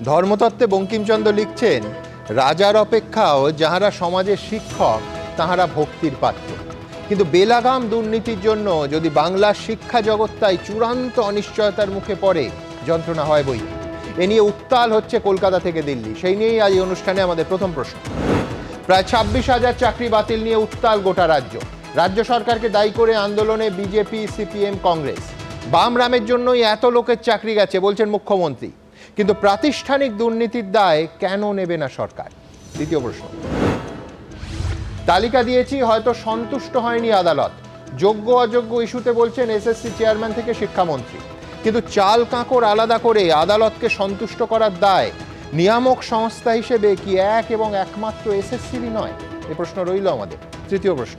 ধর্মতত্ত্বে বঙ্কিমচন্দ্র লিখছেন, রাজার অপেক্ষাও যাহারা সমাজের শিক্ষক তাহারা ভক্তির পাত্র। কিন্তু বেলাগাম দুর্নীতির জন্য যদি বাংলার শিক্ষা জগৎটাই চূড়ান্ত অনিশ্চয়তার মুখে পড়ে, যন্ত্রণা হয় বই। এ নিয়ে উত্তাল হচ্ছে কলকাতা থেকে দিল্লি। সেই নিয়েই আজ এই অনুষ্ঠানে আমাদের প্রথম প্রশ্ন। প্রায় 26,000 চাকরি বাতিল নিয়ে উত্তাল গোটা রাজ্য। রাজ্য সরকারকে দায়ী করে আন্দোলনে বিজেপি, সিপিএম, কংগ্রেস। বাম রামের জন্যই এত লোকের চাকরি গেছে বলছেন মুখ্যমন্ত্রী। কিন্তু প্রাতিষ্ঠানিক দুর্নীতির দায় কেন নেবে না সরকার? দ্বিতীয় প্রশ্ন। তালিকা দিয়েছি, হয়তো সন্তুষ্ট হয়নি আদালত। যোগ্য অযোগ্য ইস্যুতে বলছেন এসএসসি চেয়ারম্যান থেকে শিক্ষামন্ত্রী। কিন্তু চাল কাঁকড় আলাদা করে আদালতকে সন্তুষ্ট করার দায় নিয়ামক সংস্থা হিসেবে কি এক এবং একমাত্র এসএসসিরই নয়? এ প্রশ্ন রইল আমাদের। তৃতীয় প্রশ্ন।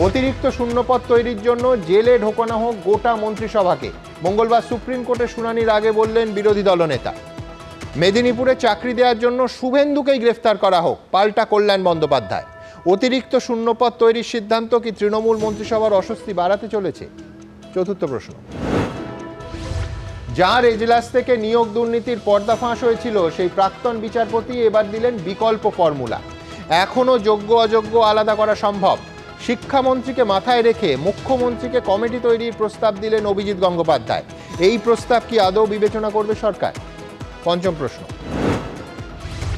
অতিরিক্ত শূন্যপদ তৈরির জন্য জেলে ঢোকানো হোক গোটা মন্ত্রিসভাকে, মঙ্গলবার সুপ্রিম কোর্টের শুনানির আগে বললেন বিরোধী দলনেতা। মেদিনীপুরে চাকরি দেওয়ার জন্য শুভেন্দুকেই গ্রেফতার করা হোক, পাল্টা কল্যাণ বন্দ্যোপাধ্যায়। অতিরিক্ত শূন্যপদ তৈরির সিদ্ধান্ত কি তৃণমূল মন্ত্রিসভার অস্বস্তি বাড়াতে চলেছে? চতুর্থ প্রশ্ন। যার এজলাস থেকে নিয়োগ দুর্নীতির পর্দাফাঁস হয়েছিল, সেই প্রাক্তন বিচারপতি এবার দিলেন বিকল্প ফর্মুলা। এখনও যোগ্য অযোগ্য আলাদা করা সম্ভব। শিক্ষামন্ত্রীকে মাথায় রেখে মুখ্যমন্ত্রীকে কমিটি তৈরির প্রস্তাব দিলেন অভিজিৎ গঙ্গোপাধ্যায়। এই প্রস্তাব কি আদৌ বিবেচনা করবে সরকার? পঞ্চম প্রশ্ন।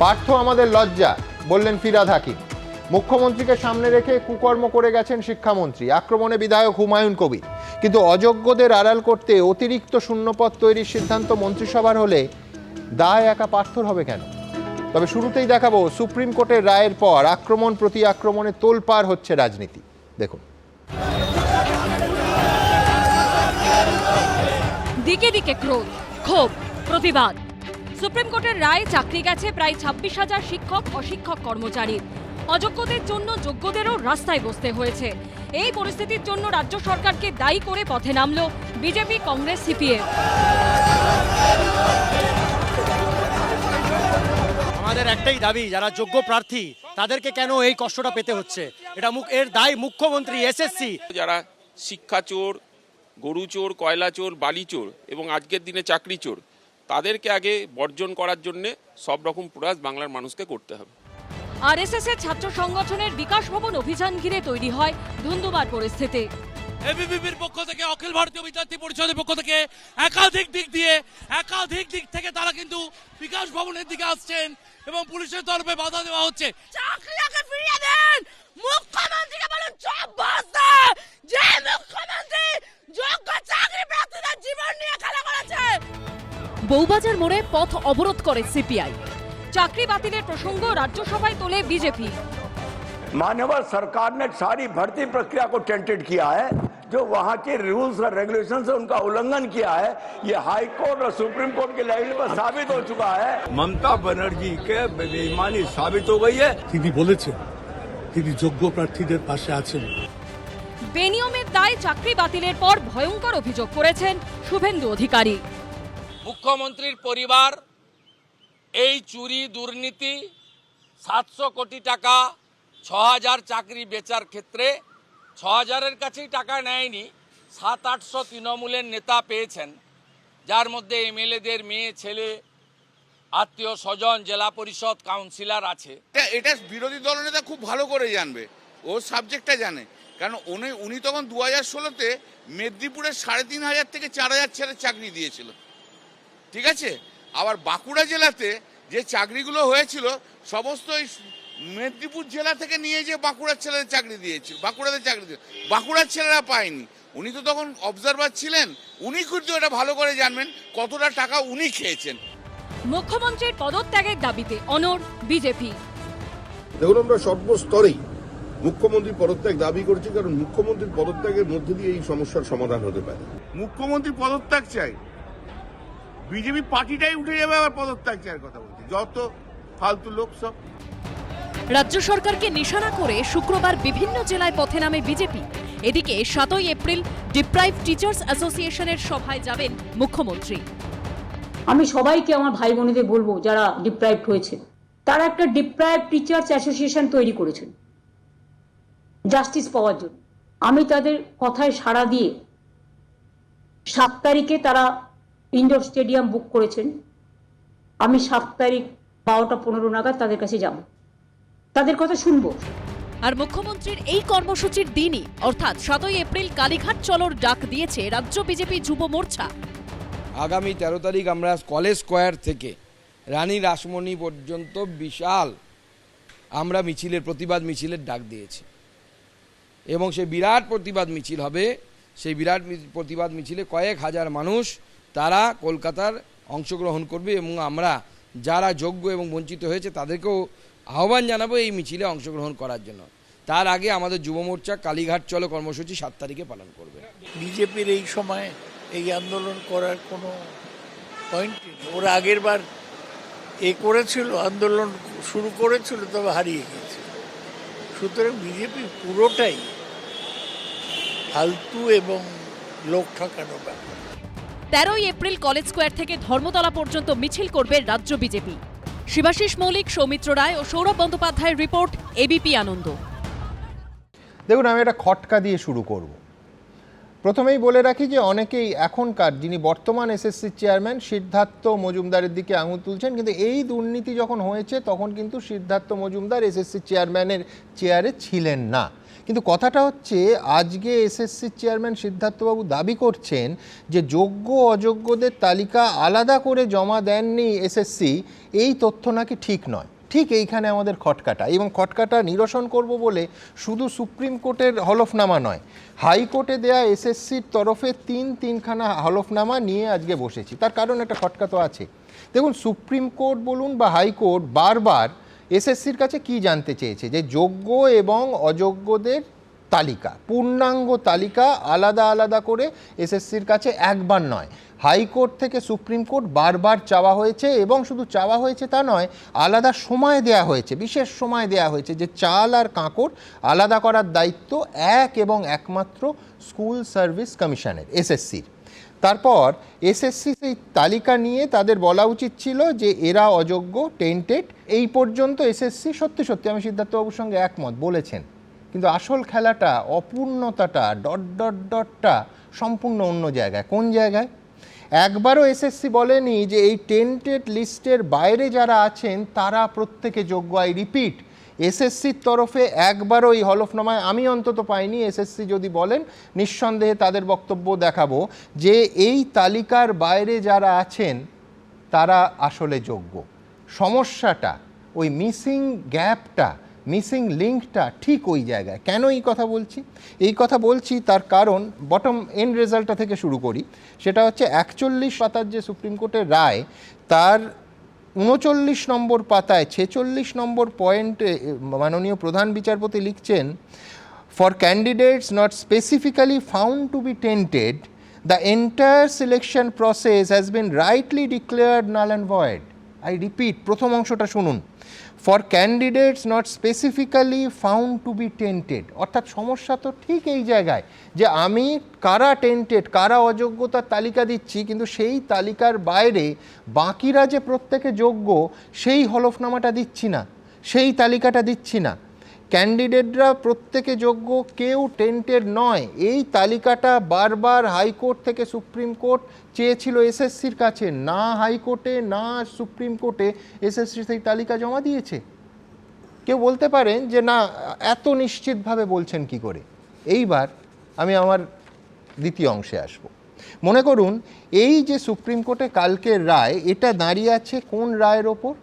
পার্থ আমাদের লজ্জা, বললেন ফিরহাদ হাকিম। মুখ্যমন্ত্রীকে সামনে রেখে কুকর্ম করে গেছেন শিক্ষামন্ত্রী, আক্রমণে বিধায়ক হুমায়ুন কবির। কিন্তু অযোগ্যদের আড়াল করতে অতিরিক্ত শূন্যপদ তৈরির সিদ্ধান্ত মন্ত্রিসভার হলে দায় একা পার্থর হবে কেন? তবে শুরুতেই দেখাবো সুপ্রিম কোর্টের রায়ের পর আক্রমণ প্রতি আক্রমণে তোলপাড় হচ্ছে রাজনীতি। দেখুন। দিকে দিকে ক্রোধ, ক্ষোভ, প্রতিবাদ। সুপ্রিম কোর্টের রায়ে চাকরি গেছে প্রায় 26,000 শিক্ষক অশিক্ষক কর্মচারীর। অযোগ্যদের জন্য যোগ্যদেরও রাস্তায় বসতে হয়েছে। এই পরিস্থিতির জন্য রাজ্য সরকারকে দায়ী করে পথে নামলো বিজেপি, কংগ্রেস, সিপিএম। আমাদের একটাই দাবি, যারা যোগ্য প্রার্থী তাদেরকে কেন এই কষ্টটা পেতে হচ্ছে? এর দায় মুখ্যমন্ত্রী, এসএসসি। যারা শিক্ষা চোর, গরু চোর, কয়লা চোর, বালি চোর এবং আজকের দিনে চাকরি চোর, তাদেরকে আগে বর্জন করার জন্য সব রকম প্রয়াস বাংলার মানুষকে করতে হবে। আরএসএস এর ছাত্র সংগঠনের বিকাশ ভবন অভিযান ঘিরে তৈরি হয় ধুন্ধুমার পরিস্থিতি। এবিভিপির পক্ষ থেকে, অখিল ভারতীয় বিদ্যার্থী পরিষদের পক্ষ থেকে একাধিক দিক থেকে তারা কিন্তু বিকাশ ভবনের দিকে আসছেন এবং পুলিশের তরফে বাধা দেওয়া হচ্ছে। চাকরিকে ফিরিয়ে দেন, মুখ্যমন্ত্রীকে বলুন চুপ বসতে। যে মুখ্যমন্ত্রী যোগ্য চাকরি প্রার্থীদের জীবন নিয়ে খেলা করেছে। বউবাজার মোড়ে পথ অবরোধ করে সিপিআই। চাকরি বাতিলের প্রসঙ্গ রাজ্যসভায় তোলে বিজেপি। मान्यवर सरकार ने सारी भर्ती प्रक्रिया को टेंटेड किया है, जो वहां के रूल्स और रेगुलेशन से उनका उल्लंघन किया है। ये हाई कोर्ट और सुप्रीम कोर्ट के लेवल पर साबित हो चुका है। ममता बनर्जी के बेईमानी साबित हो गई है। তিনি বলেছেন তিনি যোগ্য প্রার্থীদের পাশে আছেন। বেনিয়মের দায় চাকরি বাতিলের পর ভয়ঙ্কর অভিযোগ করেছেন শুভেন্দু অধিকারী। মুখ্যমন্ত্রীর পরিবার এই চুরি, দুর্নীতি, 700 কোটি টাকা, 6,000 চাকরি বেচার ক্ষেত্রে 6,000-এর কাছেই টাকা নেয়নি, 700-800 তৃণমূলের নেতা পেয়েছেন, যার মধ্যে এমএলএদের মেয়ে, ছেলে, আত্মীয় স্বজন, জেলা পরিষদ কাউন্সিলর আছে। এটা বিরোধী দলনেতা খুব ভালো করে জানবে, ও সাবজেক্টটা জানে। কারণ উনি তখন 2016-তে মেদিনীপুরের 3,500 থেকে 4,000 ছেলের চাকরি দিয়েছিল, ঠিক আছে? আবার বাঁকুড়া জেলাতে যে চাকরিগুলো হয়েছিল সমস্ত মেদিনীপুর জেলা থেকে নিয়ে যে বাঁকুড়ার ছেলেদের চাকরি দিয়েছিল, বাঁকুড়ার ছেলেরা পায়নি। উনি তো তখন অবজারভার ছিলেন, উনি কিন্তু এটা ভালো করে জানবেন কতটা টাকা উনি খেয়েছেন। মুখ্যমন্ত্রীর পদত্যাগের দাবিতে অনড় বিজেপি। দেখুন, আমরা সর্বস্তরেই মুখ্যমন্ত্রী পদত্যাগ দাবি করছি, কারণ মুখ্যমন্ত্রীর পদত্যাগের মধ্যে দিয়ে এই সমস্যার সমাধান হতে পারে। মুখ্যমন্ত্রী পদত্যাগ চাই, বিজেপি পার্টিটাই উঠে যাবে আবার পদত্যাগ চাইয়ের কথা বলছি। যত ফালতু লোক সব। রাজ্য সরকারকে নিশানা করে শুক্রবার বিভিন্ন জেলায় পথে নামে বিজেপি। এদিকে 7ই এপ্রিল ডিপ্রাইভ টিচার্স অ্যাসোসিয়েশনের সভায় যাবেন মুখ্যমন্ত্রী। আমি সবাইকে, আমার ভাই বোনেদের বলবো যারা ডিপ্রাইভড হয়েছে, তারা একটা ডিপ্রাইভ টিচার্স অ্যাসোসিয়েশন তৈরি করেছেন জাস্টিস পাওয়ার জন্য। আমি তাদের কথায় সাড়া দিয়ে 7 তারিখে তারা ইনডোর স্টেডিয়াম বুক করেছেন। আমি 7 তারিখ 12:15 নাগাদ তাদের কাছে যাব, তাদের কথা শুনবো। আর মুখ্যমন্ত্রীর এই কর্মসূচির দিনই অর্থাৎ 7ই এপ্রিল কালীঘাট চলোর ডাক দিয়েছে রাজ্য বিজেপি যুব মোর্চা। আগামী 13 তারিখ আমরা কলেজ স্কোয়ার থেকে রানী রাসমণি পর্যন্ত বিশাল আমরা প্রতিবাদ মিছিলের ডাক দিয়েছি এবং সেই বিরাট প্রতিবাদ মিছিল হবে। সেই বিরাট প্রতিবাদ মিছিলে কয়েক হাজার মানুষ তারা কলকাতার অংশগ্রহণ করবে এবং আমরা যারা যোগ্য এবং বঞ্চিত হয়েছে তাদেরকেও আহ্বান জানাবো এই মিছিলে অংশগ্রহণ করার জন্য। তার আগে আমাদের যুব মোর্চা কালীঘাট চলো কর্মসূচি 7 তারিখে পালন করবে। বিজেপির এই সময় এই আন্দোলন করার কোনো পয়েন্ট নেই। ওরা আগের বার করেছিল, আন্দোলন শুরু করেছিল, তবে হারিয়ে গেছে। সুতরাং বিজেপি পুরোটাই ফালতু এবং লোক ঠকানো ব্যাপার। 13ই এপ্রিল কলেজ স্কোয়ার থেকে ধর্মতলা পর্যন্ত মিছিল করবে রাজ্য বিজেপি। শিবাশিস মৌলিক, সৌমিত্র রায় ও সৌরভ বন্দ্যোপাধ্যায়ের রিপোর্ট, এবিপি আনন্দ। দেখুন, আমি একটা খটকা দিয়ে শুরু করব। প্রথমেই বলে রাখি যে অনেকেই এখনকার যিনি বর্তমান এসএসসির চেয়ারম্যান সিদ্ধার্থ মজুমদারের দিকে আঙুল তুলছেন, কিন্তু এই দুর্নীতি যখন হয়েছে তখন কিন্তু সিদ্ধার্থ মজুমদার এসএসসি চেয়ারম্যানের চেয়ারে ছিলেন না। কিন্তু কথাটা হচ্ছে, আজকে এসএসসির চেয়ারম্যান সিদ্ধার্থবাবু দাবি করছেন যে যোগ্য অযোগ্যদের তালিকা আলাদা করে জমা দেননি এসএসসি, এই তথ্য নাকি ঠিক নয়। ঠিক এইখানে আমাদের খটকাটা, এবং খটকাটা নিরসন করব বলে শুধু সুপ্রিম কোর্টের হলফনামা নয়, হাইকোর্টে দেয়া এসএসসির তরফে তিনখানা হলফনামা নিয়ে আজকে বসেছি। তার কারণ একটা খটকা তো আছে। দেখুন, সুপ্রিম কোর্ট বলুন বা হাইকোর্ট বারবার এসএসসির কাছে কি জানতে চেয়েছে, যে যোগ্য এবং অযোগ্যদের তালিকা, পূর্ণাঙ্গ তালিকা আলাদা আলাদা করে এসএসসির কাছে একবার নয়, হাইকোর্ট থেকে সুপ্রিম কোর্ট বারবার চাওয়া হয়েছে, এবং শুধু চাওয়া হয়েছে তা নয়, আলাদা সময় দেয়া হয়েছে, বিশেষ সময় দেয়া হয়েছে যে চাল আর কাঁকড় আলাদা করার দায়িত্ব এক এবং একমাত্র স্কুল সার্ভিস কমিশনের, এসএসসির। তারপর এসএসসি সেই তালিকা নিয়ে তাদের বলা উচিত ছিল যে এরা অযোগ্য, টেন্টেড। এই পর্যন্ত এসএসসি সত্যি সত্যি, আমি সিদ্ধার্থবাবুর সঙ্গে একমত, বলেছেন। কিন্তু আসল খেলাটা, অপূর্ণতাটা, ডটটা সম্পূর্ণ অন্য জায়গায়। কোন জায়গায়? একবারও এসএসসি বলেনি যে এই টেন্টেড লিস্টের বাইরে যারা আছেন তারা প্রত্যেকে যোগ্য। আই রিপিট, এসএসসির তরফে একবারও এই হলফনামায় আমি অন্তত পাইনি। এসএসসি যদি বলেন, নিঃসন্দেহে তাদের বক্তব্য দেখাবো যে এই তালিকার বাইরে যারা আছেন তারা আসলে যোগ্য। সমস্যাটা, ওই মিসিং গ্যাপটা, মিসিং লিঙ্কটা ঠিক ওই জায়গায়। কেন এই কথা বলছি? এই কথা বলছি তার কারণ, বটম এন্ড রেজাল্টটা থেকে শুরু করি। সেটা হচ্ছে 41 পাতার যে সুপ্রিম কোর্টের রায়, তার 39 নম্বর পাতায় 46 নম্বর পয়েন্টে মাননীয় প্রধান বিচারপতি লিখছেন, for candidates not specifically found to be tainted, the entire selection process has been rightly declared null and void. I repeat, প্রথম অংশটা শুনুন, for candidates not specifically found to be tainted. অর্থাৎ সমস্যা তো ঠিক এই জায়গায় যে আমি কারা টেন্টেড, কারা অযোগ্যতার তালিকা দিচ্ছি, কিন্তু সেই তালিকার বাইরে বাকিরা যে প্রত্যেকে যোগ্য সেই হলফনামাটা দিচ্ছি না, সেই তালিকাটা দিচ্ছি না। ক্যান্ডিডেটরা প্রত্যেকে যোগ্য, কেউ টেন্টেড নয়। এই তালিকাটা বারবার হাইকোর্ট থেকে সুপ্রিম কোর্ট চেয়েছিল এসএসসির কাছে, না হাইকোর্টে না সুপ্রিম কোর্টে এসএসসি সেই তালিকা জমা দিয়েছে। কেউ বলতে পারেন যে না, এত নিশ্চিতভাবে বলছেন কি করে। এইবার আমি আমার দ্বিতীয় অংশে আসব। মনে করুন, এই যে সুপ্রিম কোর্টে কালকের রায়, এটা দাঁড়িয়ে আছে কোন রায়ের ওপর?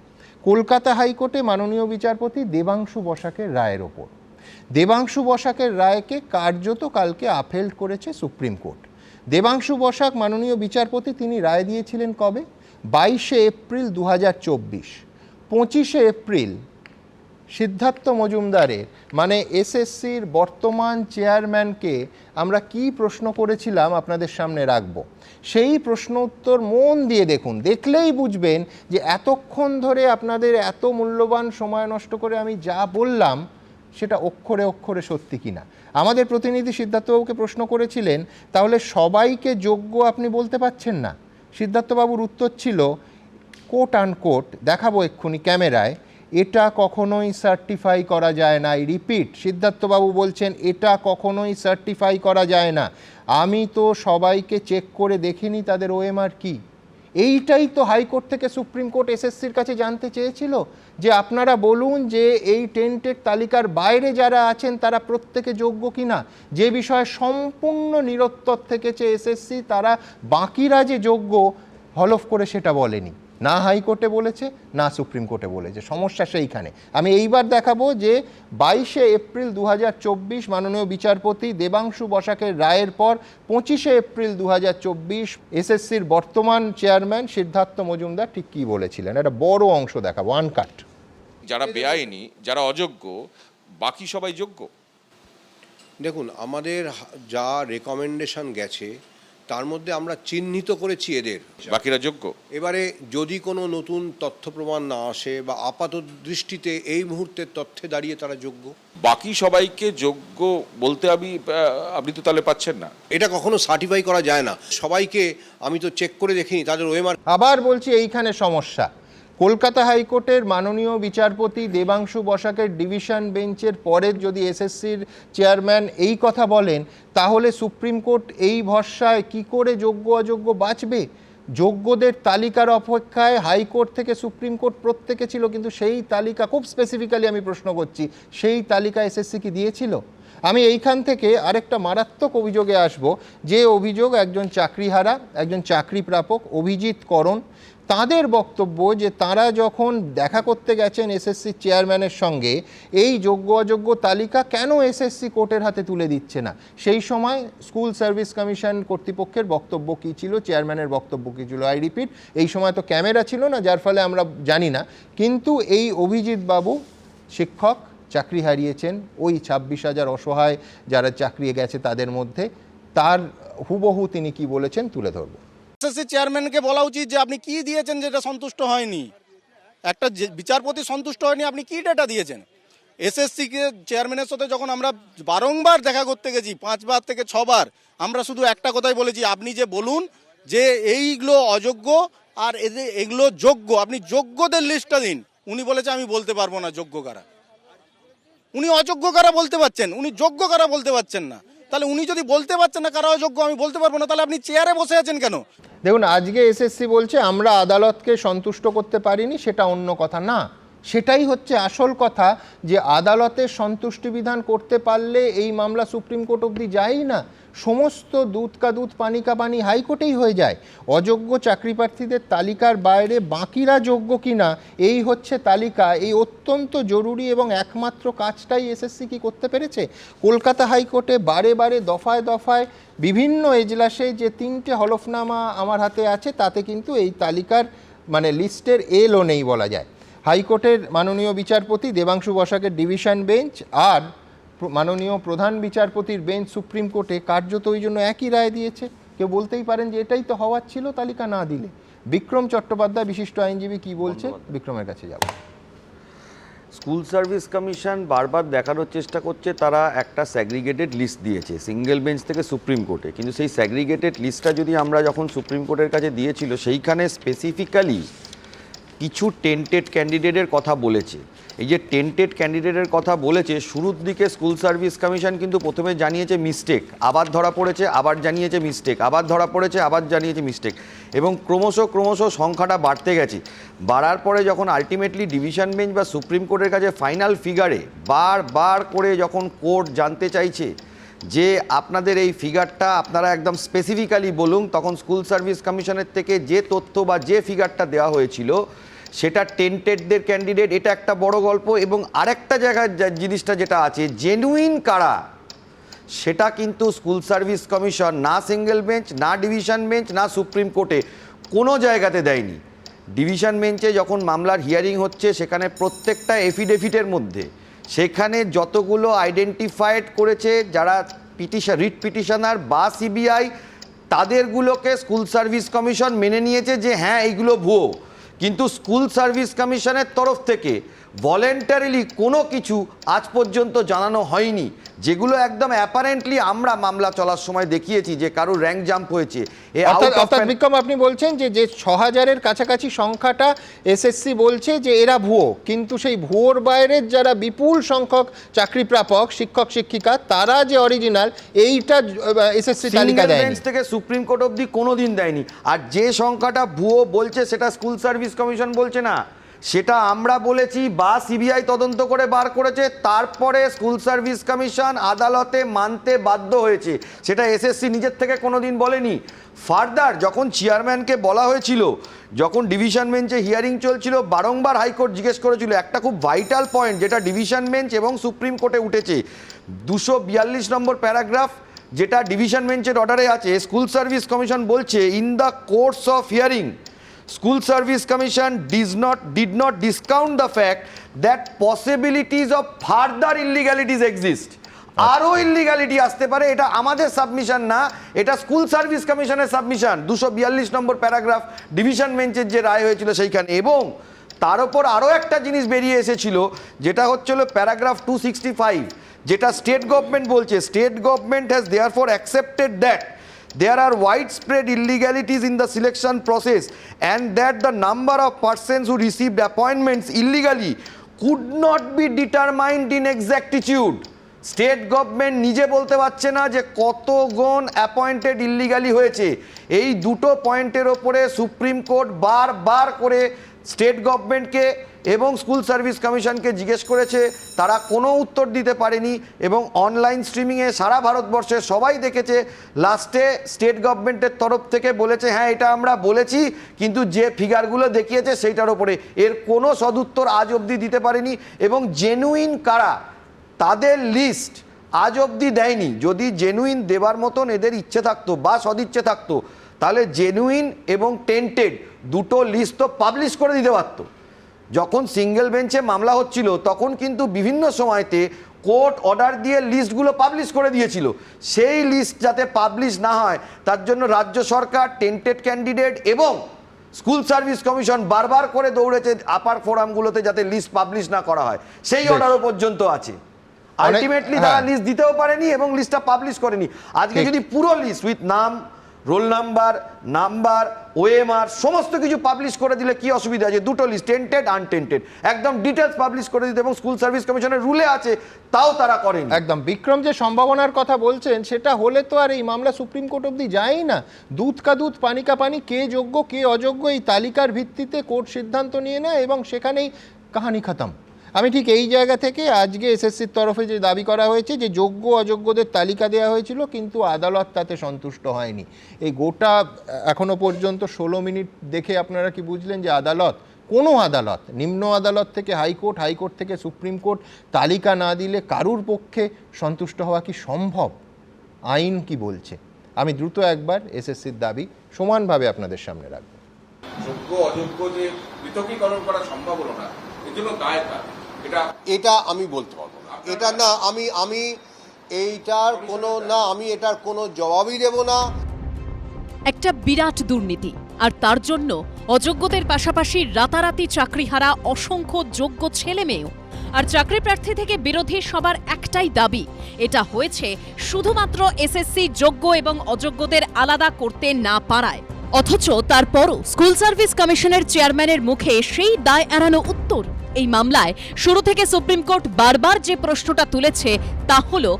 কলকাতা হাইকোর্টে মাননীয় বিচারপতি দেবাংশু বসাকের রায়ের ওপর। দেবাংশু বসাকের রায়কে কার্যত কালকে আপহেল্ড করেছে সুপ্রিম কোর্ট। দেবাংশু বসাক মাননীয় বিচারপতি, তিনি রায় দিয়েছিলেন কবে? 22শে এপ্রিল 2024। 25শে এপ্রিল সিদ্ধার্থ মজুমদারের, মানে এসএসসির বর্তমান চেয়ারম্যানকে আমরা কি প্রশ্ন করেছিলাম আপনাদের সামনে রাখব। সেই প্রশ্ন উত্তর মন দিয়ে দেখুন, দেখলেই বুঝবেন যে এতক্ষণ ধরে আপনাদের এত মূল্যবান সময় নষ্ট করে আমি যা বললাম সেটা অক্ষরে অক্ষরে সত্যি কিনা। আমাদের প্রতিনিধি সিদ্ধার্থবাবুকে প্রশ্ন করেছিলেন, তাহলে সবাইকে যোগ্য আপনি বলতে পারছেন না? সিদ্ধার্থবাবুর উত্তর ছিল, কোট আনকোট, দেখাবো এক্ষুনি ক্যামেরায়, এটা কখনোই সার্টিফাই করা যায় না। রিপিট, সিদ্ধার্থবাবু বলছেন এটা কখনোই সার্টিফাই করা যায় না। আমি তো সবাইকে চেক করে দেখিনি তাদের ওএমআর কি। এইটাই তো হাইকোর্ট থেকে সুপ্রিম কোর্ট এসএসসির কাছে জানতে চেয়েছিল, যে আপনারা বলুন যে এই টেন্টেড তালিকার বাইরে যারা আছেন তারা প্রত্যেকে যোগ্য কিনা, যে বিষয়ে সম্পূর্ণ নিরুত্তর থেকেছে এসএসসি। তারা বাকিরা যে যোগ্য হলফ করে সেটা বলেনি, না হাইকোর্টে বলেছে না সুপ্রিম কোর্টে বলেছে। সমস্যা সেইখানে। আমি এইবার দেখাবো যে 22শে এপ্রিল 2024 মাননীয় বিচারপতি দেবাংশু বসাকের রায়ের পর 25শে এপ্রিল 2024 এসএসসির বর্তমান চেয়ারম্যান সিদ্ধার্থ মজুমদার ঠিক কী বলেছিলেন। একটা বড় অংশ দেখাবো, আনকাট। যারা বেআইনি, যারা অযোগ্য, বাকি সবাই যোগ্য। দেখুন, আমাদের যা রেকমেন্ডেশন গেছে তার মধ্যে আমরা চিহ্নিত করেছি এদের, বাকিরা যোগ্য। এবারে যদি কোনো নতুন তথ্য প্রমাণ না আসে বা আপাত দৃষ্টিতে এই মুহূর্তের তথ্যে দাঁড়িয়ে তারা যোগ্য, বাকি সবাইকে যোগ্য বলতে আপনি তো তাহলে পাচ্ছেন না। এটা কখনো সার্টিফাই করা যায় না। সবাইকে আমি তো চেক করে দেখিনি তাদের ওএমআর। আবার বলছি, এইখানে সমস্যা। কলকাতা হাইকোর্টের মাননীয় বিচারপতি দেবাংশু বসাকের ডিভিশন বেঞ্চের পরের যদি এসএসসির চেয়ারম্যান এই কথা বলেন, তাহলে সুপ্রিম কোর্ট এই ভরসায় কি করে যোগ্য অযোগ্য বাঁচবে? যোগ্যদের তালিকার অপেক্ষায় হাইকোর্ট থেকে সুপ্রিম কোর্ট প্রত্যেকে ছিল, কিন্তু সেই তালিকা, খুব স্পেসিফিক্যালি আমি প্রশ্ন করছি, সেই তালিকা এসএসসি কি দিয়েছিল? আমি এইখান থেকে আরেকটা মারাত্মক অভিযোগে আসব, যে অভিযোগ একজন চাকরিহারা, একজন চাকরি প্রাপক অভিজিৎ করণ, তাদের বক্তব্য যে তারা যখন দেখা করতে গেছেন এসএসসি চেয়ারম্যানের সঙ্গে, এই যোগ্য অযোগ্য তালিকা কেন এসএসসি কোর্টের হাতে তুলে দিচ্ছে না। সেই সময় স্কুল সার্ভিস কমিশন কর্তৃপক্ষের বক্তব্য কী ছিল, চেয়ারম্যানের বক্তব্য কী ছিল, আই রিপিট, এই সময় তো ক্যামেরা ছিল না, যার ফলে আমরা জানি না। কিন্তু এই অভিজিৎ বাবু শিক্ষক, চাকরি হারিয়েছেন, ওই 26,000 অসহায় যারা চাকরি গেছে তাদের মধ্যে, তার হুবহু তিনি কি বলেছেন তুলে ধরব। এসএসসি চেয়ারম্যানকে বলা উচিত যে আপনি কি দিয়েছেন যেটা সন্তুষ্ট হয়নি, একটা বিচারপতি সন্তুষ্ট হয়নি, আপনি কি ডেটা দিয়েছেন। এসএসসি কে চেয়ারম্যানের সাথে যখন আমরা বারংবার দেখা করতে গেছি, 5 বার থেকে 6 বার, আমরা শুধু একটা কথাই বলেছি, আপনি যে বলুন যে এইগুলো অযোগ্য আর এগুলো যোগ্য, আপনি যোগ্যদের লিস্টটা দিন। উনি বলেছে আমি বলতে পারবো না যোগ্য কারা। উনি অযোগ্য কারা বলতে পারছেন, উনি যোগ্য কারা বলতে পারছেন না। তাহলে উনি যদি বলতে পারছেন না কারা অযোগ্য, আমি বলতে পারবো না, তাহলে আপনি চেয়ারে বসে আছেন কেন? দেখুন, আজকে এসএসসি বলছে আমরা আদালতকে সন্তুষ্ট করতে পারিনি, সেটা অন্য কথা না, সেটাই হচ্ছে আসল কথা, যে আদালতের সন্তুষ্টি বিধান করতে পারলে এই মামলা সুপ্রিম কোর্ট অবধি যায়ই না, সমস্ত দুধ কা দুধ পানি কা পানি হাইকোর্টেই হয়ে যায়। অযোগ্য চাকরি প্রার্থীদের তালিকার বাইরে বাকিরা যোগ্য কিনা, এই হচ্ছে তালিকা। এই অত্যন্ত জরুরি এবং একমাত্র কাজটাই এসএসসি কি করতে পেরেছে। কলকাতা হাইকোর্টে বারে বারে দফায় দফায় বিভিন্ন এজলাসে যে 3টে হলফনামা আমার হাতে আছে, তাতে কিন্তু এই তালিকার মানে লিস্টের এলও নেই বলা যায়। হাইকোর্টের মাননীয় বিচারপতি দেবাংশু বসাকের ডিভিশন বেঞ্চ আর মাননীয় প্রধান বিচারপতির বেঞ্চ সুপ্রিম কোর্টে কার্যত ওই জন্য একই রায় দিয়েছে। কেউ বলতেই পারেন যে এটাই তো হওয়ার ছিল তালিকা না দিলে। বিক্রম চট্টোপাধ্যায় বিশিষ্ট আইনজীবী কি বলছে, বিক্রমের কাছে যাব। স্কুল সার্ভিস কমিশন বারবার দেখানোর চেষ্টা করছে তারা একটা স্যাগ্রিগেটেড লিস্ট দিয়েছে সিঙ্গেল বেঞ্চ থেকে সুপ্রিম কোর্টে, কিন্তু সেই স্যাগ্রিগেটেড লিস্টটা যদি আমরা যখন সুপ্রিম কোর্টের কাছে দিয়েছিল, সেইখানে স্পেসিফিক্যালি কিছু টেন্টেড ক্যান্ডিডেটের কথা বলেছে। এই যে টেন্টেড ক্যান্ডিডেটের কথা বলেছে, শুরুর দিকে স্কুল সার্ভিস কমিশন কিন্তু প্রথমে জানিয়েছে মিস্টেক, আবার ধরা পড়েছে, আবার জানিয়েছে মিস্টেক, আবার ধরা পড়েছে, আবার জানিয়েছে মিস্টেক, এবং ক্রমশ সংখ্যাটা বাড়তে গেছে। বাড়ার পরে যখন আলটিমেটলি ডিভিশন বেঞ্চ বা সুপ্রিম কোর্টের কাছে ফাইনাল ফিগারে বারবার করে যখন কোর্ট জানতে চাইছে যে আপনাদের এই ফিগারটা আপনারা একদম স্পেসিফিক্যালি বলুন, তখন স্কুল সার্ভিস কমিশনের থেকে যে তথ্য বা যে ফিগারটা দেওয়া হয়েছিল সেটা টেন্টেডদের ক্যান্ডিডেট, এটা একটা বড় গল্প। এবং আরেকটা জায়গায় জিনিসটা যেটা আছে, জেনুইন কারা, সেটা কিন্তু স্কুল সার্ভিস কমিশন না সিঙ্গেল বেঞ্চ, না ডিভিশন বেঞ্চ, না সুপ্রিম কোর্টে কোনো জায়গাতে দেয়নি। ডিভিশন বেঞ্চে যখন মামলার হিয়ারিং হচ্ছে, সেখানে প্রত্যেকটা এফিডেভিটের মধ্যে সেখানে যতগুলো আইডেন্টিফাইড করেছে যারা রিট পিটিশনার বা সিবিআই, তাদেরগুলোকে স্কুল সার্ভিস কমিশন মেনে নিয়েছে যে হ্যাঁ এইগুলো ভুয়ো। কিন্তু স্কুল সার্ভিস কমিশনের তরফ থেকে ভলেন্টারিলি কোনো কিছু আজ পর্যন্ত জানানো হয়নি, যেগুলো একদম অ্যাপারেন্টলি আমরা মামলা চলার সময় দেখিয়েছি যে কারো র্যাঙ্ক জাম্প হয়েছে। অর্থাৎ বিক্রম আপনি বলছেন যে 6000-এর কাছাকাছি সংখ্যাটা এসএসসি বলছে যে এরা ভুয়ো, কিন্তু সেই ভুয়োর বাইরের যারা বিপুল সংখ্যক চাকরি প্রাপক শিক্ষক শিক্ষিকা তারা যে অরিজিনাল, এইটা এসএসসি তালিকা দেয়নি। বেঞ্চ থেকে সুপ্রিম কোর্ট অবধি কোনোদিন দেয়নি। আর যে সংখ্যাটা ভুয়ো বলছে সেটা স্কুল সার্ভিস কমিশন বলছে না, সেটা আমরা বলেছি বা সিবিআই তদন্ত করে বার করেছে, তারপরে স্কুল সার্ভিস কমিশন আদালতে মানতে বাধ্য হয়েছে, সেটা এসএসসি নিজের থেকে কোনোদিন বলেনি। ফার্দার যখন চেয়ারম্যানকে বলা হয়েছিল, যখন ডিভিশন বেঞ্চে হিয়ারিং চলছিল, বারংবার হাইকোর্ট জিজ্ঞেস করেছিল একটা খুব ভাইটাল পয়েন্ট যেটা ডিভিশন বেঞ্চ এবং সুপ্রিম কোর্টে উঠেছে, 242 নম্বর প্যারাগ্রাফ যেটা ডিভিশন বেঞ্চের অর্ডারে আছে। স্কুল সার্ভিস কমিশন বলছে in the course of hearing School Service Commission did not discount the fact that possibilities of further illegalities exist. আরও ইলিগালিটি আসতে পারে, এটা আমাদের সাবমিশন না, এটা স্কুল সার্ভিস কমিশনের সাবমিশন। 242 নম্বর প্যারাগ্রাফ ডিভিশন বেঞ্চের যে রায় হয়েছিল সেইখানে। এবং তার ওপর আরও একটা জিনিস বেরিয়ে এসেছিল, যেটা হচ্ছিল প্যারাগ্রাফ 265, যেটা স্টেট গভর্নমেন্ট বলছে state government has therefore accepted that there are widespread illegalities in the selection process and that the number of persons who received appointments illegally could not be determined in exactitude. State government নিজে বলতে পারছে না যে কতজন appointed illegally হয়েছে। এই দুটো পয়েন্টের ওপরে সুপ্রিম কোর্ট বারবার করে স্টেট গভর্নমেন্টকে এবং স্কুল সার্ভিস কমিশনকে জিজ্ঞেস করেছে, তারা কোনো উত্তর দিতে পারেনি। এবং অনলাইন স্ট্রিমিংয়ে সারা ভারতবর্ষে সবাই দেখেছে, লাস্টে স্টেট গভর্নমেন্টের তরফ থেকে বলেছে হ্যাঁ এটা আমরা বলেছি, কিন্তু যে ফিগারগুলো দেখিয়েছে সেইটার ওপরে এর কোনো সদুত্তর আজ অবধি দিতে পারেনি। এবং জেনুইন কারা তাদের লিস্ট আজ অবধি দেয়নি। যদি জেনুইন দেবার মতন এদের ইচ্ছে থাকতো বা সদিচ্ছে থাকতো, তাহলে জেনুইন এবং টেন্টেড দুটো লিস্ট তো পাবলিশ করে দিতে পারতো। যখন সিঙ্গেল বেঞ্চে মামলা হচ্ছিল তখন কিন্তু বিভিন্ন সময়তে কোর্ট অর্ডার দিয়ে লিস্টগুলো পাবলিশ করে দিয়েছিল। সেই লিস্ট যাতে পাবলিশ না হয় তার জন্য রাজ্য সরকার, টেন্টেড ক্যান্ডিডেট এবং স্কুল সার্ভিস কমিশন বারবার করে দৌড়েছে আপার ফোরামগুলোতে যাতে লিস্ট পাবলিশ না করা হয়। সেই অর্ডারও পর্যন্ত আছে। আলটিমেটলি তারা লিস্ট দিতেও পারেনি এবং লিস্টটা পাবলিশ করেনি। আজকে যদি পুরো লিস্ট উইথ নাম, রোল নাম্বার, ওএমআর সমস্ত কিছু পাবলিশ করে দিলে কি অসুবিধা আছে? দুটো লিস্ট, টেন্টেড আনটেন্টেড, একদম ডিটেলস পাবলিশ করে দিতে, এবং স্কুল সার্ভিস কমিশনের রুলে আছে, তাও তারা করেনি। একদম বিক্রম যে সম্ভাবনার কথা বলছেন সেটা হলে তো আর এই মামলা সুপ্রিম কোর্ট অবধি যায়ই না। দুধ কা দুধ পানি কা পানি, কে যোগ্য কে অযোগ্য এই তালিকার ভিত্তিতে কোর্ট সিদ্ধান্ত নিয়ে নেয় এবং সেখানেই কাহানি খতম। আমি ঠিক এই জায়গা থেকে আজকে এসএসসির তরফে যে দাবি করা হয়েছে যে যোগ্য অযোগ্যদের তালিকা দেওয়া হয়েছিল, কিন্তু আদালত তাতে সন্তুষ্ট হয়নি। এই গোটা এখনো পর্যন্ত 16 মিনিট দেখে আপনারা কি বুঝলেন যে কোনো আদালত, নিম্ন আদালত থেকে হাইকোর্ট, হাইকোর্ট থেকে সুপ্রিম কোর্ট তালিকা না দিলে কারুর পক্ষে সন্তুষ্ট হওয়া কি সম্ভব? আইন কি বলছে? আমি দ্রুত একবার এসএসসির দাবি সমানভাবে আপনাদের সামনে রাখব। যোগ্য অযোগ্য যে পৃথকীকরণ করা সম্ভব হলো না, এর জন্য দায় কার? এটা আমি বলতে পারবো না। এটা না, আমি এটার কোনো জবাবই দেব না। একটা বিরাট দুর্নীতি, আর তার জন্য অযোগ্যদের পাশাপাশি রাতারাতি চাকরিহারা অসংখ্য যোগ্য ছেলে মেয়েও। আর চাকরি প্রার্থী থেকে বিরোধী সবার একটাই দাবি, এটা হয়েছে শুধুমাত্র এসএসসি যোগ্য এবং অযোগ্যদের আলাদা করতে না পারায়। অথচ তারপরও স্কুল সার্ভিস কমিশনের চেয়ারম্যানের মুখে সেই দায় এড়ানো উত্তর। এই মামলায় শুরু থেকে সুপ্রিম কোর্ট বারবার যে প্রশ্নটা তুলেছে তা হলো,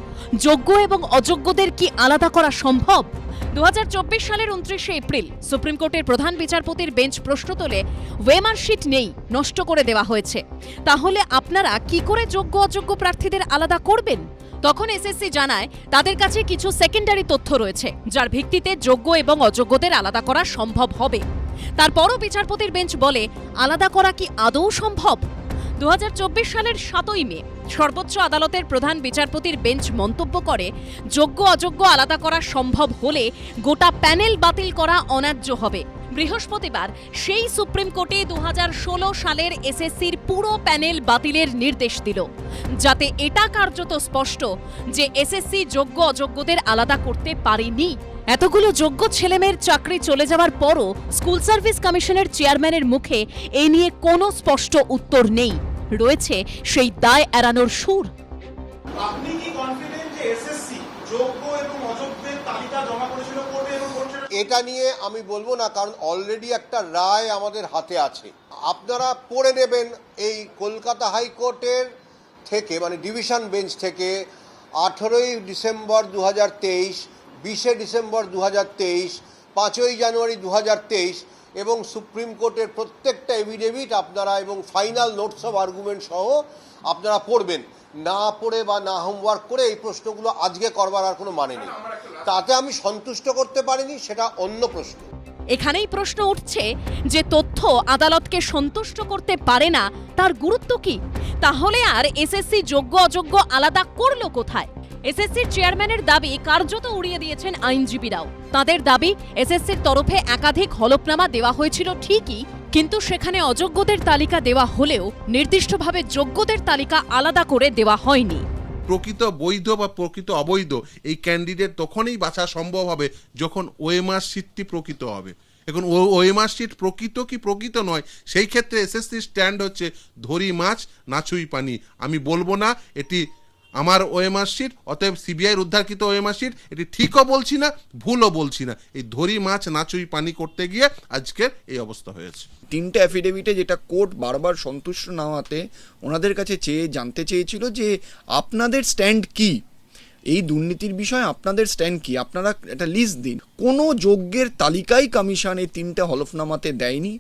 যোগ্য এবং অযোগ্যদের কি আলাদা করা সম্ভব? 2024 সালের 29শে এপ্রিল সুপ্রিম কোর্টের প্রধান বিচারপতির বেঞ্চ প্রশ্ন তোলে, ওয়েমার শিট নেই, নষ্ট করে দেওয়া হয়েছে, তাহলে আপনারা কি করে যোগ্য অযোগ্য প্রার্থীদের আলাদা করবেন? তখন এসএসসি জানায় তাদের কাছে কিছু সেকেন্ডারি তথ্য রয়েছে যার ভিত্তিতে যোগ্য এবং অযোগ্যদের আলাদা করা সম্ভব হবে। তারপরও বিচারপতির বেঞ্চ বলে, আলাদা করা কি আদৌ সম্ভব? 2024 সালের 7ই মে সর্বোচ্চ আদালতের প্রধান বিচারপতির বেঞ্চ মন্তব্য করে, যোগ্য অযোগ্য আলাদা করা সম্ভব হলে গোটা প্যানেল বাতিল করা অন্যায্য হবে। বৃহস্পতিবার সেই সুপ্রিম কোর্টে 2016 সালের এসএসসির পুরো প্যানেল বাতিলের নির্দেশ দিল, যাতে এটা কার্যত স্পষ্ট যে এসএসসি যোগ্য অযোগ্যদের আলাদা করতে পারেনি। এতগুলো যোগ্য ছেলেমেয়ের চাকরি চলে যাওয়ার পরও স্কুল সার্ভিস কমিশনের চেয়ারম্যানের মুখে এ নিয়ে কোনো স্পষ্ট উত্তর নেই। রয়েছে সেই দায় এড়ানোর সুর। আপনি কি কনফিডেন্ট যে এসএসসি যোগ্য এবং অযোগ্যের তালিকা জমা করেছিল কোর্টে এবং কোর্ট এটা নিয়ে আমি বলবো না, কারণ অলরেডি একটা রায় আমাদের হাতে আছে। আপনারা পড়ে নেবেন এই কলকাতা হাইকোর্টের থেকে, মানে ডিভিশন বেঞ্চ থেকে 18ই ডিসেম্বর 2023, 20শে ডিসেম্বর 2023, 5ই জানুয়ারি 2023 এবং সুপ্রিম কোর্টের প্রত্যেকটা এফিডেভিট আপনারা এবং ফাইনাল নোটস অফ আর্গুমেন্ট সহ আপনারা পড়বেন। না পড়ে বা না হোমওয়ার্ক করে এই প্রশ্নগুলো আজকে করবার আর কোনো মানে নেই। তাতে আমি সন্তুষ্ট করতে পারিনি, সেটা অন্য প্রশ্ন। এখানেই প্রশ্ন উঠছে যে তথ্য আদালতকে সন্তুষ্ট করতে পারে না, তার গুরুত্ব কি? তাহলে আর এসএসসি যোগ্য অযোগ্য আলাদা করলো কোথায়? এসএসসির চেয়ারম্যানের দাবি কার্যত উড়িয়ে দিয়েছেন আইনজীবীরাও। তাদের দাবি এসএসসির তরফে একাধিক হলফনামা দেওয়া হয়েছিল ঠিকই, কিন্তু সেখানে অযোগ্যদের তালিকা দেওয়া হলেও নির্দিষ্টভাবে যোগ্যদের তালিকা আলাদা করে দেওয়া হয়নি। প্রকৃত বৈধ বা প্রকৃত অবৈধ এই ক্যান্ডিডেট তখনই বাছা সম্ভব হবে যখন ওএমআর শিটটি প্রকৃত হবে। এখন ওএমআর শিট প্রকৃত কি প্রকৃত নয়, সেই ক্ষেত্রে এসএসসির স্ট্যান্ড হচ্ছে ধরি মাছ নাচুই পানি। আমি বলবো না এটি আমার ওএমআর শিট, অতএব সিবিআইয়ের উদ্ধারকৃত ওএমআর শিট, এটি ঠিকও বলছি না ভুলও বলছি না। এই ধরি মাছ নাচুই পানি করতে গিয়ে আজকের এই অবস্থা হয়েছে। 3টে অ্যাফিডেভিটে যেটা কোর্ট বারবার সন্তুষ্ট না হতে ওনাদের কাছে জানতে চেয়েছিল যে আপনাদের স্ট্যান্ড কি, এই দুর্নীতির বিষয়ে আপনাদের স্ট্যান্ড কি, আপনারা একটা লিস্ট দিন। কোনো যোগ্যের তালিকাই কমিশন এই 3টে হলফনামাতে দেয়নি।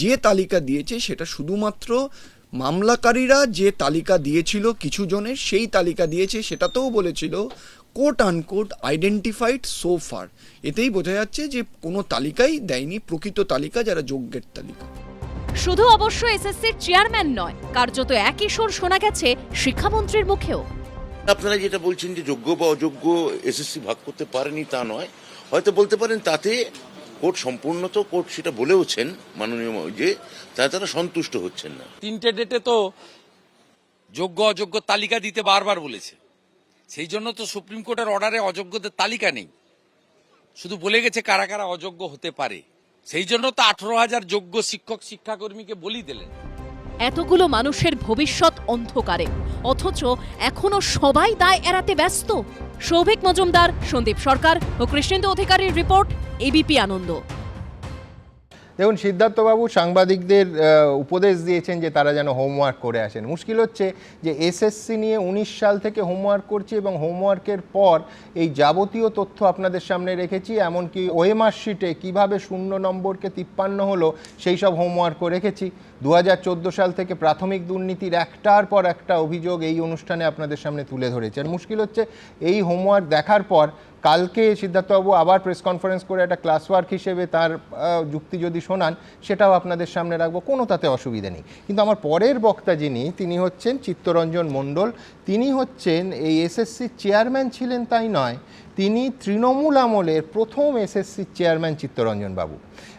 যে তালিকা দিয়েছে সেটা শুধুমাত্র মামলাকারীরা যে তালিকা দিয়েছিল কিছু জনের, সেই তালিকা দিয়েছে। সেটাতেও বলেছিল coat unquote identified so far. এতেই বোঝা যাচ্ছে যে কোনো তালিকাই দেয়নি, প্রকৃত তালিকা যারা যোগ্যের তালিকা। শুধু অবশ্য এসএসসির চেয়ারম্যান নয়, কার্যত একই সুর শোনা গেছে শিক্ষামন্ত্রীর মুখেও। আপনারা যেটা বলছেন যে যোগ্য বা অযোগ্য এসএসসি ভাগ করতে পারেনি তা নয়, হয়তো বলতে পারেন তাতে কোর্ট সম্পূর্ণত কোর্ট সেটা বলেওছেন মাননীয় যে তারা সন্তুষ্ট হচ্ছেন না। 3টে ডেটে তো যোগ্য অযোগ্য তালিকা দিতে বারবার বলেছে, সেই জন্য তো সুপ্রিম কোর্টের অর্ডারে অযোগ্যদের তালিকা নেই, শুধু বলে গেছে কারা কারা অযোগ্য হতে পারে। সেই জন্য তো 18,000 যোগ্য শিক্ষক শিক্ষাকর্মীকে বলি দিলেন। এতগুলো মানুষের ভবিষ্যৎ অন্ধকারে, অথচ এখনো সবাই দায় এড়াতে ব্যস্ত। সৌভিক মজুমদার, সন্দীপ সরকার ও কৃষ্ণেন্দু অধিকারীর রিপোর্ট, এবিপি আনন্দ। দেখুন, সিদ্ধার্থবাবু সাংবাদিকদের উপদেশ দিয়েছেন যে তারা যেন হোমওয়ার্ক করে আসেন। মুশকিল হচ্ছে যে এসএসসি নিয়ে 19 সাল থেকে হোমওয়ার্ক করছি এবং হোমওয়ার্কের পর এই যাবতীয় তথ্য আপনাদের সামনে রেখেছি, এমনকি ওএমআর শিটে কীভাবে 0 নম্বরকে 53 হলো সেই সব হোমওয়ার্কও রেখেছি। 2014 সাল থেকে প্রাথমিক দুর্নীতির একটার পর একটা অভিযোগ এই অনুষ্ঠানে আপনাদের সামনে তুলে ধরেছে। আর মুশকিল হচ্ছে এই হোমওয়ার্ক দেখার পর কালকে সিদ্ধার্থবাবু আবার প্রেস কনফারেন্স করে একটা ক্লাস ওয়ার্ক হিসেবে তার যুক্তি যদি শোনান সেটাও আপনাদের সামনে রাখবো, কোনো তাতে অসুবিধা নেই। কিন্তু আমার পরের বক্তা যিনি, তিনি হচ্ছেন চিত্তরঞ্জন মণ্ডল। তিনি হচ্ছেন এই এসএসসির চেয়ারম্যান ছিলেন তাই নয়, তিনি তৃণমূল আমলের প্রথম এসএসসির চেয়ারম্যান চিত্তরঞ্জন বাবু।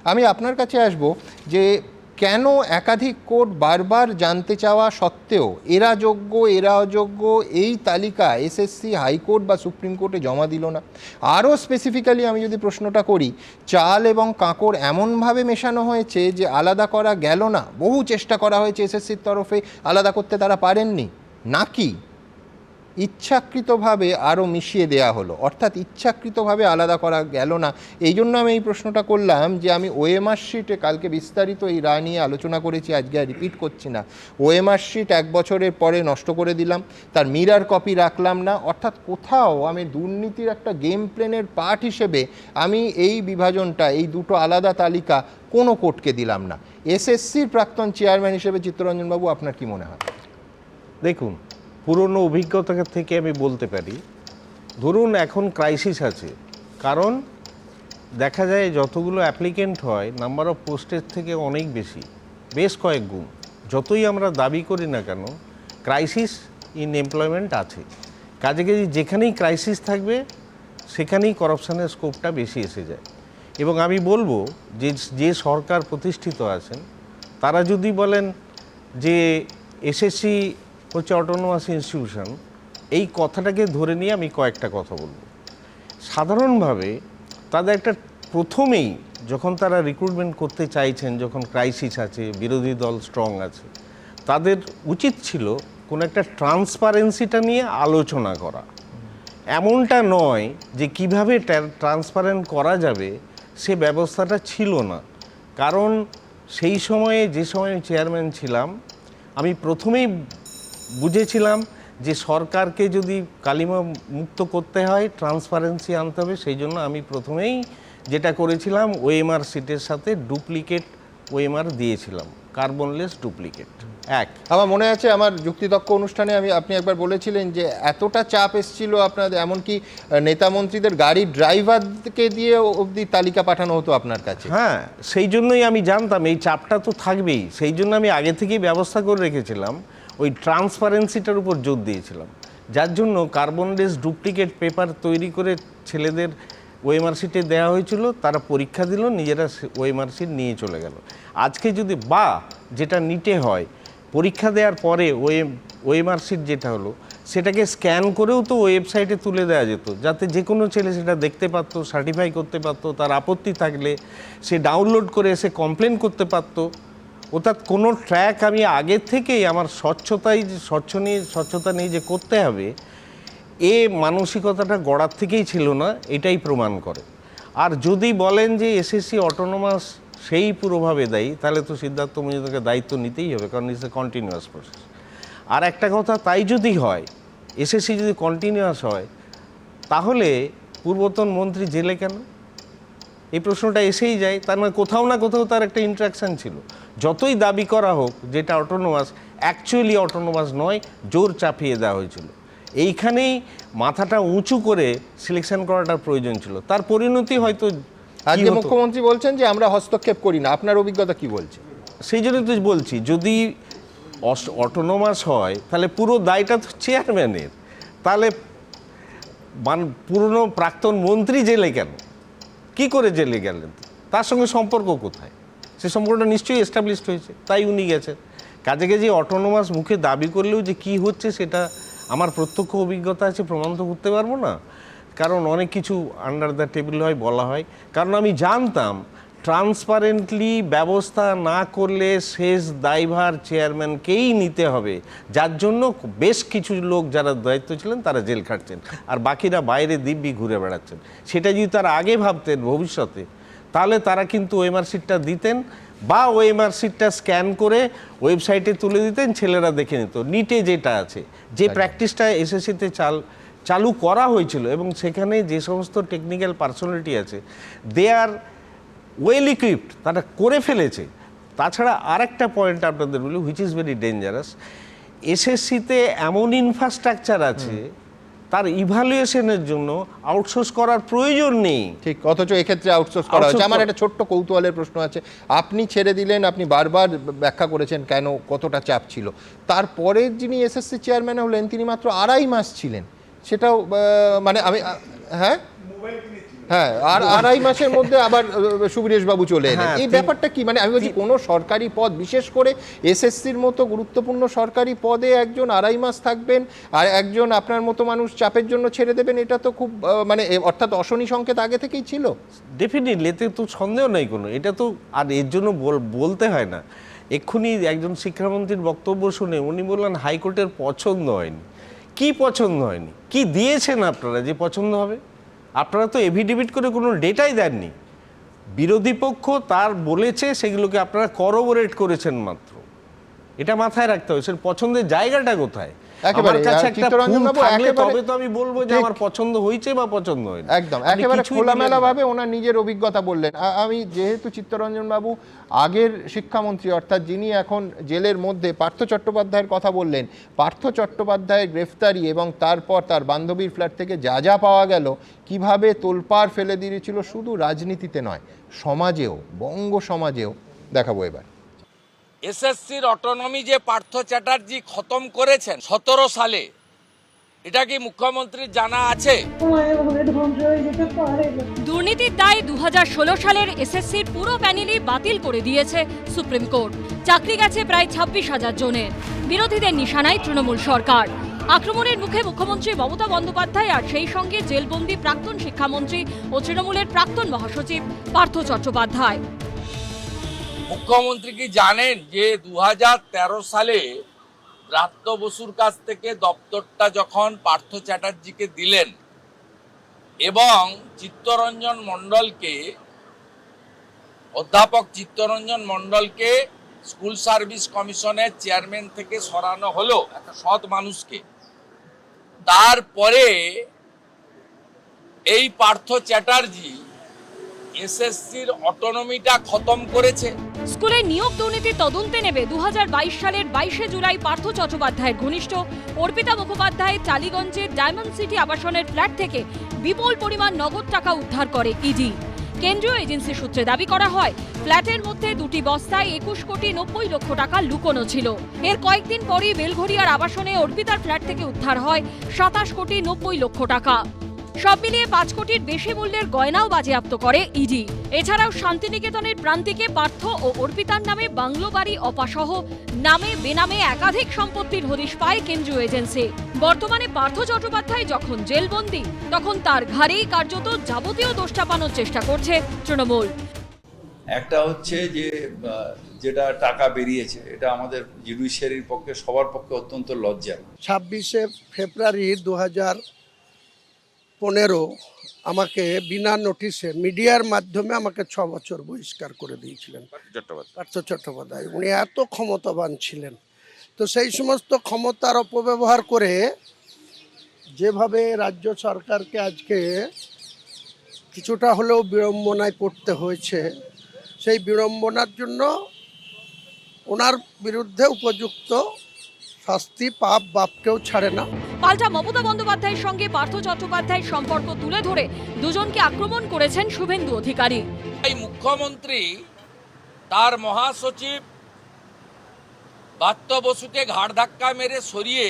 আমি আপনার কাছে আসব যে কেন একাধিক কোর্ট বারবার জানতে চাওয়া সত্ত্বেও এরা যোগ্য এরা অযোগ্য এই তালিকা এসএসসি হাইকোর্ট বা সুপ্রিম কোর্টে জমা দিল না? আরও স্পেসিফিক্যালি আমি যদি প্রশ্নটা করি, চাল এবং কাঁকড় এমনভাবে মেশানো হয়েছে যে আলাদা করা গেল না। বহু চেষ্টা করা হয়েছে এসএসসির তরফে, আলাদা করতে তারা পারেননি, নাকি ইচ্ছাকৃতভাবে আরও মিশিয়ে দেয়া হলো, অর্থাৎ ইচ্ছাকৃতভাবে আলাদা করা গেল না? এই জন্য আমি এই প্রশ্নটা করলাম যে আমি ওএমআর শিটে কালকে বিস্তারিত এই রায় নিয়ে আলোচনা করেছি, আজকে আর রিপিট করছি না। ওএমআর শিট 1 বছরের পরে নষ্ট করে দিলাম, তার মিরর কপি রাখলাম না, অর্থাৎ কোথাও আমি দুর্নীতির একটা গেম প্ল্যানের পার্ট হিসেবে আমি এই বিভাজনটা, এই দুটো আলাদা তালিকা কোনো কোর্টকে দিলাম না। এসএসসির প্রাক্তন চেয়ারম্যান হিসেবে চিত্তরঞ্জনবাবু আপনার কি মনে হয়? দেখুন, পুরনো অভিজ্ঞতা থেকে আমি বলতে পারি, ধরুন এখন ক্রাইসিস আছে, কারণ দেখা যায় যতগুলো অ্যাপ্লিকেন্ট হয় নাম্বার অফ পোস্টের থেকে অনেক বেশি, বেশ কয়েক গুণ। যতই আমরা দাবি করি না কেন, ক্রাইসিস ইন এমপ্লয়মেন্ট আছে। কাজে যেখানেই ক্রাইসিস থাকবে সেখানেই করাপশানের স্কোপটা বেশি এসে যায়। এবং আমি বলবো যে সরকার প্রতিষ্ঠিত আছেন তারা যদি বলেন যে এসএসসি হচ্ছে অটোনোমাস ইনস্টিটিউশন, এই কথাটাকে ধরে নিয়ে আমি কয়েকটা কথা বলবো। সাধারণভাবে তাদের একটা প্রথমেই যখন তারা রিক্রুটমেন্ট করতে চাইছেন, যখন ক্রাইসিস আছে, বিরোধী দল স্ট্রং আছে, তাদের উচিত ছিল কোনো একটা ট্রান্সপারেন্সিটা নিয়ে আলোচনা করা। এমনটা নয় যে কিভাবে ট্রান্সপারেন্ট করা যাবে সে ব্যবস্থাটা ছিল না। কারণ সেই সময়ে যে সময় চেয়ারম্যান ছিলাম আমি প্রথমেই বুঝেছিলাম যে সরকারকে যদি কালিমা মুক্ত করতে হয় ট্রান্সপারেন্সি আনতে হবে। সেই জন্য আমি প্রথমেই যেটা করেছিলাম ওএমআর সিটের সাথে ডুপ্লিকেট ওএমআর দিয়েছিলাম, কার্বনলেস ডুপ্লিকেট। আমার মনে আছে আমার যুক্তিতক্ক অনুষ্ঠানে আপনি একবার বলেছিলেন যে এতটা চাপ এসেছিল আপনাদের, এমনকি নেতা মন্ত্রীদের গাড়ির ড্রাইভারকে দিয়ে অবধি তালিকা পাঠানো হতো আপনার কাছে। হ্যাঁ, সেই জন্যই আমি জানতাম এই চাপটা তো থাকবেই, সেই জন্য আমি আগে থেকেই ব্যবস্থা করে রেখেছিলাম, ওই ট্রান্সপারেন্সিটার উপর জোর দিয়েছিলাম, যার জন্য কার্বনলেস ডুপ্লিকেট পেপার তৈরি করে ছেলেদের ওএমআর সিটে দেওয়া হয়েছিল, তারা পরীক্ষা দিল, নিজেরা ওএমআর সিট নিয়ে চলে গেল। আজকে যদি বা যেটা নিতে হয় পরীক্ষা দেওয়ার পরে ওএমআর সিট যেটা হলো সেটাকে স্ক্যান করেও তো ওয়েবসাইটে তুলে দেওয়া যেত, যাতে যে কোনো ছেলে সেটা দেখতে পারতো, সার্টিফাই করতে পারতো, তার আপত্তি থাকলে সে ডাউনলোড করে এসে কমপ্লেন করতে পারতো। অর্থাৎ কোনো ট্র্যাক আমি আগের থেকেই আমার স্বচ্ছতা নেই যে করতে হবে, এ মানসিকতাটা গড়ার থেকেই ছিল না, এটাই প্রমাণ করে। আর যদি বলেন যে এসএসসি অটোনোমাস সেই পুরোভাবে দায়ী, তাহলে তো সিদ্ধার্থ মজুমদারকে দায়িত্ব নিতেই হবে, কারণ ইটস এ কন্টিনিউয়াস প্রসেস। আর একটা কথা, তাই যদি হয়, এসএসসি যদি কন্টিনিউয়াস হয়, তাহলে পূর্বতন মন্ত্রী জেলে কেন? এই প্রশ্নটা এসেই যায়। তার মানে কোথাও না কোথাও তার একটা ইন্টারাকশান ছিল। যতই দাবি করা হোক যেটা অটোনোমাস, অ্যাকচুয়ালি অটোনোমাস নয়, জোর চাপিয়ে দেওয়া হয়েছিল। এইখানেই মাথাটা উঁচু করে সিলেকশন করাটার প্রয়োজন ছিল। তার পরিণতি হয়তো আজকে মুখ্যমন্ত্রী বলছেন যে আমরা হস্তক্ষেপ করি না, আপনার অভিজ্ঞতা কি বলছে? সেই জন্য তো বলছি, যদি অটোনোমাস হয় তাহলে পুরো দায়টা তো চেয়ারম্যানের, তাহলে পুরনো প্রাক্তন মন্ত্রী জেলে কেন? কি করে জেলে গেলেন? তার সঙ্গে সম্পর্ক কোথায়? সে সম্পর্কটা নিশ্চয়ই এস্টাবলিশড হয়েছে, তাই উনি গেছেন। কাজে কাজে অটোনোমাস মুখে দাবি করলেও যে কি হচ্ছে সেটা আমার প্রত্যক্ষ অভিজ্ঞতা আছে, প্রমাণ তো করতে পারবো না, কারণ অনেক কিছু আন্ডার দ্য টেবিল হয়, বলা হয়। কারণ আমি জানতাম ট্রান্সপারেন্টলি ব্যবস্থা না করলে শেষ দায়ভার চেয়ারম্যানকেই নিতে হবে, যার জন্য বেশ কিছু লোক যারা দায়িত্ব ছিলেন তারা জেল খাটছেন, আর বাকিরা বাইরে দিব্যি ঘুরে বেড়াচ্ছেন। সেটা যদি তারা আগে ভাবতেন ভবিষ্যতে, তাহলে তারা কিন্তু ওএমআর সিটটা দিতেন, বা ওএমআর সিটটা স্ক্যান করে ওয়েবসাইটে তুলে দিতেন, ছেলেরা দেখে নিত। নিটে যেটা আছে, যে প্র্যাকটিসটা এসএসসিতে চালু করা হয়েছিল, এবং সেখানে যে সমস্ত টেকনিক্যাল পার্সোনালিটি আছে দে আর ওয়েল ইকুইপড, তারা করে ফেলেছে। তাছাড়া আরেকটা পয়েন্ট আপনাদের বলি, হুইচ ইজ ভেরি ডেঞ্জারাস, এসএসসিতে এমন ইনফ্রাস্ট্রাকচার আছে তার ইভ্যালুয়েশনের জন্য আউটসোর্স করার প্রয়োজন নেই। ঠিক, অথচ এক্ষেত্রে আউটসোর্স করা হচ্ছে। আমার একটা ছোট্ট কৌতূহলের প্রশ্ন আছে, আপনি ছেড়ে দিলেন, আপনি বারবার ব্যাখ্যা করেছেন কেন, কতটা চাপ ছিল। তারপরে যিনি এসএসসি চেয়ারম্যান হলেন তিনি মাত্র 2.5 মাস ছিলেন, সেটাও মানে আমি হ্যাঁ, আর 2.5 মাসের মধ্যে আবার সুবীরেশ বাবু চলে এলেন। এই ব্যাপারটা কি? মানে আমি বলছি কোনো সরকারি পদ, বিশেষ করে এসএসসির মতো গুরুত্বপূর্ণ সরকারি পদে একজন 2.5 মাস থাকবেন, আর একজন আপনার মতো মানুষ চাপের জন্য ছেড়ে দেবেন, এটা তো খুব মানে অর্থাৎ অশনি সংকেত আগে থেকেই ছিল। ডেফিনেটলি, এতে তো সন্দেহ নেই কোনো, এটা তো আর এর জন্য বলতে হয় না। এক্ষুনি একজন শিক্ষামন্ত্রীর বক্তব্য শুনে উনি বললেন হাইকোর্টের পছন্দ হয়নি। কি পছন্দ হয়নি? কি দিয়েছেন আপনারা যে পছন্দ হবে? আপনারা তো এভিডেভিট করে কোনো ডেটাই দেননি। বিরোধী পক্ষ তার বলেছে, সেগুলোকে আপনারা করোবোরেট করেছেন মাত্র। এটা মাথায় রাখতে হবে, সেটা পছন্দের জায়গাটা কোথায়। একেবারে তবে তো আমি বলবো যে আমার পছন্দ হয়েছে বা পছন্দ হয়নি। একদম একেবারে খোলামেলা ভাবে ওনার নিজের অভিজ্ঞতা বললেন। আমি যেহেতু চিত্তরঞ্জন বাবু আগের শিক্ষামন্ত্রী, অর্থাৎ যিনি এখন জেলের মধ্যে, পার্থ চট্টোপাধ্যায়ের কথা বললেন, পার্থ চট্টোপাধ্যায়ের গ্রেফতারি এবং তারপর তার বান্ধবীর ফ্ল্যাট থেকে যা যা পাওয়া গেল, কিভাবে তোলপাড় ফেলে দিয়েছিল শুধু রাজনীতিতে নয়, সমাজেও, বঙ্গ সমাজেও, দেখাবো এবার। এসএসসির অটোনমি যে পার্থ চ্যাটার্জি খতম করেছেন 17 সালে, এটা কি মুখ্যমন্ত্রীর জানা আছে? দুর্নীতির দায়ে 2016 সালের এসএসসির পুরো প্যানেলই বাতিল করে দিয়েছে সুপ্রিম কোর্ট। চাকরি গেছে প্রায় 26,000 জনের। বিরোধীদের নিশানায় তৃণমূল সরকার। আক্রমণের মুখে মুখ্যমন্ত্রী মমতা বন্দ্যোপাধ্যায়, আর সেই সঙ্গে জেলবন্দি প্রাক্তন শিক্ষামন্ত্রী ও তৃণমূলের প্রাক্তন মহাসচিব পার্থ চট্টোপাধ্যায়। মুখ্যমন্ত্রী কি জানেন যে 2013 সালে ব্রাত্য বসুর কাছ থেকে দপ্তরটা যখন পার্থ চ্যাটার্জিকে দিলেন এবং চিত্তরঞ্জন মণ্ডলকে, অধ্যাপক চিত্তরঞ্জন মণ্ডলকে স্কুল সার্ভিস কমিশনের চেয়ারম্যান থেকে সরানো হলো একটা সৎ মানুষকে, তারপরে এই পার্থ চ্যাটার্জি এসএসসির অটোনমিটা খতম করেছে। স্কুলে নিয়োগ দুর্নীতির তদন্তে নেবে 2022 সালের 22শে জুলাই পার্থ চট্টোপাধ্যায়ের ঘনিষ্ঠ অর্পিতা মুখোপাধ্যায় টালিগঞ্জের ডায়মন্ড সিটি আবাসনের ফ্ল্যাট থেকে বিপুল পরিমাণ নগদ টাকা উদ্ধার করে ইডি। কেন্দ্রীয় এজেন্সি সূত্রে দাবি করা হয়, ফ্ল্যাটের মধ্যে 2টি বস্তায় 21 কোটি 90 লক্ষ টাকা লুকোনো ছিল। এর কয়েকদিন পরই বেলঘরিয়ার আবাসনে অর্পিতার ফ্ল্যাট থেকে উদ্ধার হয় 27 কোটি 90 লক্ষ টাকা। সব মিলিয়ে 5 কোটির বেশি মূল্যের গয়নাও বাজেয়াপ্ত করে ইডি। এছাড়াও শান্তিনিকেতনের প্রান্তিকে পার্থ ও অর্পিতার নামে বাংলো বাড়ি অপাসহ নামে বেনামে একাধিক সম্পত্তির হদিশ পায় কেন্দ্রীয় এজেন্সি। বর্তমানে পার্থ চট্টোপাধ্যায় যখন জেলবন্দি, তখন তার ঘাড়েই কার্যত যাবতীয় দোষ চাপানোর চেষ্টা করছে তৃণমূল। একটা হচ্ছে যে যেটা টাকা বেরিয়েছে, এটা আমাদের জুডিশিয়ারির পক্ষে, সবার পক্ষে অত্যন্ত লজ্জা। 26শে ফেব্রুয়ারি 2015 আমাকে বিনা নোটিশে মিডিয়ার মাধ্যমে আমাকে 6 বছর বহিষ্কার করে দিয়েছিলেন পার্থ চট্টোপাধ্যায়। উনি এত ক্ষমতাবান ছিলেন, তো সেই সমস্ত ক্ষমতার অপব্যবহার করে যেভাবে রাজ্য সরকারকে আজকে কিছুটা হলেও বিড়ম্বনায় পড়তে হয়েছে, সেই বিড়ম্বনার জন্য ওনার বিরুদ্ধে উপযুক্ত শাস্তি পাপ বাপকেও ছাড়ে না। পাল্টা মমতা বন্দ্যোপাধ্যায়ের সঙ্গে পার্থ চট্টোপাধ্যায়ের সম্পর্ক তুলে ধরে দুজনকে আক্রমণ করেছেন শুভেন্দু অধিকারী। এই মুখ্যমন্ত্রী তার মহাসচিব ব্রাত্য বসুকে ঘাড় ধাক্কা মেরে সরিয়ে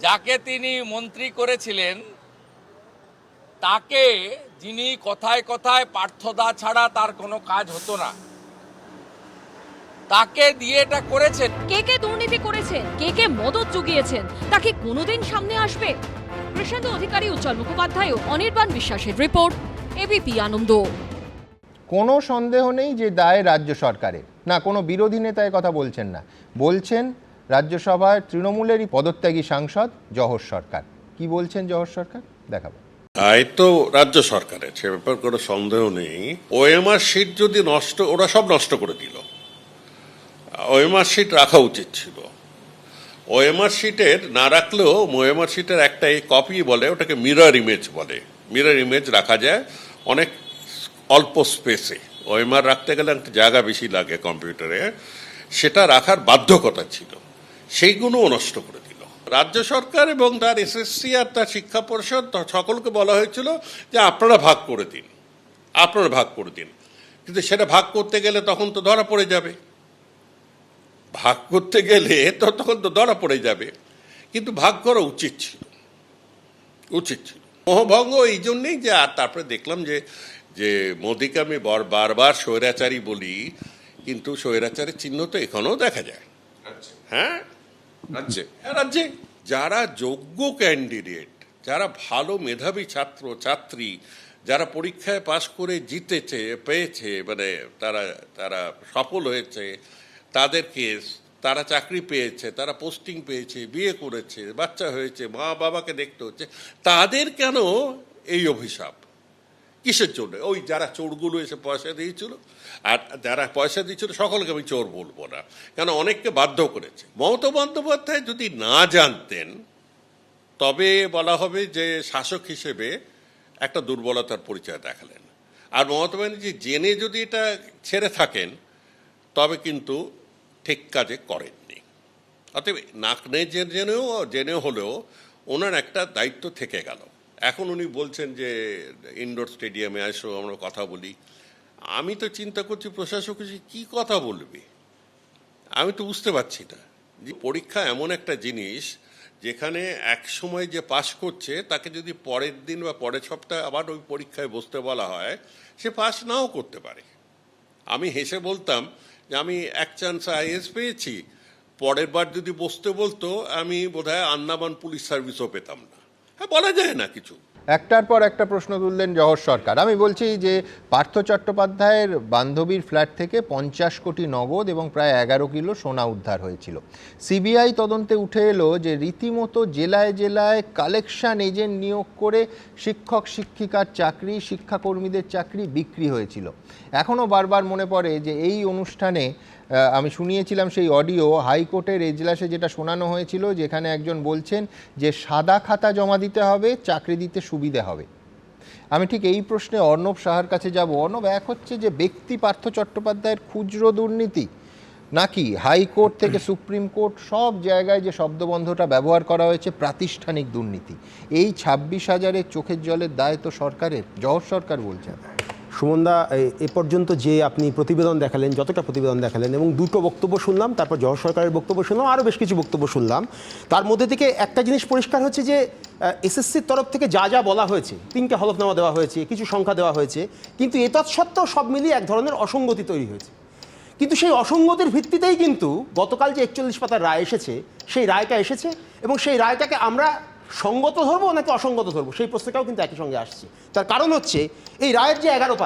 যাকে তিনি মন্ত্রী করেছিলেন, তাকে, যিনি কথায় কথায় পার্থদা ছাড়া তার কোনো কাজ হতো না, তাকে দিয়ে এটা করেছেন। কে কে দুর্নীতি করেছেন, কে কে মদত জুগিয়েছেন, তাকে কোনোদিন সামনে আসবে? কৃষ্ণেন্দু অধিকারী, উজ্জ্বল মুখোপাধ্যায় ও অনির্বাণ বিশ্বাসের রিপোর্ট, এবিপি আনন্দ। কোনো সন্দেহ নেই যে দায় রাজ্য সরকারের। না, কোনো বিরোধী নেতা কথা বলছেন না, বলছেন রাজ্যসভার তৃণমূলেরই পদত্যাগী সাংসদ জহর সরকার। কি বলছেন জহর সরকার, দেখাবো। দায় তো রাজ্য সরকারের, সে ব্যাপারে কোনো সন্দেহ নেই। ওএমআর শিট যদি নষ্ট, ওরা সব নষ্ট করে দিল। ওএমআর শিট রাখা উচিত ছিল। ওএমআর শিটের না রাখলেও ওএমআর শিটের একটা কপি বলে, ওটাকে মিরর ইমেজ বলে। মিরর ইমেজ রাখা যায় অনেক অল্প স্পেসে। ওএমআর রাখতে গেলে একটা জায়গা বেশি লাগে কম্পিউটারে, সেটা রাখার বাধ্যকতা ছিল, সেইগুলোও নষ্ট করে দিল রাজ্য সরকার। এবং তার এসএসসি আর তার শিক্ষা পরিষদ সকলকে বলা হয়েছিল যে আপনারা ভাগ করে দিন, আপনারা ভাগ করে দিন। কিন্তু সেটা ভাগ করতে গেলে তখন তো ধরা পড়ে যাবে, ভাগ করতে গেলে তো তখন তো ধরা পড়ে যাবে। কিন্তু ভাগ করা উচিত ছিল, উচিত ছিল। মোহভঙ্গ এই জন্যেই যে, আর তারপরে দেখলাম যে মোদিকে আমি বারবার স্বৈরাচারী বলি, কিন্তু স্বৈরাচারের চিহ্ন তো এখনও দেখা যায়। হ্যাঁ, রাজ্যে যারা যোগ্য ক্যান্ডিডেট, যারা ভালো মেধাবী ছাত্র ছাত্রী, যারা পরীক্ষায় পাশ করে জিতেছে, পেয়েছে, মানে তারা সফল হয়েছে, তারা চাকরি পেয়েছে, তারা পোস্টিং পেয়েছে, বিয়ে করেছে, বাচ্চা হয়েছে, মা বাবাকে দেখতে হচ্ছে, তাদের কেন এই অভিশাপ? কিসের জন্য? ওই যারা চোরগুলো এসে পয়সা দিয়েছিল, আর যারা পয়সা দিয়েছিল সকলকে আমি চোর বলবো না, কেন অনেককে বাধ্য করেছে। মমতা বন্দ্যোপাধ্যায় যদি না জানতেন, তবে বলা হবে যে শাসক হিসেবে একটা দুর্বলতার পরিচয় দেখালেন। আর মমতা ব্যানার্জি জেনে যদি এটা ছেড়ে থাকেন, তবে কিন্তু ঠিক কাজে করেননি। অতএব নাক নেই জেনেও হলেও ওনার একটা দায়িত্ব থেকে গেল। এখন উনি বলছেন যে ইনডোর স্টেডিয়ামে আসো, আমরা কথা বলি। আমি তো চিন্তা করছি প্রশাসক কি কথা বলবে, আমি তো বুঝতে পারছি না। যে পরীক্ষা এমন একটা জিনিস যেখানে এক সময় যে পাশ করছে, তাকে যদি পরের দিন বা পরের সপ্তাহে আবার ওই পরীক্ষায় বসতে বলা হয়, সে পাশ নাও করতে পারে। আমি হেসে বলতাম যে আমি এক চান্স আইএস পেয়েছি, পরের বার যদি বসতে বলতো আমি বোধহয় আন্দামান পুলিশ সার্ভিসও পেতাম না। হ্যাঁ, বলা যায় না কিছু। একটার পর একটা প্রশ্ন তুললেন জহর সরকার। আমি বলছি যে পার্থ চট্টোপাধ্যায়ের বান্ধবীর ফ্ল্যাট থেকে 50 কোটি নগদ এবং প্রায় 11 কিলো সোনা উদ্ধার হয়েছিল। সিবিআই তদন্তে উঠে এলো যে রীতিমতো জেলায় জেলায় কালেকশন এজেন্ট নিয়োগ করে শিক্ষক শিক্ষিকার চাকরি, শিক্ষাকর্মীদের চাকরি বিক্রি হয়েছিল। এখনও বারবার মনে পড়ে যে এই অনুষ্ঠানে আমি শুনিয়েছিলাম সেই অডিও, হাইকোর্টের এজলাসে যেটা শোনানো হয়েছিল, যেখানে একজন বলছেন যে সাদা খাতা জমা দিতে হবে, চাকরি দিতে সুবিধে হবে। আমি ঠিক এই প্রশ্নে অর্ণব সাহার কাছে যাব। অর্ণব, এক হচ্ছে যে ব্যক্তি পার্থ চট্টোপাধ্যায়ের খুচরো দুর্নীতি, নাকি হাইকোর্ট থেকে সুপ্রিম কোর্ট সব জায়গায় যে শব্দবন্ধটা ব্যবহার করা হয়েছে প্রাতিষ্ঠানিক দুর্নীতি? এই 26,000-এর চোখের জলের দায় তো সরকারের, জহর সরকার বলছেন। সুমনদা, এ পর্যন্ত যে আপনি প্রতিবেদন দেখালেন, যতটা প্রতিবেদন দেখালেন এবং দুটো বক্তব্য শুনলাম, তারপর জহর সরকারের বক্তব্য শুনলাম, আরও বেশ কিছু বক্তব্য শুনলাম, তার মধ্যে থেকে একটা জিনিস পরিষ্কার হচ্ছে যে এসএসসির তরফ থেকে যা যা বলা হয়েছে, 3টে হলফনামা দেওয়া হয়েছে, কিছু সংখ্যা দেওয়া হয়েছে, কিন্তু এতৎসত্ত্বেও সব মিলিয়ে এক ধরনের অসঙ্গতি তৈরি হয়েছে। কিন্তু সেই অসঙ্গতির ভিত্তিতেই কিন্তু গতকাল যে 41 পাতার রায় এসেছে, সেই রায়টা এসেছে এবং সেই রায়টাকে আমরা সঙ্গত ধরবো নাকি অসঙ্গত ধরবো, সেই প্রশ্নটাও কিন্তু একই সঙ্গে আসছে। তার কারণ হচ্ছে এই রায়ের যে 11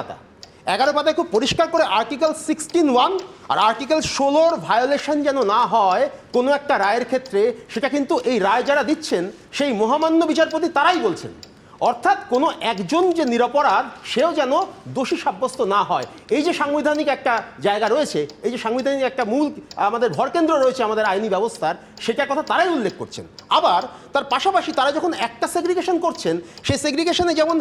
পাতায় খুব পরিষ্কার করে আর্টিকেল 16(1) আর আর্টিকেল 16-র ভায়োলেশন যেন না হয় কোনো একটা রায়ের ক্ষেত্রে, সেটা কিন্তু এই রায় যারা দিচ্ছেন সেই মহামান্য বিচারপতি তারাই বলছেন। অর্থাৎ কোনো একজন যে নিরপরাধ সেও যেন দোষী সাব্যস্ত না হয়। এই যে সাংবিধানিক একটা জায়গা রয়েছে, এই যে সাংবিধানিক একটা মূল আমাদের ভরকেন্দ্র রয়েছে আমাদের আইনি ব্যবস্থার, সেটার কথা তারাই উল্লেখ করছেন। আবার তার পাশাপাশি তারা যখন একটা সেগ্রিগেশন করছেন, সেই সেগ্রিগেশনে যেমন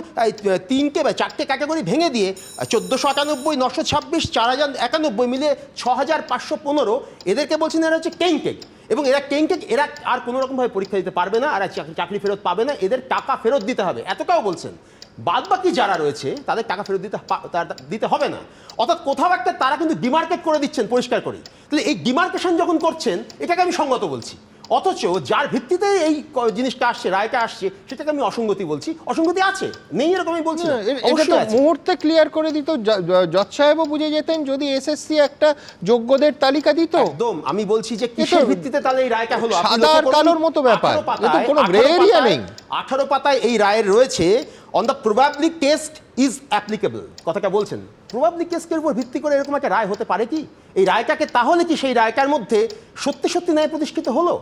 3টে বা 4টে ক্যাটাগরি ভেঙে দিয়ে 1498, 926, 4091 মিলিয়ে 6515 এদেরকে বলছেন এরা হচ্ছে কেঙ্কেক, এবং এরা কেঙ্কেক, এরা আর কোনো রকমভাবে পরীক্ষা দিতে পারবে না, আর চাকরি ফেরত পাবে না, এদের টাকা ফেরত দিতে হবে, এতটাও বলছেন। বাদ বাকি যারা রয়েছে তাদের টাকা ফেরত দিতে হবে না। অর্থাৎ কোথাও একটা তারা কিন্তু ডিমার্কেট করে দিচ্ছেন পরিষ্কার করে। তাহলে এই ডিমার্কেশন যখন করছেন, এটাকে আমি সঙ্গত বলছি, অথচ যার ভিত্তিতে এই জিনিসটা আসছে, রায়টা আসছে, সেটাকে আমি অসঙ্গতি বলছি। অসঙ্গতি আছে, নেই এরকম আমি বলছি না, অবশ্যই আছে। মুহূর্তে ক্লিয়ার করে দিত, জজ সাহেবও বুঝে যেতেন যদি এসএসসি একটা যোগ্যদের তালিকা দিত। একদম, আমি বলছি যে কিসের ভিত্তিতে তাহলে এই রায়টা হলো, সাদা আর কালোর মতো ব্যাপার, কিন্তু কোনো গ্রে এরিয়া নেই। 18 পাতায় এই রায়ের রয়েছে on the probably test is applicable, কথাটা বলছেন। প্রবাবলি টেস্টের উপর ভিত্তি করে এরকম একটা রায় হতে পারে কি? এই রায়টাকে তাহলে কি সেই রায়টার মধ্যে সত্যি সত্যি ন্যায় প্রতিষ্ঠিত হলো?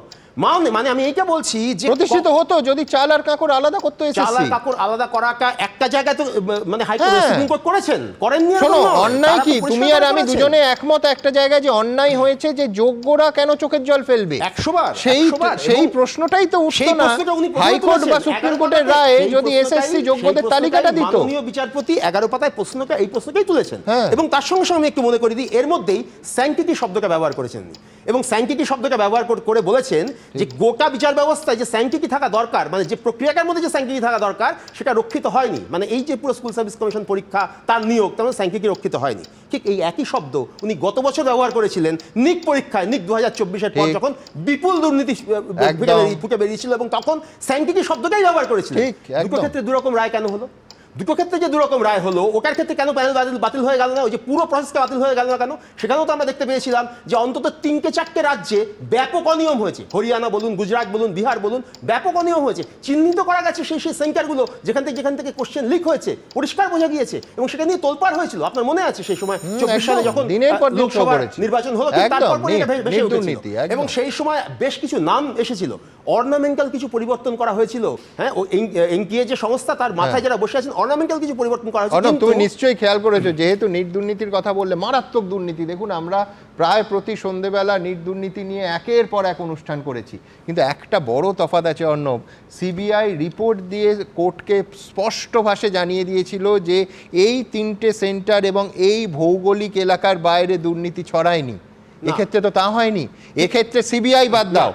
মানে আমি এইটা বলছি যে প্রতিষ্ঠিত হতো যদি চাল আর কাকড় আলাদা করতে এসেছে। চাল আর কাকড় আলাদা করাটা একটা জায়গায় তো মানে হাইকোর্ট সুপ্রিম কোর্ট করেছেন, করেননি। শোনো, অন্যায় কি তুমি আর আমি দুজনে একমত একটা জায়গায় যে অন্যায় হয়েছে, যে যোগ্যরা কেন চোখের জল ফেলবে 100 বার, সেই প্রশ্নটাই তো উঠতো না হাইকোর্ট বা সুপ্রিম কোর্টের রায়ে যদি এসএসসি যোগ্যদের তালিকাটা দিত। মাননীয় বিচারপতি 11 পাতায় এই প্রশ্নটাই তুলেছেন, এবং তার সঙ্গে সঙ্গে আমি একটু মনে করে দিই, এর মধ্যেই স্যাংটিটি শব্দটা ব্যবহার করেছেন, এবং স্যাংটিটি শব্দটা ব্যবহার করে বলেছেন যে গোটা বিচার ব্যবস্থায় যে স্যাংটিটি থাকা দরকার, মানে যে প্রক্রিয়াটার মধ্যে যে স্যাংটিটি থাকা দরকার, সেটা রক্ষিত হয়নি। মানে এই যে পুরো স্কুল সার্ভিস কমিশন পরীক্ষা, তার নিয়োগ, তেমন স্যাংটিটি রক্ষিত হয়নি। ঠিক এই একই শব্দ উনি গত বছর ব্যবহার করেছিলেন নিক পরীক্ষায়, নিক 2024-এর পর যখন বিপুল দুর্নীতি ফুটে বেরিয়েছিল, এবং তখন স্যাংটিটি শব্দটাই ব্যবহার করেছিলেন। দুটো ক্ষেত্রে দুরকম রায় কেন হলো? দুটো ক্ষেত্রে যে দুরকম রায় হলো, ওটার ক্ষেত্রে কেন প্যানেল বাতিল হয়ে গেল না? ওই যে পুরো প্রসেসটা বাতিল হয়ে গেল না কেন? সেখানেও তো আমরা দেখতে পেয়েছিলাম যে অন্তত 3-4টে রাজ্যে ব্যাপক অনিয়ম হয়েছে। হরিয়ানা বলুন, গুজরাট বলুন, বিহার বলুন, ব্যাপক অনিয়ম হয়েছে। চিহ্নিত করা গেছে সেই সেন্টারগুলো যেখান থেকে কোশ্চেন লিক হয়েছে, পরিষ্কার বোঝা গিয়েছে, এবং সেটা নিয়ে তোলপাড় হয়েছিল। আপনার মনে আছে সেই সময় 24 সালে যখন লোকসভার নির্বাচন হলো, তারপর এটা ভেসে উঠেছিল, এবং সেই সময় বেশ কিছু নাম এসেছিল, অর্নামেন্টাল কিছু পরিবর্তন করা হয়েছিল। হ্যাঁ, এনটিএ যে সংস্থা, তার মাথায় যারা বসে আছেন, অর্নামেন্টাল কিছু পরিবর্তন করা হয়েছে। তুমি নিশ্চয়ই খেয়াল করেছো, যেহেতু নিট দুর্নীতির কথা বললে, মারাত্মক দুর্নীতি। দেখুন, আমরা প্রায় প্রতি সন্ধ্যেবেলা নিট দুর্নীতি নিয়ে একের পর এক অনুষ্ঠান করেছি, কিন্তু একটা বড় তফাৎ আছে অর্ণব। সিবিআই রিপোর্ট দিয়ে কোর্টকে স্পষ্ট ভাষায় জানিয়ে দিয়েছিল যে এই 3টে সেন্টার এবং এই ভৌগোলিক এলাকার বাইরে দুর্নীতি ছড়ায়নি। এক্ষেত্রে তো তা হয়নি। এক্ষেত্রে সিবিআই বাদ দাও,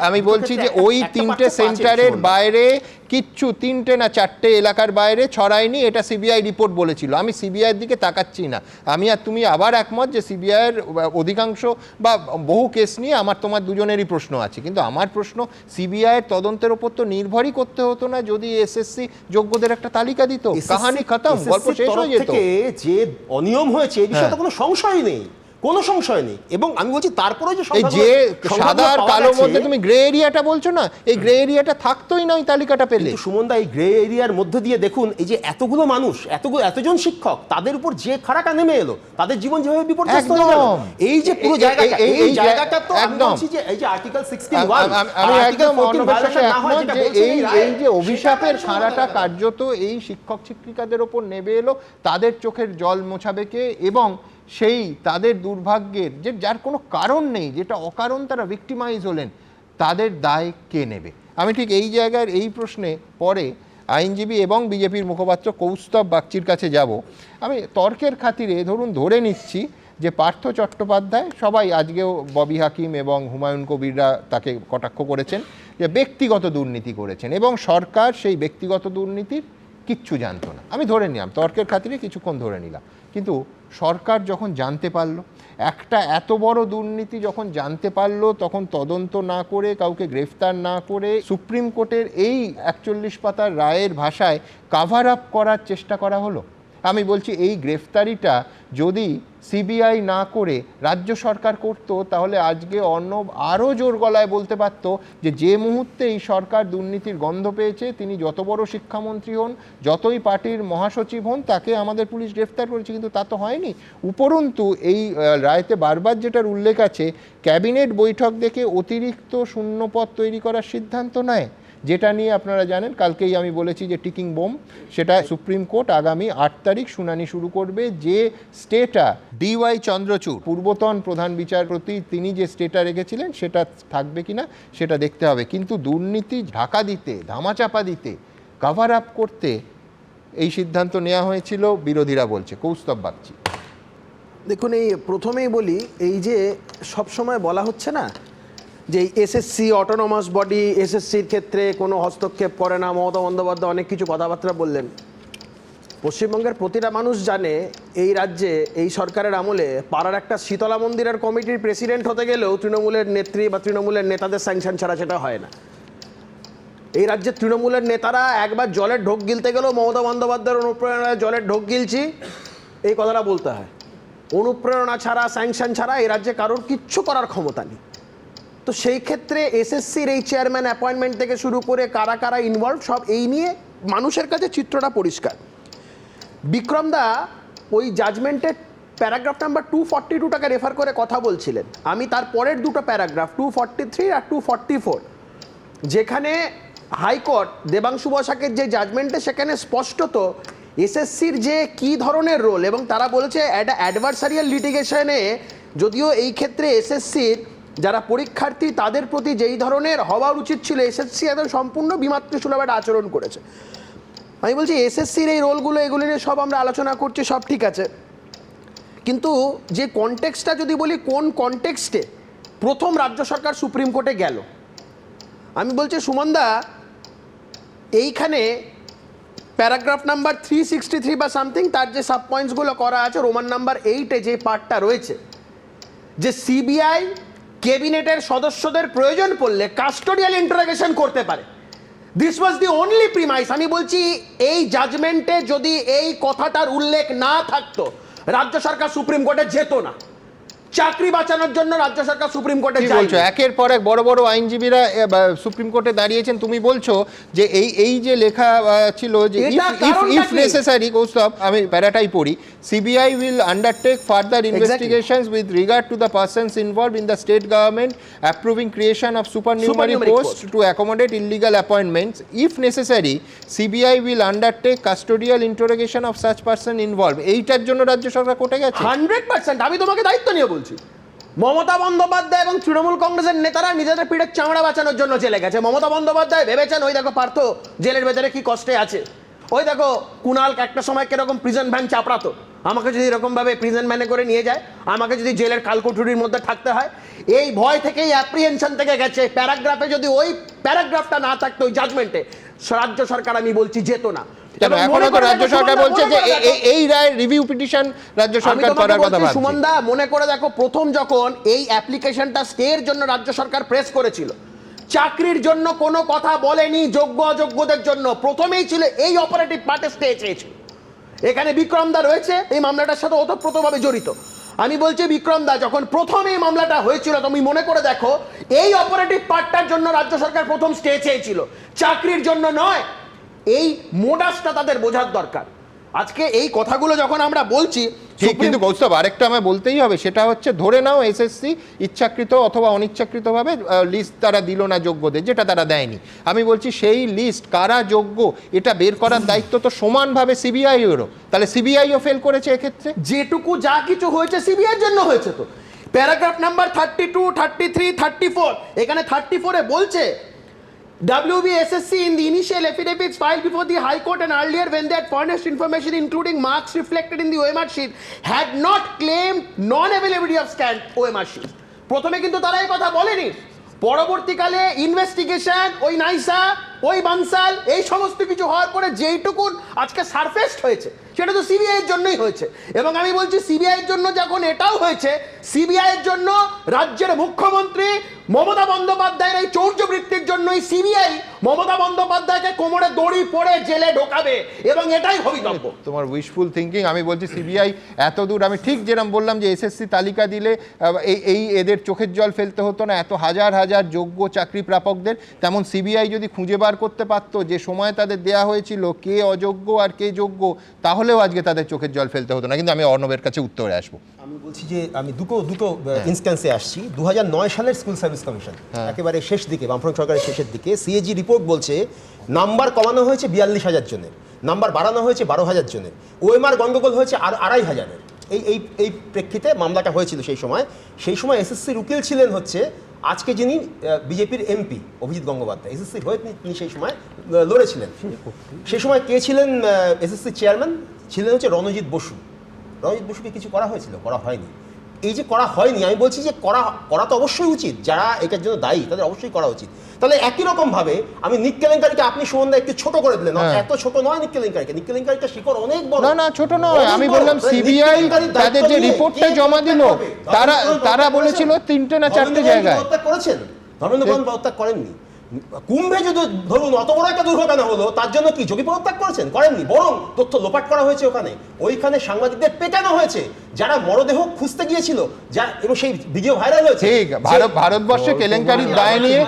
আমি বলছি যে ওই 3টে সেন্টারের বাইরে কিচ্ছু, 3টে না 4টে এলাকার বাইরে ছড়ায়নি, এটা সিবিআই রিপোর্ট বলেছিল। আমি সিবিআইয়ের দিকে তাকাচ্ছি না, আমি আর তুমি আবার একমত যে সিবিআইয়ের অধিকাংশ বা বহু কেস নিয়ে আমার তোমার দুজনেরই প্রশ্ন আছে, কিন্তু আমার প্রশ্ন, সিবিআইয়ের তদন্তের ওপর তো নির্ভরই করতে হতো না যদি এসএসসি যোগ্যদের একটা তালিকা দিত, কাহানি খতম, গল্প শেষ হয়ে যেত। যে অনিয়ম হয়েছে এই বিষয়ে তো কোনো সংশয় নেই, কোনো সংশয় নেই। এবং আমি বলছি তারপরে যে এই যে সাদা আর কালো মধ্যে তুমি গ্রে এরিয়াটা বলছো না, এই গ্রে এরিয়াটা থাকতোই না ওই তালিকাটা পেলে। সুমনদা, এই গ্রে এরিয়ার মধ্যে দিয়ে দেখুন এই যে এতগুলো মানুষ, এতজন শিক্ষক, তাদের উপর যে খাড়াটা নেমে এলো, তাদের জীবন যেভাবে বিপর্যস্ত হয়ে গেল, এই যে পুরো জায়গাটা, এই জায়গাটা তো একদম এই যে আর্টিকেল 61 আমি একদম অনবের সাথে একমত যে এই যে অভিশাপের খাড়াটা কার্যত এই শিক্ষক শিক্ষিকাদের ওপর নেমে এলো, তাদের চোখের জল মোছাবে কে? এবং সেই তাদের দুর্ভাগ্যের যে যার কোনো কারণ নেই, যেটা অকারণ তারা ভিক্টিমাইজ হলেন, তাদের দায় কে নেবে? আমি ঠিক এই জায়গার এই প্রশ্নে পরে আইনজীবী এবং বিজেপির মুখপাত্র কৌস্তব বাগচির কাছে যাব। আমি তর্কের খাতিরে ধরে নিচ্ছি যে পার্থ চট্টোপাধ্যায়, সবাই আজকেও ববি হাকিম এবং হুমায়ুন কবিররা তাকে কটাক্ষ করেছেন যে ব্যক্তিগত দুর্নীতি করেছেন, এবং সরকার সেই ব্যক্তিগত দুর্নীতির কিচ্ছু জানতো না। আমি ধরে নিলাম, তর্কের খাতিরে কিছুক্ষণ ধরে নিলাম, কিন্তু সরকার যখন জানতে পারলো, একটা এত বড় দুর্নীতি যখন জানতে পারলো, তখন তদন্ত না করে, কাউকে গ্রেফতার না করে, সুপ্রিম কোর্টের এই 41 পাতার রায়ের ভাষায় কাভার আপ করার চেষ্টা করা হলো। আমি বলছি এই গ্রেফতারিটা যদি সিবিআই না করে রাজ্য সরকার করত, তাহলে আজকে অর্ণব আরও জোর গলায় বলতে পারত যে মুহূর্তে এই সরকার দুর্নীতির গন্ধ পেয়েছে, তিনি যত বড় শিক্ষামন্ত্রী হন, যতই পার্টির মহাসচিব হন, তাকে আমাদের পুলিশ গ্রেফতার করেছে। কিন্তু তা তো হয়নি। উপরন্তু এই রায়তে বারবার যেটার উল্লেখ আছে, ক্যাবিনেট বৈঠক দেখে অতিরিক্ত শূন্যপদ তৈরি করার সিদ্ধান্ত নেয়, যেটা নিয়ে আপনারা জানেন কালকেই আমি বলেছি যে টিকিং বোম, সেটা সুপ্রিম কোর্ট আগামী 8 তারিখ শুনানি শুরু করবে। যে স্টেটা ডিওয়াই চন্দ্রচূড়, পূর্বতন প্রধান বিচারপতি, তিনি যে স্টেটা রেখেছিলেন সেটা থাকবে কিনা সেটা দেখতে হবে। কিন্তু দুর্নীতি ঢাকা দিতে, ধামাচাপা দিতে, কাভার আপ করতে এই সিদ্ধান্ত নেওয়া হয়েছিল, বিরোধীরা বলছে। কৌস্তব বাগচি, দেখুন, এই প্রথমেই বলি, এই যে সবসময় বলা হচ্ছে না যে এসএসসি অটোনমাস বডি, এসএসসির ক্ষেত্রে কোনো হস্তক্ষেপ করে না, মমতা বন্দ্যোপাধ্যায় অনেক কিছু কথাবার্তা বললেন। পশ্চিমবঙ্গের প্রতিটা মানুষ জানে এই রাজ্যে এই সরকারের আমলে পাড়ার একটা শীতলা মন্দিরের কমিটির প্রেসিডেন্ট হতে গেলেও তৃণমূলের নেত্রী বা তৃণমূলের নেতাদের স্যাংশন ছাড়া সেটা হয় না। এই রাজ্যে তৃণমূলের নেতারা একবার জলের ঢোক গিলতে গেলেও মমতা বন্দ্যোপাধ্যায়ের অনুপ্রেরণায় জলের ঢোক গিলছি এই কথাটা বলতে হয়। অনুপ্রেরণা ছাড়া, স্যাংশন ছাড়া এই রাজ্যে কারোর কিচ্ছু করার ক্ষমতা নেই। তো সেই ক্ষেত্রে এসএসসির এই চেয়ারম্যান অ্যাপয়েন্টমেন্ট থেকে শুরু করে কারা কারা ইনভলভ, সব এই নিয়ে মানুষের কাছে চিত্রটা পরিষ্কার। বিক্রম দা ওই জাজমেন্টের প্যারাগ্রাফ নাম্বার 242টাকে রেফার করে কথা বলছিলেন। আমি তার পরের দুটো প্যারাগ্রাফ 243 আর 244, যেখানে হাইকোর্ট দেবাংশু বসাকের যে জাজমেন্টে, সেখানে স্পষ্টত এসএসসির যে কী ধরনের রোল, এবং তারা বলেছে অ্যাডভার্সারিয়াল লিটিগেশনে যদিও এই ক্ষেত্রে এসএসসির যারা পরীক্ষার্থী তাদের প্রতি যেই ধরনের হওয়া উচিত ছিল, এসএসসি একদম সম্পূর্ণ বিমাতৃসুলভ একটা আচরণ করেছে। আমি বলছি এসএসসির এই রোলগুলো, এগুলো নিয়ে সব আমরা আলোচনা করছি, সব ঠিক আছে, কিন্তু যে কনটেক্সটটা যদি বলি, কোন কনটেক্সটে প্রথম রাজ্য সরকার সুপ্রিম কোর্টে গেল, আমি বলছি সুমনদা, এইখানে প্যারাগ্রাফ নাম্বার 363 বা সামথিং, তার যে সাব পয়েন্টসগুলো করা আছে, রোমান নাম্বার 8-এ যে পার্টটা রয়েছে, যে সিবিআই ক্যাবিনেটের সদস্যদের প্রয়োজন পড়লে কাস্টোডিয়াল ইন্টারোগেশন করতে পারে। This was the only premise. আমি বলছি এই জাজমেন্টে যদি এই কথাটার উল্লেখ না থাকতো, রাজ্য সরকার সুপ্রিম কোর্টে যেত না। চাকরি বাঁচানোর জন্য রাজ্য সরকার সুপ্রিম কোর্টে যায়। বলছো একের পর এক বড় বড় আইনজীবীরা সুপ্রিম কোর্টে দাঁড়িয়েছেন, তুমি বলছো যে এই যে লেখা ছিল যে ইফ নেসেসারি, কৌস্তব আমি প্যারাটাই পড়ি, CBI will undertake further investigations with regard to the persons involved in the state government approving creation of supernumerary post to accommodate illegal appointments. If necessary CBI will undertake custodial interrogation of such person involve. এইটার জন্য রাজ্য সরকার কোর্টে গেছে 100%। আমি তোমাকে দায়িত্ব নিয়ে বলছি, মমতা বন্দ্যোপাধ্যায় এবং তৃণমূল কংগ্রেসের নেতারা নিজেদের পিঠের চামড়া বাঁচানোর জন্য চলে গেছে। মমতা বন্দ্যোপাধ্যায় ভেবেছেন ওই দেখো পার্থ জেলের ভেতরে কি কষ্টে আছে, ওই দেখো কুণাল একটা সময় কিরকম প্রিজন ভ্যান চাপড়াতো, আমাকে যদি এরকমভাবে প্রিজন ভ্যানে করে নিয়ে যায়, আমাকে যদি জেলের কালকোঠুরির মধ্যে থাকতে হয়, এই ভয় থেকেই অ্যাপ্রিহেনশন থেকে গেছে। প্যারাগ্রাফে যদি ওই প্যারাগ্রাফটা না থাকতো ওই জাজমেন্টে, রাজ্য সরকার আমি বলছি যেত না। এখনো তো রাজ্য সরকার বলছে যে এই রায় রিভিউ পিটিশন রাজ্য সরকার করার কথা ভাবছে। সুমনদা মনে করে দেখো, প্রথম যখন এই অ্যাপ্লিকেশনটা স্টের জন্য রাজ্য সরকার প্রেস করেছিল, চাকরির জন্য কোনো কথা বলেনি, যোগ্য অযোগ্যদের জন্য প্রথমেই ছিল এই অপারেটিভ পার্টে স্টে চেয়েছিল। এখানে বিক্রম দা রয়েছে, এই মামলাটার সাথে ওতপ্রোতভাবে জড়িত। আমি বলছি বিক্রম দা, যখন প্রথম এই মামলাটা হয়েছিল তুমি মনে করে দেখো, এই অপারেটিভ পার্টটার জন্য রাজ্য সরকার প্রথম স্টে চেয়েছিল, চাকরির জন্য নয়। এই মোডাসটা তাদের বোঝার দরকার। আজকে এই কথাগুলো যখন আমরা বলছি, ঠিক, কিন্তু কৌস্তব আরেকটা আমায় বলতেই হবে, সেটা হচ্ছে ধরে নাও এসএসসি ইচ্ছাকৃত অথবা অনিচ্ছাকৃতভাবে লিস্ট তারা দিল না যোগ্যদের, যেটা তারা দেয়নি। আমি বলছি সেই লিস্ট কারা যোগ্য এটা বের করার দায়িত্ব তো সমানভাবে সিবিআইয়েরও। তাহলে সিবিআইও ফেল করেছে এক্ষেত্রে। যেটুকু যা কিছু হয়েছে সিবিআইয়ের জন্য হয়েছে। তো প্যারাগ্রাফ নাম্বার 32, 33, 34, এখানে 34-এ বলছে WBSSC in the initial affidavits filed before the High Court and earlier when they had furnished information including marks reflected in the OMR sheet had not claimed non-availability of scanned OMR sheet. প্রথমে কিন্তু তারা এই কথা বলেনি, পরবর্তীকালে investigation, ওই নাইসা, ওই বানসাল, এই সমস্ত কিছু হওয়ার পরে যেইটুকুন আজকে সারফেসড হয়েছে সেটা তো সিবিআই এর জন্যই হয়েছে। এবং আমি বলছি সিবিআই এর জন্য যখন এটাও হয়েছে, সিবিআই এর জন্য রাজ্যের মুখ্যমন্ত্রী মমতা বন্দ্যোপাধ্যায়ের এই চৌর্যবৃত্তির জন্যই সিবিআই মমতা বন্দ্যোপাধ্যায়কে কোমরে দড়ি পড়ে জেলে ঢোকাবে, এবং এটাই ভবিতব্য। তোমার উইশফুল থিঙ্কিং। আমি বলছি সিবিআই এত দূর, আমি ঠিক যেরকম বললাম যে এসএসসি তালিকা দিলে এই এদের চোখের জল ফেলতে হতো না এত হাজার হাজার যোগ্য চাকরি প্রাপকদের, তেমন সিবিআই যদি খুঁজে বার করতে পারতো যে সময় তাদের দেয়া হয়েছিল কে অযোগ্য আর কে যোগ্য, তাহলেও আজকে তাদের চোখের জল ফেলতে হতো না। কিন্তু আমি অর্ণবের কাছে উত্তরে আসবো। আমি বলছি যে আমি দুটো ইনস্ট্যান্সে আসছি। 2009 সালের স্কুল সার্ভিস কমিশন, একেবারে শেষ দিকে, বামফ্রন্ট সরকারের শেষের দিকে, সিএজি রিপোর্ট বলছে নাম্বার কমানো হয়েছে 42,000 জনের, নাম্বার বাড়ানো হয়েছে 12,000 জনের, ওএমআর গন্ডগোল হয়েছে আর 2,500-এর। এই প্রেক্ষিতে মামলাটা হয়েছিল। সেই সময় এসএসসির উকিল ছিলেন হচ্ছে আজকে যিনি বিজেপির এমপি অভিজিৎ গঙ্গোপাধ্যায়, এসএসসির হয়ে তিনি সেই সময় লড়েছিলেন। সেই সময় কে ছিলেন এসএসসির চেয়ারম্যান? ছিলেন হচ্ছে রণজিৎ বসু। রণজিৎ বসুকে কিছু করা হয়েছিল? করা হয়নি। এই যে করা হয়নি, আমি বলছি যে করা তো অবশ্যই উচিত, যারা এটার জন্য দায়ী তাদের অবশ্যই করা উচিত। তাহলে একই রকম ভাবে আমি নিক কেলেঙ্কারিকে আপনি সুমনদা একটু ছোট করে দিলেন, এত ছোট নয় নিক কেলেঙ্কারিটা শিকড় অনেক বড়। না ছোট নয়, আমি বললাম সিবিআই তাদের যে রিপোর্টটা জমা দিল তারা বলেছিল 3টে না 4টে জায়গায় করেছেন। ধর্মেন্দ্র প্রধান পদত্যাগ করেননি। কুম্ভে যদি ধরুন অত বড় একটা দুর্ঘটনা হলো, তার জন্য কি যোগী পদত্যাগ করেছেন? করেননি, বরং তথ্য লোপাট করা হয়েছে ওইখানে সাংবাদিকদের পেটানো হয়েছে যারা মরদেহ খুঁজতে গিয়েছিল, এবং সেই ভিডিও ভাইরাল হয়েছে। ঠিক, ভারতবর্ষে কেলেঙ্কারির দায় নিয়ে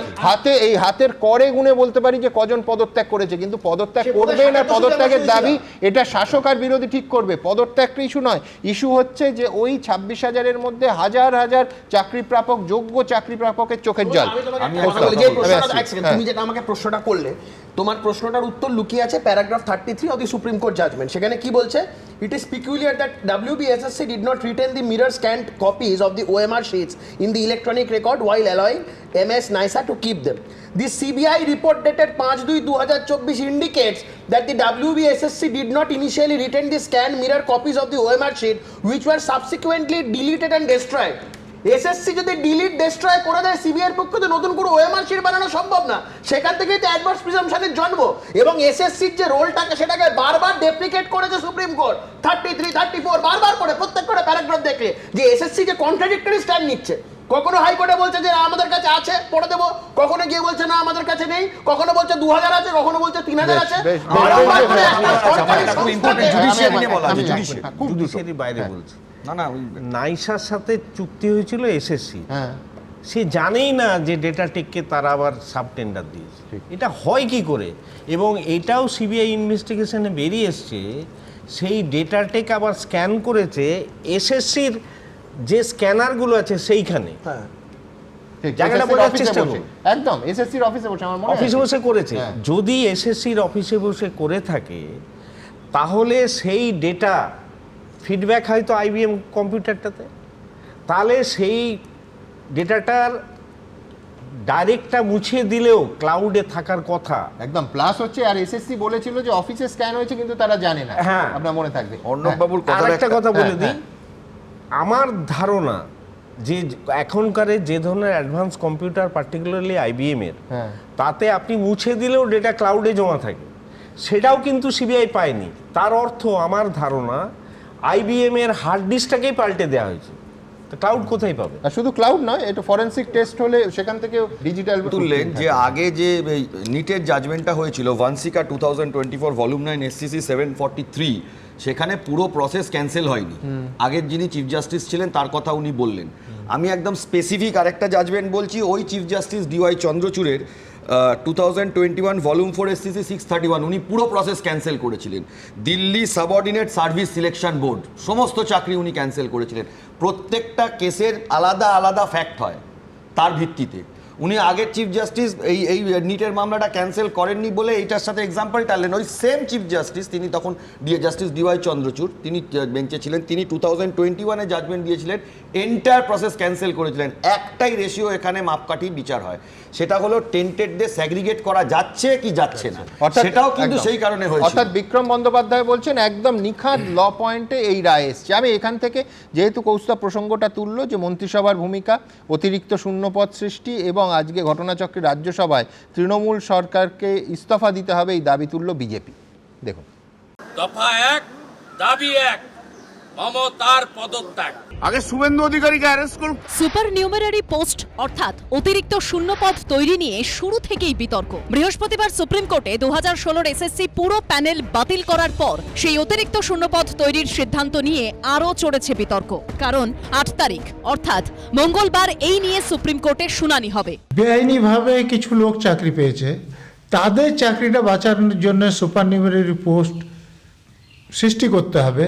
হাতের করে গুণে বলতে পারি যে কজন পদত্যাগ করেছে, কিন্তু পদত্যাগ করবে না পদত্যাগের দাবি এটা শাসক আর বিরোধী ঠিক করবে। পদত্যাগটা ইস্যু নয়, ইস্যু হচ্ছে যে ওই 26,000-এর মধ্যে হাজার হাজার চাকরি প্রাপক, যোগ্য চাকরি প্রাপকের চোখের জল। তুমি যেটা আমাকে প্রশ্নটা করলে, তোমার প্রশ্নটার উত্তর লুকিয়ে আছে paragraph 33 of the supreme court judgment. সেখানে কি বলছে? It is peculiar that WBSSC did not retain the mirror scanned copies of the OMR sheets in the electronic record while allowing MS NISA to keep them. The CBI report dated 5/2/2024 indicates that the WBSSC did not initially retain the scanned mirror copies of the OMR sheet, which were subsequently deleted and destroyed. SSC যদি delete destroy করে দেয়, সিবিআইয়ের পক্ষে তো নতুন করে OMR sheet বানানো সম্ভব না। সেখান থেকেই তো অ্যাডভার্স প্রিজাম্পশনের জন্ম। এবং এসএসসির যে রোলটাকে সেটাকে বারবার ডেপ্রিকেট করেছে সুপ্রিম কোর্ট 33, 34 বারবার করে প্রত্যেক করে প্যারাগ্রাফ দেখলে যে এসএসসি যে কন্ট্রাডিক্টরি স্ট্যান্ড নিচ্ছে। কখনো হাইকোর্টে বলছে যে আমাদের কাছে আছে পড়ে দেবো, কখনো গিয়ে বলছে না আমাদের কাছে নেই, কখনো বলছে 2000 আছে, কখনো বলছে 3000 আছে। জুডিশিয়ারি বাইরে বলছে নাইসার সাথে চুক্তি হয়েছিল এসএসসি, সে জানেই না যে ডেটাটেককে তারা আবার সাবটেন্ডার দিয়েছে। এটা হয় কি করে? এবং এটাও সিবিআই ইনভেস্টিগেশনে বেরিয়ে এসছে, সেই ডেটাটেক আবার স্ক্যান করেছে এসএসসির যে স্ক্যানারগুলো আছে সেইখানে। জায়গাটা বোঝার চেষ্টা করুন। একদম এসএসসির অফিসে বসে, আমার মনে হয় অফিসে বসে করেছে। যদি এসএসসির অফিসে বসে করে থাকে তাহলে সেই ডেটা ফিডব্যাক হয়তো আইবিএম কম্পিউটারটাতে, তাহলে সেই ডেটাটার ডাইরেক্টটা মুছে দিলেও ক্লাউডে থাকার কথা। একদম প্লাস হচ্ছে। আর এসএসসি বলেছিল যে অফিসে স্ক্যান হয়েছে কিন্তু তারা জানে না। হ্যাঁ, আপনার মনে থাকবে। অর্ণববাবুর কথা একটা কথা বলে দিই, আমার ধারণা যে এখনকার যে ধরনের অ্যাডভান্স কম্পিউটার পার্টিকুলারলি আইবিএম এর, তাতে আপনি মুছে দিলেও ডেটা ক্লাউডে জমা থাকে, সেটাও কিন্তু সিবিআই পায়নি। তার অর্থ আমার ধারণা আইবিএম এর হার্ড ডিস্কটাকেই পাল্টে দেওয়া হয়েছে। ক্লাউড কোথায় পাবে? আর শুধু ক্লাউড নয়, এটা ফরেনসিক টেস্ট হলে সেখান থেকেও ডিজিটাল তুললেন। যে আগে যে নিটের জাজমেন্টটা হয়েছিল ভানসিকা 2024 ভলিউম 9 SCC 743, সেখানে পুরো প্রসেস ক্যান্সেল হয়নি। আগের যিনি চিফ জাস্টিস ছিলেন তার কথা উনি বললেন। আমি একদম স্পেসিফিক আরেকটা জাজমেন্ট বলছি, ওই chief justice DY চন্দ্রচূড়ের 2021 volume 4 SCC 631 উনি পুরো প্রসেস ক্যান্সেল করেছিলেন। Delhi subordinate service selection board সমস্ত চাকরি উনি ক্যান্সেল করেছিলেন। প্রত্যেকটা কেসের আলাদা আলাদা ফ্যাক্ট হয়, তার ভিত্তিতে উনি আগের চিফ জাস্টিস এই নিটের মামলাটা ক্যান্সেল করেননি বলে এইটার সাথে এক্সাম্পল টানলেন। ওই সেম চিফ জাস্টিস তিনি তখন জাস্টিস DY চন্দ্রচূড় তিনি বেঞ্চে ছিলেন, তিনি 2021-এ জাজমেন্ট দিয়েছিলেন, এন্টায়ার প্রসেস ক্যান্সেল করেছিলেন। একটাই রেশিও এখানে মাপকাঠি বিচার হয়, সেটা হলো টেন্টেডদের স্যাগ্রিগেট করা যাচ্ছে কি যাচ্ছে না, সেটাও কিন্তু সেই কারণে হয়েছে। অর্থাৎ বিক্রম বন্দ্যোপাধ্যায় বলছেন একদম নিখাদ ল পয়েন্টে এই রায় এসছে। আমি এখান থেকে যেহেতু কৌস্তব প্রসঙ্গটা তুললো যে মন্ত্রিসভার ভূমিকা, অতিরিক্ত শূন্যপদ সৃষ্টি এবং আজকে ঘটনাচক্রে রাজ্যসভায় তৃণমূল সরকারকে ইস্তফা দিতে হবে এই দাবি তুলল বিজেপি। দেখুন, দফা 1 দাবি 1 মমতার পদত্যাগ। আগে শুভেন্দু অধিকারীকে অ্যারেস্ট করুন। সুপার নিউমেরারি পোস্ট অর্থাৎ অতিরিক্ত শূন্যপদ তৈরি নিয়ে শুরু থেকেই বিতর্ক। বৃহস্পতিবার সুপ্রিম কোর্টে 2016 SSC পুরো প্যানেল বাতিল করার পর সেই অতিরিক্ত শূন্যপদ তৈরির সিদ্ধান্ত নিয়ে আরও চড়েছে বিতর্ক। কারণ 8 তারিখ অর্থাৎ মঙ্গলবার এই নিয়ে সুপ্রিম কোর্টে শুনানি হবে। বেআইনিভাবে কিছু লোক চাকরি পেয়েছে, তাদের চাকরিটা বাঁচানোর জন্য সুপার নিউমেরারি পোস্ট সৃষ্টি করতে হবে,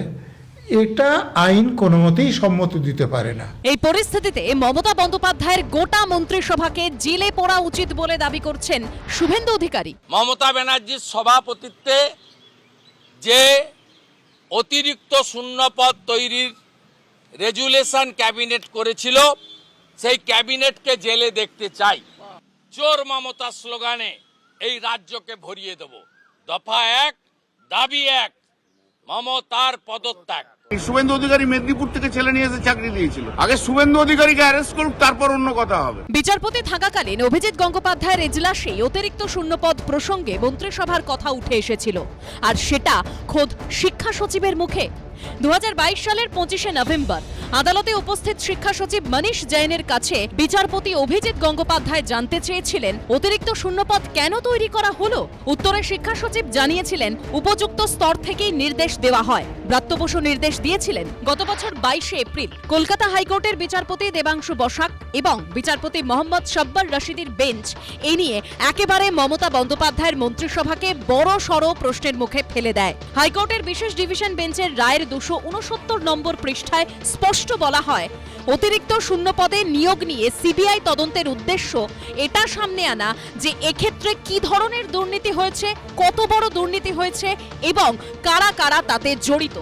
এটা আইন কোনো মতেই সম্মতি দিতে পারে না। এই পরিস্থিতিতে মমতা বন্দ্যোপাধ্যায়ের গোটা মন্ত্রিসভাকে জেলে পড়া উচিত বলে দাবি করছেন শুভেন্দু অধিকারী। মমতা ব্যানার্জির সভাপতিত্বে যে অতিরিক্ত শূন্যপদ তৈরির রেজুলেশন ক্যাবিনেট করেছিল, সেই ক্যাবিনেটকে জেলে দেখতে চাই। চোর মমতা স্লোগানে এই রাজ্যকে ভরিয়ে দেব। দফা 1 দাবি 1 মমতার পদত্যাগ। শুভেন্দু অধিকারী মেদিনীপুর থেকে ছেলে নিয়ে এসে চাকরি দিয়েছিল। আগে শুভেন্দু অধিকারীকে অ্যারেস্ট করুক, তারপর অন্য কথা হবে। বিচারপতি থাকাকালীন অভিজিৎ গঙ্গোপাধ্যায়ের এজলাসে অতিরিক্ত শূন্যপদ প্রসঙ্গে মন্ত্রিসভার কথা উঠে এসেছিল, আর সেটা খোদ শিক্ষা সচিবের মুখে। 2022 সালের 25শে নভেম্বর আদালতে উপস্থিত শিক্ষা সচিব মনীষ জৈনের কাছে বিচারপতি অভিজিৎ গঙ্গোপাধ্যায় জানতে চেয়েছিলেন অতিরিক্ত শূন্যপদ কেন তৈরি করা হলো। উত্তরে শিক্ষা সচিব জানিয়েছিলেন উপযুক্ত স্তর থেকেই নির্দেশ দেওয়া হয়। ব্রাত্য বসু নির্দেশ দিয়েছিলেন। গত বছর 22শে এপ্রিল কলকাতা হাইকোর্টের বিচারপতি দেবাংশু বসাক এবং বিচারপতি মোহাম্মদ শাব্বার রশিদির বেঞ্চ এ নিয়ে একেবারে মমতা বন্দ্যোপাধ্যায়ের মন্ত্রিসভাকে বড় সড় প্রশ্নের মুখে ফেলে দেয়। হাইকোর্টের বিশেষ ডিভিশন বেঞ্চের রায়ের 269 নম্বর পৃষ্ঠায় স্পষ্ট বলা হয়, অতিরিক্ত শূন্যপদে নিয়োগ নিয়ে সিবিআই তদন্তের উদ্দেশ্য এটা সামনে আনা যে এক্ষেত্রে কি ধরনের দুর্নীতি হয়েছে, কত বড় দুর্নীতি হয়েছে এবং কারা কারা তাতে জড়িত।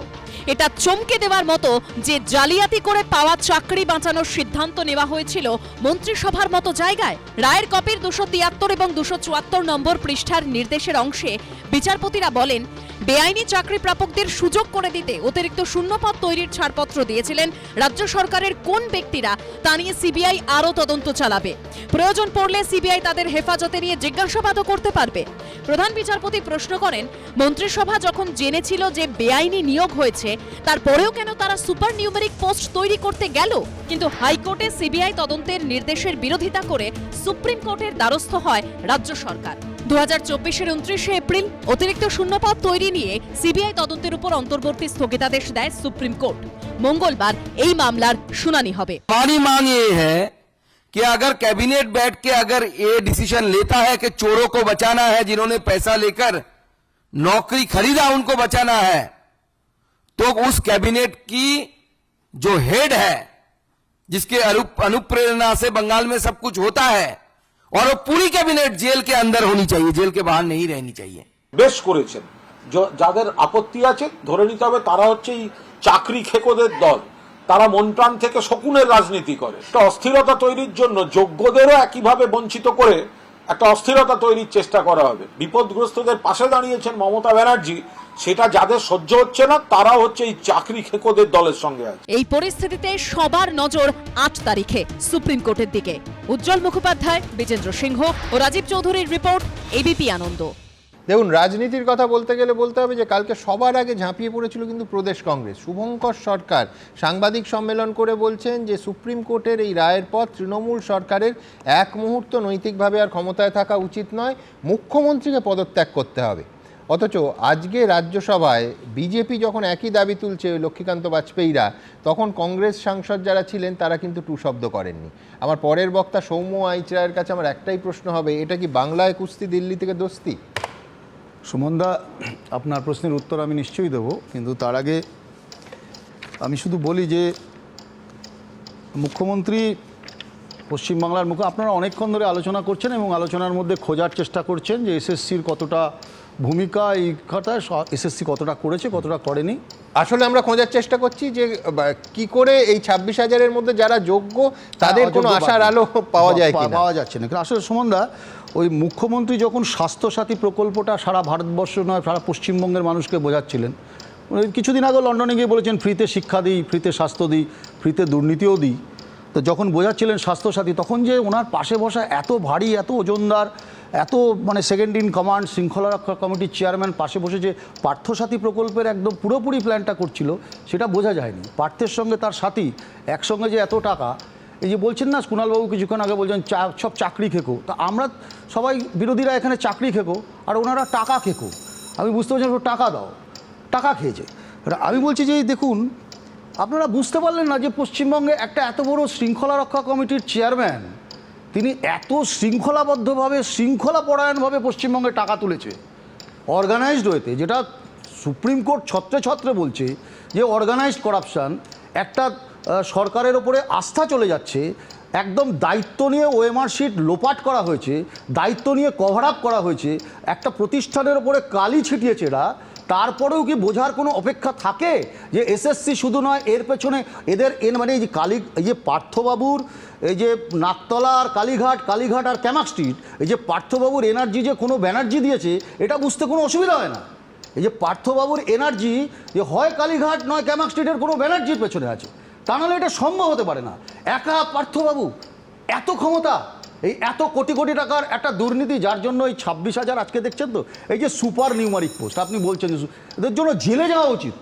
এটা চমকে দেওয়ার মতো যে জালিয়াতি করে পাওয়া চাকরি বাঁচানোর সিদ্ধান্ত নেওয়া হয়েছিল মন্ত্রিসভার মতো জায়গায়। রায়ের কপির 273 এবং 274 নম্বর পৃষ্ঠার নির্দেশের অংশে বিচারপতিরা বলেন, বেআইনি চাকরি প্রাপকদের সুযোগ করে দিতে অতিরিক্ত শূন্যপদ তৈরির ছাড়পত্র দিয়েছিলেন রাজ্য সরকারের কোন ব্যক্তিরা তা নিয়ে সিবিআই আরও তদন্ত চালাবে। প্রয়োজন পড়লে সিবিআই তাদের হেফাজতে নিয়ে জিজ্ঞাসাবাদও করতে পারবে। প্রধান বিচারপতি প্রশ্ন করেন, মন্ত্রিসভা যখন জেনেছিল যে বেআইনি নিয়োগ হয়েছে, তারপরেও কেন তারা সুপার নিউমেরিক পোস্ট তৈরি করতে গেল? কিন্তু হাইকোর্টে সিবিআই তদন্তের নির্দেশের বিরোধিতা করে সুপ্রিম কোর্টের দ্বারস্থ হয় রাজ্য সরকার। 2024-এর 29শে এপ্রিল অতিরিক্ত শূন্যপদ তৈরি নিয়ে সিবিআই তদন্তের উপর অন্তর্বর্তী স্থগিতাদেশ দেয় সুপ্রিম কোর্ট। মঙ্গলবার এই মামলার শুনানি হবে। हमारी मांग ये है कि अगर कैबिनेट बैठ के अगर ये डिसीजन लेता है कि चोरों को बचाना है, जिन्होंने पैसा लेकर नौकरी खरीदा उनको बचाना है, तो उस कैबिनेट की जो हेड है, जिसके अनुप्रेरणा से बंगाल में सब कुछ होता है, और वो पूरी कैबिनेट जेल के अंदर होनी चाहिए, जेल के बाहर नहीं रहनी चाहिए। বেশ করেছেন। যাদের আপত্তি আছে ধরে নিতে হবে তারা হচ্ছে এই চাকরি খেকোদের দল, তারা মন প্রাণ থেকে শকুনের রাজনীতি করে। একটা অস্থিরতা তৈরির জন্য যোগ্যদেরও একইভাবে বঞ্চিত করে একটা অস্থিরতা তৈরির চেষ্টা করা হবে। বিপদগ্রস্তদের পাশে দাঁড়িয়েছেন মমতা ব্যানার্জি, সেটা যাদের সহ্য হচ্ছে না তারা হচ্ছে এই চাকরি খেকোদের দলের সঙ্গে আছে। এই পরিস্থিতিতে সবার নজর 8 তারিখে সুপ্রিম কোর্টের দিকে। উজ্জ্বল মুখোপাধ্যায়, বিজেন্দ্র সিংহ ও রাজীব চৌধুরীর রিপোর্ট, এবিপি আনন্দ। দেখুন, রাজনীতির কথা বলতে গেলে বলতে হবে যে কালকে সবার আগে ঝাঁপিয়ে পড়েছিল কিন্তু প্রদেশ কংগ্রেস। শুভঙ্কর সরকার সাংবাদিক সম্মেলন করে বলছেন যে সুপ্রিম কোর্টের এই রায়ের পর তৃণমূল সরকারের এক মুহূর্ত নৈতিকভাবে আর ক্ষমতায় থাকা উচিত নয়, মুখ্যমন্ত্রীকে পদত্যাগ করতে হবে। অথচ আজকে রাজ্যসভায় বিজেপি যখন একই দাবি তুলছে লক্ষ্মীকান্ত বাজপেয়ীরা, তখন কংগ্রেস সাংসদ যারা ছিলেন তারা কিন্তু টু শব্দ করেননি। আমার পরের বক্তা সৌম্য আইচ রায়ের কাছে আমার একটাই প্রশ্ন হবে, এটা কি বাংলায় কুস্তি, দিল্লি থেকে দোস্তি? সুমনদা, আপনার প্রশ্নের উত্তর আমি নিশ্চয়ই দেবো, কিন্তু তার আগে আমি শুধু বলি যে মুখ্যমন্ত্রী পশ্চিমবাংলার আপনারা অনেকক্ষণ ধরে আলোচনা করছেন এবং আলোচনার মধ্যে খোঁজার চেষ্টা করছেন যে এসএসসির কতটা ভূমিকা, এই কথায় এসএসসি কতটা করেছে, কতটা করেনি। আসলে আমরা খোঁজার চেষ্টা করছি যে কি করে এই 26,000-এর মধ্যে যারা যোগ্য তাদের কোনো আশার আলো পাওয়া যায় কিনা। পাওয়া যাচ্ছে না। কিন্তু আসলে সুমনদা, ওই মুখ্যমন্ত্রী যখন স্বাস্থ্যসাথী প্রকল্পটা সারা ভারতবর্ষ নয় সারা পশ্চিমবঙ্গের মানুষকে বোঝাচ্ছিলেন, কিছুদিন আগে লন্ডনে গিয়ে বলেছেন ফ্রিতে শিক্ষা দিই, ফ্রিতে স্বাস্থ্য দিই, ফ্রিতে দুর্নীতিও দিই, তো যখন বোঝাচ্ছিলেন স্বাস্থ্যসাথী, তখন যে ওনার পাশে বসা এত ভারী, এত ওজনদার, এত সেকেন্ড ইন কমান্ড শৃঙ্খলা রক্ষা কমিটির চেয়ারম্যান পাশে বসে যে পার্থসাথী প্রকল্পের একদম পুরোপুরি প্ল্যানটা করছিল, সেটা বোঝা যায়নি। পার্থের সঙ্গে তার সাথী একসঙ্গে যে এত টাকা, এই যে বলছেন না কুণালবাবু কিছুক্ষণ আগে বলছেন সব চাকরি খেকো, তা আমরা সবাই বিরোধীরা এখানে চাকরি খেকো আর ওনারা টাকা খেকো। আমি বুঝতে পারছি টাকা দাও, টাকা খেয়েছে। আমি বলছি যে দেখুন, আপনারা বুঝতে পারলেন না যে পশ্চিমবঙ্গে একটা এত বড় শৃঙ্খলা রক্ষা কমিটির চেয়ারম্যান, তিনি এত শৃঙ্খলাবদ্ধভাবে, শৃঙ্খলাপরায়ণভাবে পশ্চিমবঙ্গে টাকা তুলেছে অর্গানাইজড ওয়েতে, যেটা সুপ্রিম কোর্ট ছত্রে ছত্রে বলছে যে অর্গানাইজড করাপশান, একটা সরকারের ওপরে আস্থা চলে যাচ্ছে, একদম দায়িত্ব নিয়ে ওএমআর শিট লোপাট করা হয়েছে, দায়িত্ব নিয়ে কভার আপ করা হয়েছে, একটা প্রতিষ্ঠানের ওপরে কালি ছিটিয়েছে এরা। তারপরেও কি বোঝার কোনো অপেক্ষা থাকে যে এসএসসি শুধু নয়, এর পেছনে এদের এই যে এই যে পার্থবাবুর এই যে নাকতলা আর কালীঘাট আর ক্যামাক স্ট্রিট, এই যে পার্থবাবুর এনার্জি যে কোনো ব্যানার্জি দিয়েছে, এটা বুঝতে কোনো অসুবিধা হয় না। এই যে পার্থবাবুর এনার্জি যে হয় কালীঘাট নয় ক্যামাক স্ট্রিটের কোনো ব্যানার্জির পেছনে আছে, তা নাহলে এটা সম্ভব হতে পারে না। একা পার্থবাবু এত ক্ষমতা, এই এত কোটি কোটি টাকার একটা দুর্নীতি, যার জন্য এই 26,000 আজকে দেখছেন তো, এই যে সুপার নিউমারিক পোস্ট আপনি বলছেন, এদের জন্য জেলে যাওয়া উচিত।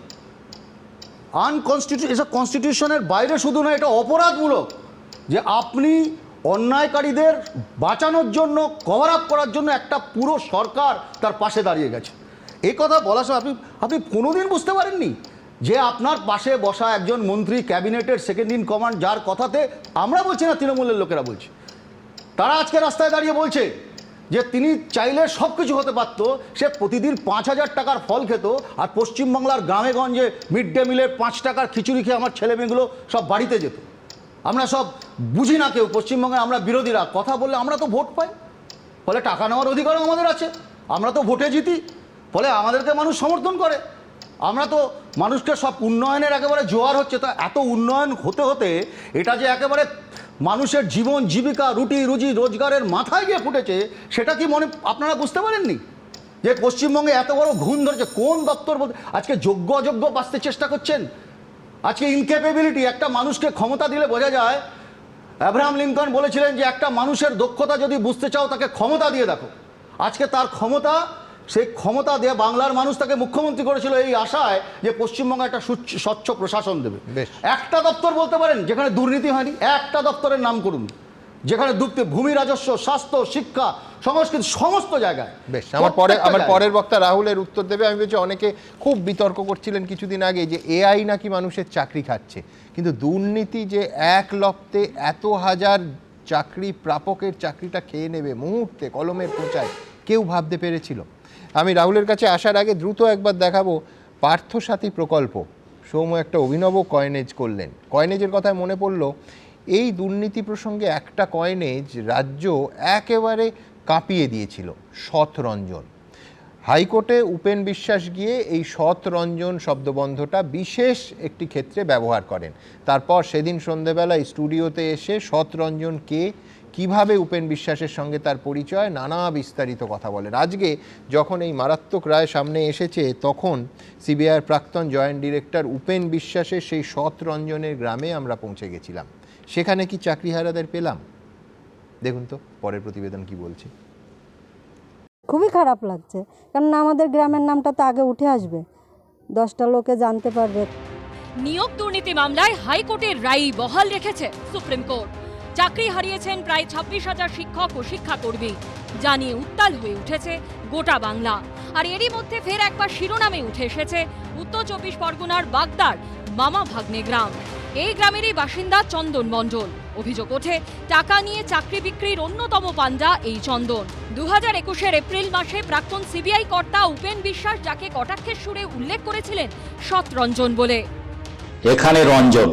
এসব কনস্টিটিউশনের বাইরে শুধু না, এটা অপরাধমূলক যে আপনি অন্যায়কারীদের বাঁচানোর জন্য, কভার আপ করার জন্য একটা পুরো সরকার তার পাশে দাঁড়িয়ে গেছে। এই কথা বলার সময় আপনি কোনোদিন বুঝতে পারেননি যে আপনার পাশে বসা একজন মন্ত্রী, ক্যাবিনেটের সেকেন্ড ইন কমান্ড, যার কথাতে আমরা বলছি না, তৃণমূলের লোকেরা বলছে, তারা আজকে রাস্তায় দাঁড়িয়ে বলছে যে তিনি চাইলে সব কিছু হতে পারত, সে প্রতিদিন 5,000 টাকার ফল খেত, আর পশ্চিমবাংলার গ্রামে গঞ্জে মিড ডে মিলের 5 টাকার খিচুড়ি খেয়ে আমার ছেলেমেয়েগুলো সব বাড়িতে যেত। আমরা সব বুঝি না কেউ, পশ্চিমবঙ্গে আমরা বিরোধীরা কথা বললে আমরা তো ভোট পাই, ফলে টাকা নেওয়ার অধিকারও আমাদের আছে, আমরা তো ভোটে জিতি, ফলে আমাদেরকে মানুষ সমর্থন করে, আমরা তো মানুষকে সব উন্নয়নের একেবারে জোয়ার হচ্ছে। তা এত উন্নয়ন হতে হতে এটা যে একেবারে মানুষের জীবন জীবিকা, রুটি রুজি রোজগারের মাথায় গিয়ে ফুটেছে, সেটা কি আপনারা বুঝতে পারেননি যে পশ্চিমবঙ্গে এত বড় ঘুণ ধরেছে? কোন দপ্তর বলতে আজকে যোগ্য অযোগ্য বাঁচতে চেষ্টা করছেন? আজকে ইনক্যাপেবিলিটি, একটা মানুষকে ক্ষমতা দিলে বোঝা যায়। অ্যাব্রাহাম লিঙ্কন বলেছিলেন যে একটা মানুষের দক্ষতা যদি বুঝতে চাও তাকে ক্ষমতা দিয়ে দেখো। আজকে তার ক্ষমতা, সেই ক্ষমতা দিয়ে বাংলার মানুষ তাকে মুখ্যমন্ত্রী করেছিল এই আশায় যে পশ্চিমবঙ্গে একটা স্বচ্ছ প্রশাসন দেবে। একটা দপ্তর বলতে পারেন যেখানে দুর্নীতি হয়নি? একটা দপ্তরের নাম করুন যেখানে ভূমি, রাজস্ব, স্বাস্থ্য, শিক্ষা, সংস্কৃতি, সমস্ত জায়গায়। বেশ, আমার পরের বক্তা রাহুলের উত্তর দেবে। আমি বলছি, অনেকে খুব বিতর্ক করছিলেন কিছুদিন আগে যে এআই নাকি মানুষের চাকরি খাচ্ছে, কিন্তু দুর্নীতি যে এক লপ্তে এত হাজার চাকরি প্রাপকের চাকরিটা খেয়ে নেবে মুহূর্তে, কলমের কোঁচায়, কেউ ভাবতে পেরেছিল? আমি রাহুলের কাছে আসার আগে দ্রুত একবার দেখাবো পার্থসাথী প্রকল্প। সৌম্য একটা অভিনব কয়েনেজ করলেন। কয়েনেজের কথায় মনে পড়লো, এই দুর্নীতি প্রসঙ্গে একটা কয়েনেজ রাজ্য একেবারে কাঁপিয়ে দিয়েছিল, সৎরঞ্জন। হাইকোর্টে উপেন বিশ্বাস গিয়ে এই সৎরঞ্জন শব্দবন্ধটা বিশেষ একটি ক্ষেত্রে ব্যবহার করেন। তারপর সেদিন সন্ধেবেলা স্টুডিওতে এসে সৎরঞ্জন কে, কিভাবে উপেন বিশ্বাসের সঙ্গে তার পরিচয়, নানা বিস্তারিত কথা বলেন। আজকে যখন এই মারাত্মক রায় সামনে এসেছে, তখন সিবিআইয়ের প্রাক্তন জয়েন্ট ডিরেক্টর উপেন বিশ্বাসের সেই সৎরঞ্জনের গ্রামে আমরা পৌঁছে গেছিলাম। সেখানে কি চাকরিহারাদের পেলাম? দেখুন তো পরের প্রতিবেদন কি বলছে। খুবই খারাপ লাগছে, কারণ আমাদের গ্রামের নামটা তো আগে উঠে আসবে, 10টা লোকে জানতে পারবে। নিয়োগ দুর্নীতি মামলায় হাইকোর্টের রায় বহাল রেখেছে সুপ্রিম কোর্ট। চাকরি হারিয়েছেন প্রায় 26,000 শিক্ষক ও শিক্ষাকর্মী। যা নিয়ে উত্তাল হয়ে উঠেছে গোটা বাংলা। আর এরই মধ্যে ফের একবার শিরোনামে উঠে এসেছে উত্তর 24 পরগনার বাগদার মামা ভাগ্নে গ্রাম। এই গ্রামেরই বাসিন্দা চন্দন মণ্ডল। অভিযোগ ওঠে টাকা নিয়ে চাকরি বিক্রির অন্যতম পাঞ্জা এই চন্দন। 2021 এপ্রিল মাসে প্রাক্তন সিবিআই কর্তা উপেন বিশ্বাস যাকে কটাক্ষের সুরে উল্লেখ করেছিলেন সৎ রঞ্জন বলে। এখানে রঞ্জন,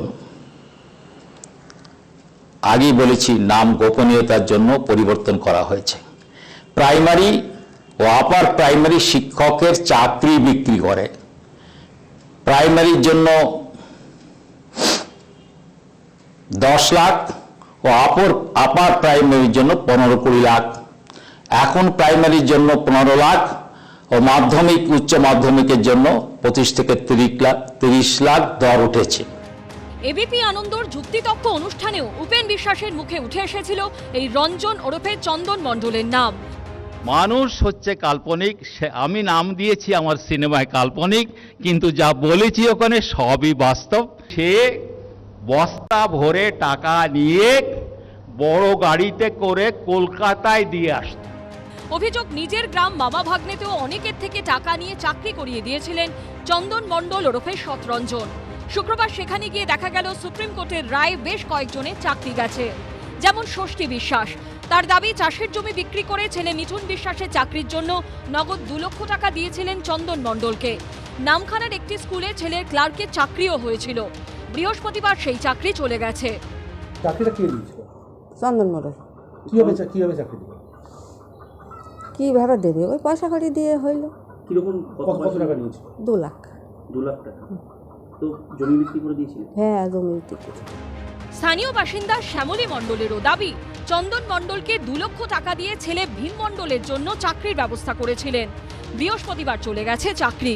আগেই বলেছি নাম গোপনীয়তার জন্য পরিবর্তন করা হয়েছে। প্রাইমারি ও আপার প্রাইমারি শিক্ষকের চাকরি বিক্রি করে। প্রাইমারির জন্য 10 লাখ ও আপার প্রাইমারির জন্য 15-20 লাখ। এখন প্রাইমারির জন্য 15 লাখ ও মাধ্যমিক উচ্চ মাধ্যমিকের জন্য 25 থেকে 30 লাখ দর উঠেছে। এবিপি আনন্দর যুক্তিতক্ক অনুষ্ঠানেও উপেন বিশ্বাসের মুখে উঠে এসেছিল এই রঞ্জন ওরফে চন্দন মণ্ডলের নাম। মানুষ হচ্ছে কাল্পনিক, আমি নাম দিয়েছি আমার সিনেমায় কাল্পনিক, কিন্তু যা বলেছি ওখানে সবই বাস্তব। সে বস্তা ভরে টাকা নিয়ে বড় গাড়িতে করে কলকাতায় দিয়ে আসত। অভিযোগ নিজের গ্রাম মামা ভাগ্নেতেও অনেকের থেকে টাকা নিয়ে চাকরি করিয়ে দিয়েছিলেন চন্দন মণ্ডল ওরফে সৎরঞ্জন। শুক্রবার সেখানে গিয়ে দেখা গেল সুপ্রিম কোর্টের রায় বেশ কয়েকজনের চাকরি গেছে। যেমন ষষ্ঠী বিশ্বাস, তার দাবি চাষের জমি বিক্রি করে ছেলে মিঠুন বিশ্বাসের চাকরির জন্য নগদ 2 লক্ষ টাকা দিয়েছিলেন চন্দন মণ্ডলকে। নামখানার একটি স্কুলে ছেলের ক্লার্কের চাকরিও হয়েছিল। বৃহস্পতিবার সেই চাকরি চলে গেছে। চাকরিটা কে দিয়েছিল? চন্দন মণ্ডল। কিভাবে চাকরি দিল? কিভাবে দেবে? ওই পয়সা কড়ি দিয়ে হইলো। কিরকম কত টাকা নিয়েছিল? 2 লাখ। 2 লাখ টাকা। তো জমি বিক্রি করে দিয়েছিল? হ্যাঁ, জমি বিক্রি করে। স্থানীয় বাসিন্দা শ্যামলী মণ্ডলেরও দাবি চন্দন মণ্ডলকে 2 লক্ষ টাকা দিয়ে ছেলে ভীম মণ্ডলের জন্য চাকরির ব্যবস্থা করেছিলেন। বৃহস্পতিবার চলে গেছে চাকরি।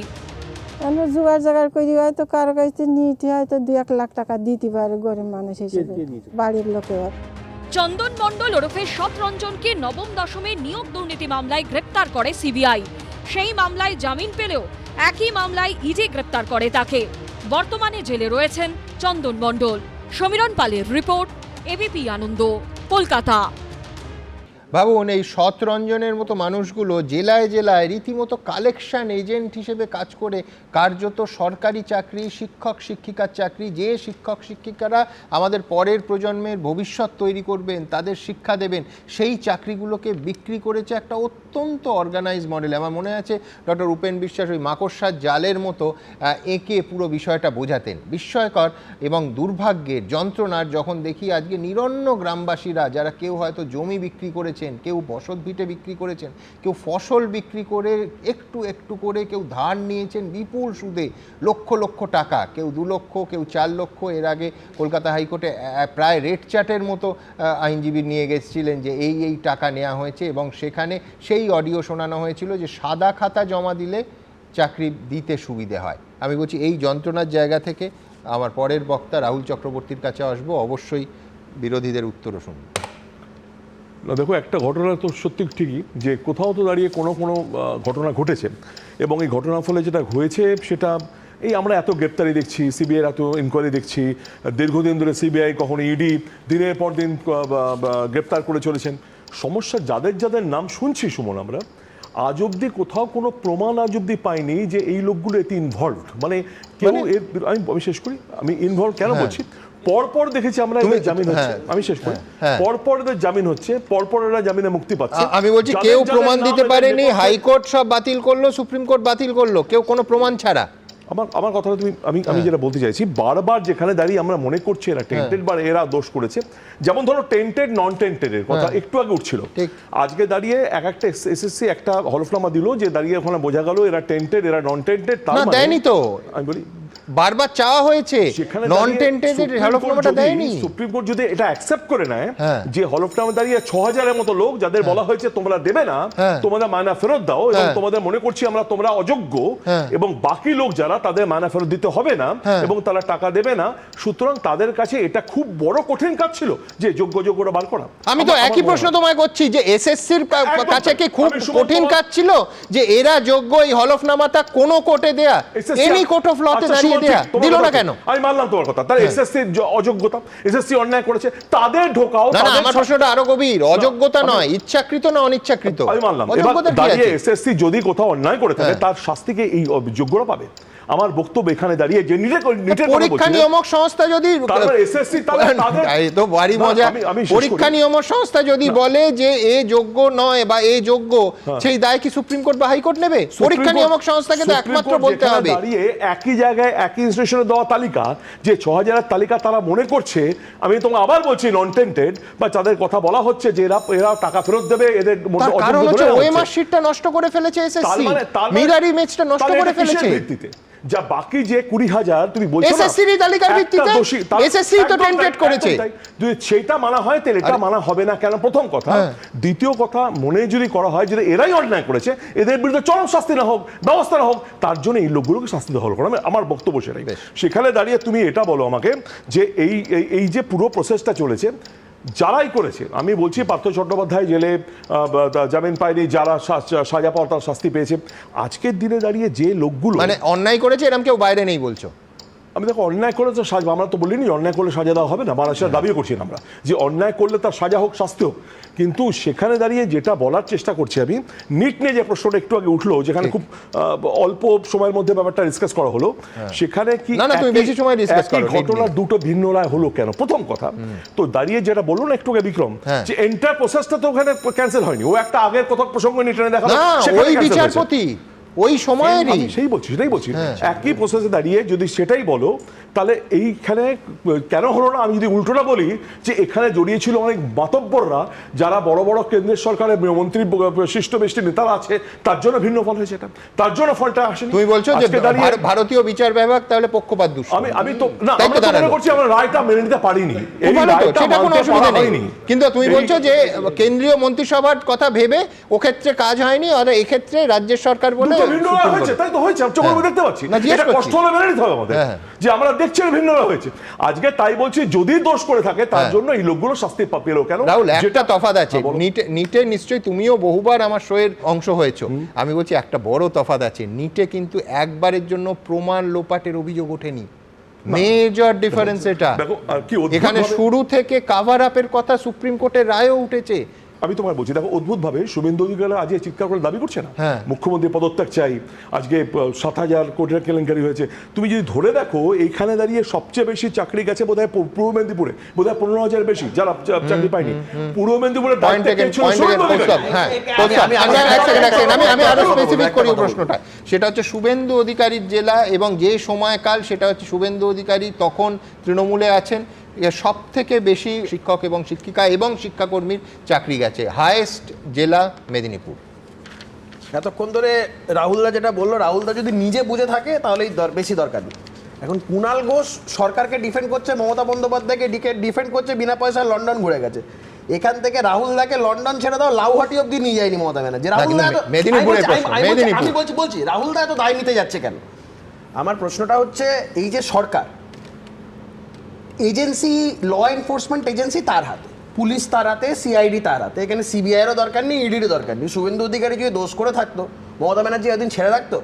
আমরা জোগাড় করি হয়তো কারো কাছে নিতে হয়তো 2-1 লাখ টাকা দিতে পারে গরিব মানুষ হিসেবে, বাড়ির লোকের। চন্দন মণ্ডল ওরফে সৎরঞ্জনকে নবম দশমে নিয়োগ দুর্নীতি মামলায় গ্রেপ্তার করে সিবিআই। সেই মামলায় জামিন পেলেও একই মামলায় ইডি গ্রেপ্তার করে তাকে। বর্তমানে জেলে রয়েছেন চন্দন মণ্ডল। সমীরণ পালের রিপোর্ট, এবিপি আনন্দ, কলকাতা। ভাবুন, এই সৎরঞ্জনের মতো মানুষগুলো জেলায় জেলায় রীতিমতো কালেকশন এজেন্ট হিসেবে কাজ করে কার্যত সরকারি চাকরি, শিক্ষক শিক্ষিকার চাকরি, যে শিক্ষক শিক্ষিকারা আমাদের পরের প্রজন্মের ভবিষ্যৎ তৈরি করবেন, তাদের শিক্ষা দেবেন, সেই চাকরিগুলোকে বিক্রি করেছে একটা অত্যন্ত অর্গানাইজ মডেল। আমার মনে আছে ডক্টর উপেন বিশ্বাস ওই মাকড়সার জালের মতো এঁকে পুরো বিষয়টা বোঝাতেন। বিস্ময়কর এবং দুর্ভাগ্যের, যন্ত্রণার যখন দেখি আজকে নিরন্ন গ্রামবাসীরা, যারা কেউ হয়তো জমি বিক্রি করেছেন, কেউ বসত ভিটে বিক্রি করেছেন, কেউ ফসল বিক্রি করে একটু একটু করে কেউ ধার নিয়েছেন বিপুল সুদে লক্ষ লক্ষ টাকা, কেউ 2 লক্ষ, কেউ 4 লক্ষ। এর আগে কলকাতা হাইকোর্টে প্রায় রেড চার্টের মতো আইনজীবী নিয়ে গেছিলেন যে এই টাকা নেওয়া হয়েছে, এবং সেখানে সেই অডিও শোনানো হয়েছিল যে সাদা খাতা জমা দিলে চাকরি দিতে সুবিধে হয়। আমি বলছি এই যন্ত্রণার জায়গা থেকে আমার পরের বক্তা রাহুল চক্রবর্তীর কাছে আসবো, অবশ্যই বিরোধীদের উত্তরও শুনব। না দেখো, একটা ঘটনা তো সত্যি ঠিকই যে কোথাও তো দাঁড়িয়ে কোনো ঘটনা ঘটেছে, এবং এই ঘটনার ফলে যেটা হয়েছে সেটা এই আমরা এত গ্রেপ্তারি দেখছি, সিবিআইয়ের এত ইনকোয়ারি দেখছি, দীর্ঘদিন ধরে সিবিআই কখনো ইডি দিনের পর দিন গ্রেপ্তার করে চলেছেন। সমস্যা যাদের নাম শুনছি সুমন, আমরা আজ অব্দি কোথাও কোনো প্রমাণ আজ অব্দি পাইনি যে এই লোকগুলো এতে ইনভলভড। মানে কেউ আমি শেষ করি, আমি ইনভলভ কেন বলছি, পরপর দেখেছি আমরা এদের জামিন হচ্ছে, আমি শেষ করি, পরপর এদের জামিন হচ্ছে, পরপর এরা জামিনে মুক্তি পাচ্ছে। আমি বলছি কেউ প্রমাণ দিতে পারেনি, হাইকোর্ট সব বাতিল করলো, সুপ্রিম কোর্ট বাতিল করলো, কেউ কোনো প্রমাণ ছাড়া। আমার কথাটা আমি যেটা বলতে চাইছি, বারবার যেখানে দাঁড়িয়ে আমরা মনে করছি এরা টেন্টেড বা এরা দোষ করেছে, যেমন ধরো টেন্টেড নন টেন্টেডের কথা একটু আগে উঠছিল, আজকে দাঁড়িয়ে একটা এসএসসি একটা হলফনামা দিল যে দাঁড়িয়ে ওখানে বোঝা গেল এরা টেন্টেড এরা নন টেন্টেড। তার মানে দেয়নি তো, আমি বলি বারবার চাওয়া হয়েছে, নন টেন্টেডের হলফনামাটা দেয়নি। সুপ্রিম কোর্ট যদি এটা অ্যাকসেপ্ট করে নেয় যে হলফনামা দাঁড়িয়ে 6000-এর মতো লোক যাদের বলা হয়েছে তোমরা দেবে না, তোমাদের মায়না ফেরত দাও, এবং তোমাদের মনে করছি আমরা তোমরা অযোগ্য, এবং বাকি লোক যারা তাদের মায়না ফেরত দিতে হবে না এবং তারা টাকা দেবে না, সুতরাং তাদের কাছে এটা খুব বড় কঠিন কাজ ছিল যে যোগ্যরা বার করা। আমি তো একই প্রশ্ন তোমায় করছি যে এসএসসির কাছে কি খুব কঠিন কাজ ছিল যে এরা যোগ্য, এই হলফনামাটা কোন কোর্টে দেয়া, এনি কোর্ট অফ লতে দাঁড়িয়ে দেয়া দিল না কেন? আমি মানলাম তোমার কথা, তার এসএসসি অযোগ্যতা, এসএসসি অন্যায় করেছে, তাদের ঢোকাও। না, আমার প্রশ্নটা আরো গভীর, অযোগ্যতা নয়, ইচ্ছাকৃত না অনিচ্ছাকৃত। আমি মানলাম, এবার দাঁড়িয়ে এসএসসি যদি কোথাও অন্যায় করে থাকে তার শাস্তিকে এই যোগ্যরা পাবে। আমার বক্তব্য এখানে দাঁড়িয়ে যে পরীক্ষা নিয়ামক সংস্থা যদি পরীক্ষা নিয়ামক সংস্থা যদি বলে যে এ যোগ্য নয় বা এ যোগ্য, সেই দায় কি সুপ্রিম কোর্ট বা হাইকোর্ট নেবে? পরীক্ষা নিয়ামক সংস্থাকে তো একমাত্র বলতে হবে। দাঁড়িয়ে একই জায়গায় একই ইনস্টিটিউশনে দেওয়া তালিকা, যে 6000-এর তালিকা তারা মনে করছে, আমি তোমাকে আবার বলছি নন টেন্টেড বা তাদের কথা বলা হচ্ছে যে এরা টাকা ফেরত দেবে, এদের মধ্যে কারণ হচ্ছে ওএমআর শিটটা নষ্ট করে ফেলেছে এসএসসি, মিরর ইমেজটা নষ্ট করে ফেলেছে। যা বাকি যে 20,000 তুমি বলছো না এসএসসি তালিকার ভিত্তিতে, এসএসসি তো টেন্টেড করেছে, যদি সেটা মানা হয় তাহলে এটা মানা হবে না কেন? প্রথম কথা। দ্বিতীয় কথা, মনে যদি করা হয় যে এরাই অন্যায় করেছে, এদের বিরুদ্ধে চরম শাস্তি না হোক, ব্যবস্থা না হোক, তার জন্য এই লোকগুলোকে শাস্তি দেওয়া হলো। আমার বক্তব্য সেটাই। সেখানে দাঁড়িয়ে তুমি এটা বলো আমাকে যে এই যে পুরো প্রসেসটা চলেছে, যারাই করেছে, আমি বলছি পার্থ চট্টোপাধ্যায় জেলে জামিন পায়নি, যারা সাজা পাওয়ার তার শাস্তি পেয়েছে, আজকের দিনে দাঁড়িয়ে যে লোকগুলো মানে অন্যায় করেছে এরকম কেউ বাইরে নেই বলছো? আমি দেখো, অন্যায় করলে তো সাজা, আমরা তো বলিনি অন্যায় করলে সাজা দেওয়া হবে না, মানুষের দাবিও করছি না আমরা যে অন্যায় করলে তার সাজা হোক, শাস্তি হোক। কিন্তু সেখানে দাঁড়িয়ে যেটা বলার চেষ্টা করছি আমি, নিট নিয়ে যে প্রশ্নটা একটু আগে উঠলো, যেখানে খুব অল্প সময়ের মধ্যে ব্যাপারটা ডিসকাস করা হলো, সেখানে কি ঘটনা দুটো ভিন্ন রায় হলো কেন? প্রথম কথা তো দাঁড়িয়ে যেটা বললো না একটু আগে বিক্রম, যে এন্টার প্রসেসটা তো ওখানে ক্যান্সেল হয়নি, ও একটা আগের কথা প্রসঙ্গ নিয়ে টেনে দেখা, ওই বিচারপতি ওই সময়েরই, সেটাই বলছি একই প্রসেসে দাঁড়িয়ে যদি সেটাই বলো, তাহলে এইখানে কেন হলো না? আমি যদি উল্টোটা বলি যে এখানে জড়িয়ে ছিল অনেক মাতব্বররা, যারা বড় বড় কেন্দ্রের সরকারের মন্ত্রী শিষ্ট বেষ্টি নেতারা আছে, তার জন্য ভিন্ন ফল হয়েছে, এটা তার জন্য ফলটা আসেনি। তুমি বলছো যে ভারতীয় বিচার বিভাগ তাহলে পক্ষপাত দূষণ? আমি তো না, আমরা তো মনে করছি আমরা রায়টা মেনে নিতে পারিনি, এই রায়টা মানতে পারা হয়নি। কিন্তু তুমি বলছো যে কেন্দ্রীয় মন্ত্রিসভার কথা ভেবে ও ক্ষেত্রে কাজ হয়নি, আর এই ক্ষেত্রে রাজ্যের সরকার বলে ভিন্ন হয়েছে, তাই তো হয়েছে, চোখে দেখতে পাচ্ছি। এটা কষ্ট হলে মেনে নিতে হবে আমাদের যে আমরা দেখছি ভিন্ন হয়েছে আজকে। তাই বলছি যদি দোষ করে থাকে তার জন্য এই লোকগুলো শাস্তি পেল কেন? রাহুল, একটা তফাৎ আছে, নিটে নিশ্চয়ই তুমিও বহুবার আমার শোয়ের অংশ হয়েছো, আমি বলছি একটা বড় তফাৎ আছে, নিটে কিন্তু একবারের জন্য প্রমাণ লোপাটের অভিযোগ ওঠেনি, মেজর ডিফারেন্স এটা। এখানে শুরু থেকে কাভার আপের কথা সুপ্রিম কোর্টের রায়ও উঠেছে। আমি তোমার বলছি, দেখো অদ্ভুত ভাবে শুভেন্দু অধিকারী আজ চিৎকার করে দাবি করছে না মুখ্যমন্ত্রী পদত্যাগ চাই, আজকে 7,000 কোটির কেলেঙ্কারি হয়েছে। তুমি যদি ধরে দেখো, এইখানে দাঁড়িয়ে সবচেয়ে বেশি চাকরি গেছে বোধহয় পূর্ব মেদিনীপুরে, বোধহয় 15,000 বেশি যারা চাকরি পায়নি। পূর্ব মেদিনীপুরে আমি আরো স্পেসিফিক করি প্রশ্নটা, সেটা হচ্ছে শুভেন্দু অধিকারীর জেলা এবং যে সময়কাল, সেটা হচ্ছে শুভেন্দু অধিকারী তখন তৃণমূলে আছেন, সব থেকে বেশি শিক্ষক এবং শিক্ষিকা এবং শিক্ষাকর্মীর চাকরি গেছে, হাইয়েস্ট জেলা মেদিনীপুর। এতক্ষণ ধরে রাহুলদা যেটা বললো, রাহুলদা যদি নিজে বুঝে থাকে তাহলেই বেশি দরকার নেই। এখন কুণাল ঘোষ সরকারকে ডিফেন্ড করছে, মমতা বন্দ্যোপাধ্যায়কে ডিফেন্ড করছে, বিনা পয়সায় লন্ডন ঘুরে গেছে। এখান থেকে রাহুলদাকে লন্ডন ছেড়ে দাও, লাউহাটি অব্দি নিয়ে যায়নি মমতা ব্যানার্জি। আমি বলছি রাহুলদা এত দায় নিতে যাচ্ছে কেন? আমার প্রশ্নটা হচ্ছে, এই যে সরকার এজেন্সি, ল এনফোর্সমেন্ট এজেন্সি তার হাতে, পুলিশ তার হাতে, সিআইডি তার হাতে, এখানে সিবিআইয়েরও দরকার নেই, ইডিরও দরকার নেই। শুভেন্দু অধিকারী যদি দোষ করে থাকতো, মমতা ব্যানার্জি একদিন ছেড়ে রাখতো?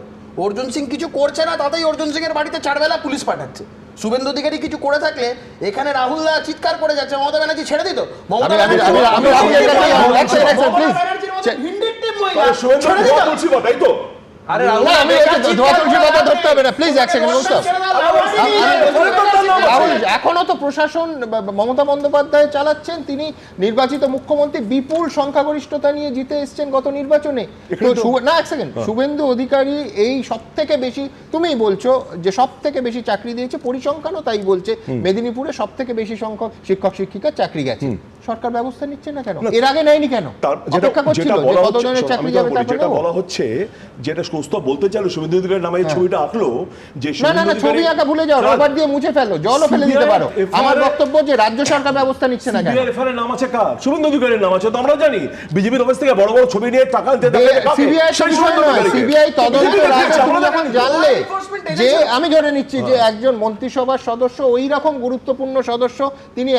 অর্জুন সিং কিছু করছে না, তাতেই অর্জুন সিং এর বাড়িতে 4 বেলা পুলিশ পাঠাচ্ছে। শুভেন্দু অধিকারী কিছু করে থাকলে এখানে রাহুলদা চিৎকার করে যাচ্ছে, মমতা ব্যানার্জি ছেড়ে দিত। মমতা ব্যানার্জি আরে রাহুল, ধরতে হবে না প্লিজ, এক সেকেন্ড। রাহুল, এখনো তো প্রশাসন মমতা বন্দ্যোপাধ্যায় চালাচ্ছেন, তিনি নির্বাচিত মুখ্যমন্ত্রী, বিপুল সংখ্যাগরিষ্ঠতা নিয়ে জিতে এসছেন গত নির্বাচনে। না, এক সেকেন্ড, শুভেন্দু অধিকারী এই সব থেকে বেশি, তুমি বলছো যে সব থেকে বেশি চাকরি দিয়েছে, পরিসংখ্যানও তাই বলছে, মেদিনীপুরে সব থেকে বেশি সংখ্যক শিক্ষক শিক্ষিকার চাকরি গেছে। সরকার ব্যবস্থা নিচ্ছে না কেন? এর আগে নেয়নি কেন? যেটা বলা হচ্ছে, যেটা সুস্থ বলতে চাইলো শুভেন্দু অধিকারীর নামে ছবিটা আঁকলো, যে ছবি আঁকা ভুলে যাও, রবার দিয়ে মুছে ফেলো। পারো, জলও ফেলে দিতে পারো। আমার বক্তব্য যে রাজ্য সরকার ব্যবস্থা নিচ্ছে না কেন? এর নাম আছে কার? শুভেন্দু অধিকারীর নাম আছে, তো আমরা জানি বিজেপির অফিস থেকে বড় বড় ছবি নিয়ে টাকা আনতে সিবিআই সিবিআই তদন্ত যখন জানলে যে, আমি ধরে নিচ্ছি যে একজন মন্ত্রিসভার সদস্য, ওই রকম গুরুত্বপূর্ণ সদস্য, তিনি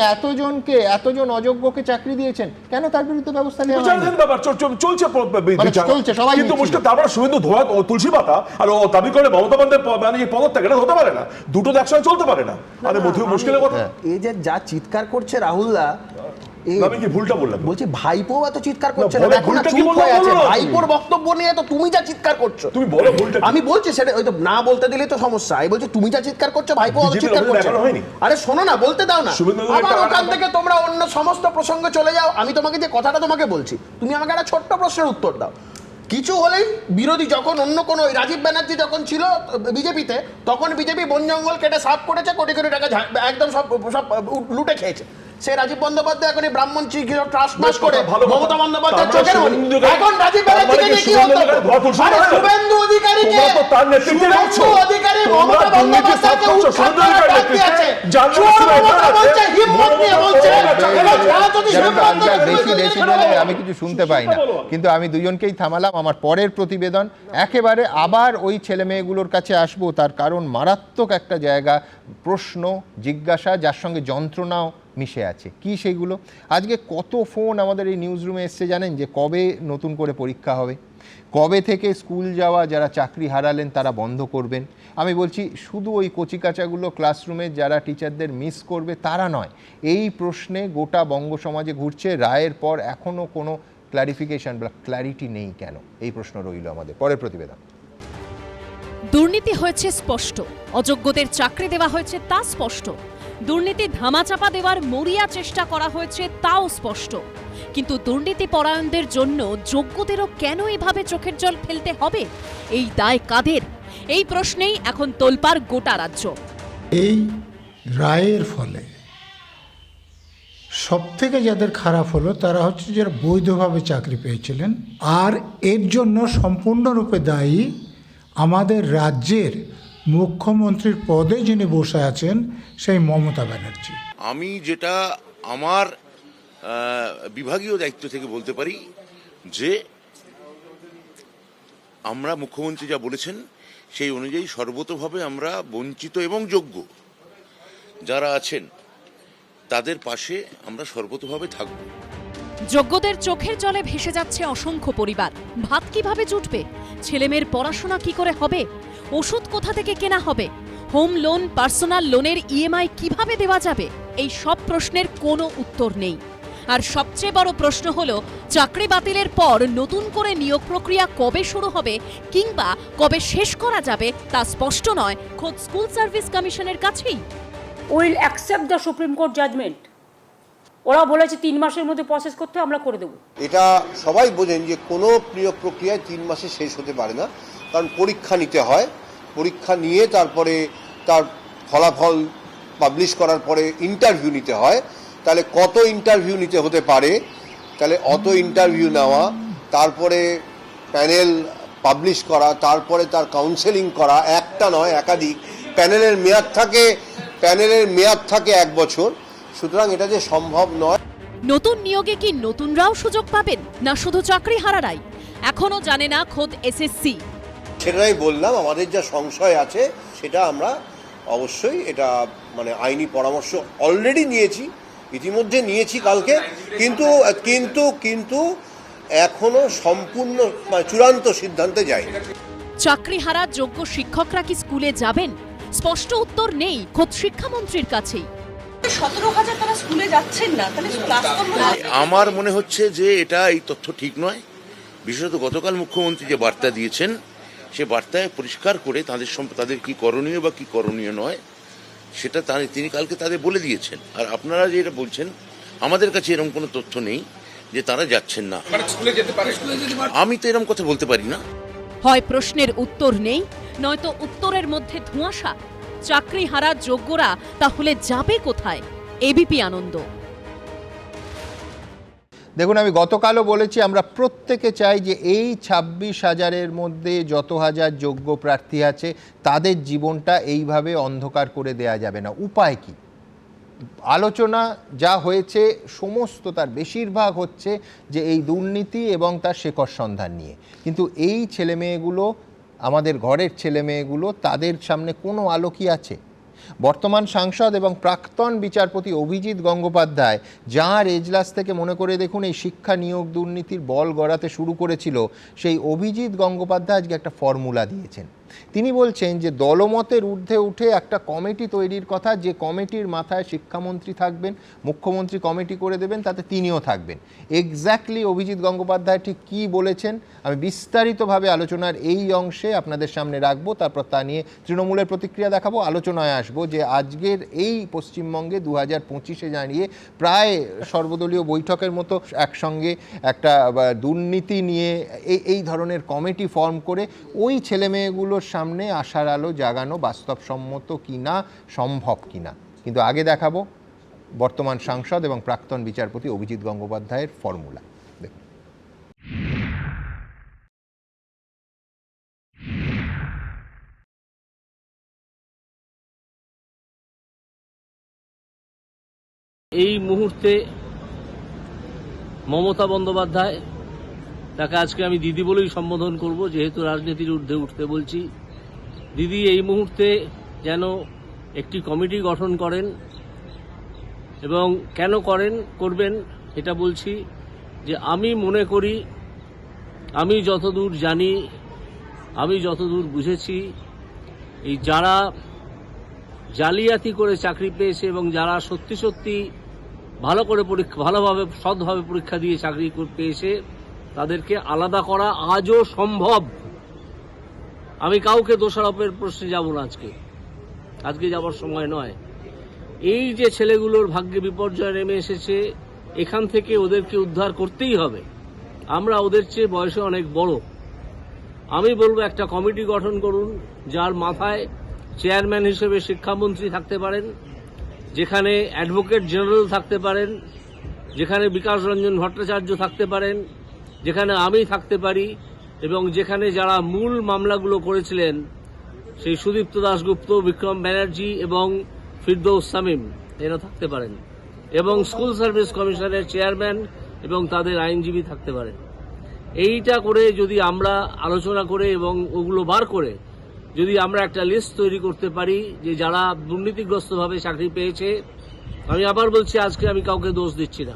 এতজন অযোগ্যকে চাকরি দিয়েছেন, কেন তার বিরুদ্ধে ব্যবস্থা নেওয়া হয়নি? চলছে সবাই, কিন্তু মুশকিল তারপরে শুভেন্দু ধোয়া তুলসী পাতা আর ও দাবি করে মমতা বন্দ্যোপাধ্যায় পদত্যাগ, এটা হতে পারে না, দুটো তো একসঙ্গে চলতে পারে না। আরে মুশকিলের কথা। এই যে যা চিৎকার করছে রাহুলদা, আমি কি ভুলটা বললাম? বলছি ভাইপো এত চিৎকার করছে না, দেখো না চুপ হয়ে আছে। ভাইপোর বক্তব্য নিয়ে তো তুমি যা চিৎকার করছো, তুমি বলো ভুলটা। আমি বলছি সেটা, ওই তো না বলতে দিলে তো সমস্যা। আমি বলছি তুমি যা চিৎকার করছো, ভাইপো অত চিৎকার করছে। আরে শোনো না, বলতে দাও না। আবার ওখান থেকে তোমরা অন্য সমস্ত প্রসঙ্গে চলে যাও। আমি তোমাকে যে কথাটা তোমাকে বলছি, তুমি আমাকে একটা ছোট্ট প্রশ্নের উত্তর দাও। কিছু হলেই বিরোধী, যখন অন্য কোনো রাজীব ব্যানার্জি যখন ছিল বিজেপিতে, তখন বিজেপি বন জঙ্গল কেটে সাফ করেছে, কোটি কোটি টাকা একদম সব লুটে খেয়েছে। সে রাজীব বন্দ্যোপাধ্যায় এখন ব্রাহ্মণ চিকিৎসা ট্রাস্ট পাস করে মমতা বন্দ্যোপাধ্যায় চোখের মণি। এখন রাজীব ব্যানার্জিকে নিয়ে কি হতো? আরে শুভেন্দু অধিকারীকে, শুভেন্দু অধিকারী মমতা বন্দ্যোপাধ্যায়কে উৎখাত করার ডাক দিয়েছে। মমতা বলছে, হিম্মত নিয়ে বলছে, বেশি ডেসিবেলে আমি কিছু শুনতে পাই না, কিন্তু আমি দুজনকেই থামালাম। আমার পরের প্রতিবেদন একেবারে আবার ওই ছেলে মেয়েগুলোর কাছে আসবো, তার কারণ মারাত্মক একটা জায়গা, প্রশ্ন জিজ্ঞাসা, যার সঙ্গে যন্ত্রণাও মিশে আছে। কি সেগুলো? আজকে কত ফোন আমাদের এই নিউজ রুমে এসছে জানেন, যে কবে নতুন করে পরীক্ষা হবে, কবে থেকে স্কুল যাওয়া যারা চাকরি হারালেন তারা বন্ধ করবেন। আমি বলছি শুধু ওই কচিকাচাগুলো ক্লাসরুমে যারা টিচারদের মিস করবে তারা নয়, এই প্রশ্নে গোটা বঙ্গ সমাজে ঘুরছে। রায়ের পর এখনও কোনো ক্লারিফিকেশন বা ক্ল্যারিটি নেই কেন, এই প্রশ্ন রইল আমাদের। পরের প্রতিবেদন। দুর্নীতি হয়েছে স্পষ্ট, অযোগ্যদের চাকরি দেওয়া হয়েছে তা স্পষ্ট, দুর্নীতি ধামাচাপা দেওয়ার মরিয়া চেষ্টা করা হয়েছে তাও স্পষ্ট। কিন্তু দুর্নীতি পরায়ণদের জন্য যোগ্যদেরও কেন এভাবে চোখের জল ফেলতে হবে? এই দায় কাদের? এই প্রশ্নেই এখন তোলপাড় গোটা রাজ্য। এই রায়ের ফলে সবথেকে যাদের খারাপ হলো তারা হচ্ছে যারা বৈধভাবে চাকরি পেয়েছিলেন, আর এর জন্য সম্পূর্ণরূপে দায়ী আমাদের রাজ্যের মুখ্যমন্ত্রীর পদে যিনি বসে আছেন সেই মমতা ব্যানার্জি। আমি যেটা আমার বিভাগীয় দায়িত্ব থেকে বলতে পারি যে আমরা মুখ্যমন্ত্রী যা বলেছেন সেই অনুযায়ী সর্বতোভাবে আমরা বঞ্চিত এবং যোগ্য যারা আছেন তাদের পাশে আমরা সর্বতোভাবে থাকব। যোগ্যদের চোখের জলে ভেসে যাচ্ছে অসংখ্য পরিবার। ভাত কিভাবে জুটবে? ছেলেমেয়ের পড়াশোনা কি করে হবে? ওষুধ কোথা থেকে কেনা হবে? হোম লোন, পার্সোনাল লোনের ইএমআই কিভাবে দেওয়া যাবে? এই সব প্রশ্নের কোনো উত্তর নেই। আর সবচেয়ে বড় প্রশ্ন হলো, চাকরি বাতিলের পর নতুন করে নিয়োগ প্রক্রিয়া কবে শুরু হবে কিংবা কবে শেষ করা যাবে তা স্পষ্ট নয় খোদ স্কুল সার্ভিস কমিশনের কাছেই। Will accept the supreme court judgment. ওরা বলেছে 3 মাসের মধ্যে প্রসেস করতে, আমরা করে দেবো। এটা সবাই বোঝেন যে কোনো নিয়োগ প্রক্রিয়ায় 3 মাসে শেষ হতে পারে না, কারণ পরীক্ষা নিতে হয়। পরীক্ষা নিয়ে তারপরে তার ফলাফল পাবলিশ করার পরে ইন্টারভিউ নিতে হয়। তাহলে কত ইন্টারভিউ নিতে হতে পারে, তাহলে অত ইন্টারভিউ নেওয়া, তারপরে প্যানেল পাবলিশ করা, তারপরে তার কাউন্সেলিং করা, একটা নয় একাধিক। প্যানেলের মেয়াদ থাকে 1 বছর। সুতরাং এটা যে সম্ভব নয়। নতুন নিয়োগে কি নতুনরাও সুযোগ পাবেন, না শুধু চাকরি হারারাই? এখনো জানে না খোদ এসএসসি। সেটাই বললাম, আমাদের যা সংশয় আছে সেটা আমরা অবশ্যই এটা আইনি পরামর্শ অলরেডি ইতিমধ্যে নিয়েছি কালকে, কিন্তু এখনো সম্পূর্ণ চূড়ান্ত সিদ্ধান্তে যায়নি। চাকরি হারা যোগ্য শিক্ষকরা কি স্কুলে যাবেন? স্পষ্ট উত্তর নেই খোদ শিক্ষামন্ত্রীর কাছেই। 17,000 তারা স্কুলে যাচ্ছেন না, তাহলে ক্লাস আমার মনে হচ্ছে যে এই তথ্য ঠিক নয়। বিশেষত গতকাল মুখ্যমন্ত্রী যে বার্তা দিয়েছেন সে বার্তায় পরিষ্কার করে তাদের কি করণীয় বা কি করণীয় নয় সেটা তিনি কালকে তাদের বলে দিয়েছেন। আর আপনারা যে এটা বলছেন, আমাদের কাছে এরকম কোনো তথ্য নেই যে তারা যাচ্ছেন না। আমি তো এরকম কথা বলতে পারি না। হয় প্রশ্নের উত্তর নেই, নয়তো উত্তরের মধ্যে ধোঁয়াশা। চাকরি হারা যোগ্যরা তাহলে যাবে কোথায়? এবিপি আনন্দ। দেখুন, আমি গতকালও বলেছি আমরা প্রত্যেকে চাই যে এই 26,000-এর মধ্যে যত হাজার যোগ্য প্রার্থী আছে তাদের জীবনটা এইভাবে অন্ধকার করে দেয়া যাবে না। উপায় কি? আলোচনা যা হয়েছে সমস্ত তার বেশিরভাগ হচ্ছে যে এই দুর্নীতি এবং তার শেকড় সন্ধান নিয়ে, কিন্তু এই ছেলেমেয়েগুলো, আমাদের ঘরের ছেলেমেয়েগুলো, তাদের সামনে কোনো আলো কি আছে? বর্তমান সাংসদ এবং প্রাক্তন বিচারপতি অভিজিৎ গঙ্গোপাধ্যায় যার এজলাস থেকে মনে করে দেখুন এই শিক্ষা নিয়োগ দুর্নীতির বল গড়াতে শুরু করেছিল, সেই অভিজিৎ গঙ্গোপাধ্যায় আজকে একটা ফর্মুলা দিয়েছেন। তিনি বলছেন যে দলমতের ঊর্ধ্বে উঠে একটা কমিটি তৈরির কথা, যে কমিটির মাথায় শিক্ষামন্ত্রী থাকবেন, মুখ্যমন্ত্রী কমিটি করে দেবেন, তাতে তিনিও থাকবেন। এক্স্যাক্টলি অভিজিৎ গঙ্গোপাধ্যায় ঠিক কী বলেছেন আমি বিস্তারিতভাবে আলোচনার এই অংশে আপনাদের সামনে রাখবো, তারপর তা নিয়ে তৃণমূলের প্রতিক্রিয়া দেখাবো, আলোচনায় আসবো যে আজকের এই পশ্চিমবঙ্গে 2025-এ দাঁড়িয়ে প্রায় সর্বদলীয় বৈঠকের মতো একসঙ্গে একটা দুর্নীতি নিয়ে এই ধরনের কমিটি ফর্ম করে ওই ছেলেমেয়েগুলোর সামনে আশার আলো জাগানো বাস্তবসম্মত কিনা, সম্ভব কিনা। কিন্তু আগে দেখাবো বর্তমান সাংসদ এবং প্রাক্তন বিচারপতি অভিজিৎ গঙ্গোপাধ্যায়ের ফর্মুলা। দেখুন, এই মুহূর্তে মমতা বন্দ্যোপাধ্যায়, তাকে আজকে আমি দিদি বলেই সম্বোধন করব যেহেতু রাজনীতির ঊর্ধ্বে উঠতে বলছি, দিদি এই মুহূর্তে যেন একটি কমিটি গঠন করেন, এবং কেন করবেন এটা বলছি যে আমি মনে করি, আমি যতদূর জানি, আমি যতদূর বুঝেছি, এই যারা জালিয়াতি করে চাকরি পেয়েছে এবং যারা সত্যি সত্যি ভালোভাবে সৎভাবে পরীক্ষা দিয়ে চাকরি পেয়েছে তাদেরকে আলাদা করা আজও সম্ভব। আমি কাউকে দোষারোপের প্রশ্নে যাব না, আজকে যাবার সময় নয়। এই যে ছেলেগুলোর ভাগ্যে বিপর্যয় নেমে এসেছে, এখান থেকে ওদেরকে উদ্ধার করতেই হবে। আমরা ওদের চেয়ে বয়সে অনেক বড়। আমি বলবো একটা কমিটি গঠন করুন, যার মাথায় চেয়ারম্যান হিসেবে শিক্ষামন্ত্রী থাকতে পারেন, যেখানে অ্যাডভোকেট জেনারেল থাকতে পারেন, যেখানে বিকাশ রঞ্জন ভট্টাচার্য থাকতে পারেন, যেখানে আমি থাকতে পারি, এবং যেখানে যারা মূল মামলাগুলো করেছিলেন সেই সুদীপ্ত দাশগুপ্ত, বিক্রম ব্যানার্জি এবং ফিরদৌস শামীম এরা থাকতে পারেন, এবং স্কুল সার্ভিস কমিশনের চেয়ারম্যান এবং তাদের আইনজীবী থাকতে পারেন। এইটা করে যদি আমরা আলোচনা করে এবং ওগুলো বার করে যদি আমরা একটা লিস্ট তৈরি করতে পারি যে যারা দুর্নীতিগ্রস্তভাবে চাকরি পেয়েছে, আমি আবার বলছি আজকে আমি কাউকে দোষ দিচ্ছি না,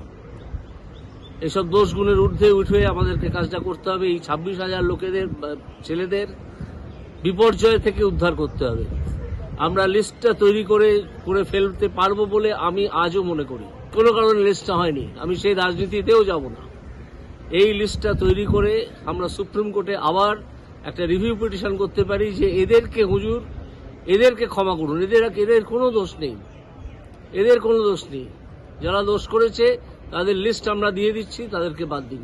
এসব দোষগুণের ঊর্ধ্বে উঠে আমাদেরকে কাজটা করতে হবে। এই 26,000 লোকেদের, ছেলেদের বিপর্যয় থেকে উদ্ধার করতে হবে। আমরা লিস্টটা তৈরি করে ফেলতে পারবো বলে আমি আজও মনে করি। কোনো কারণে লিস্টটা হয়নি, আমি সেই রাজনীতিতেও যাব না। এই লিস্টটা তৈরি করে আমরা সুপ্রিম কোর্টে আবার একটা রিভিউ পিটিশন করতে পারি যে এদেরকে হুজুর, এদেরকে ক্ষমা করুন, এদের কোনো দোষ নেই, এদের কোনো দোষ নেই। যারা দোষ করেছে তাদের লিস্ট আমরা দিয়ে দিচ্ছি, তাদেরকে বাদ দিন।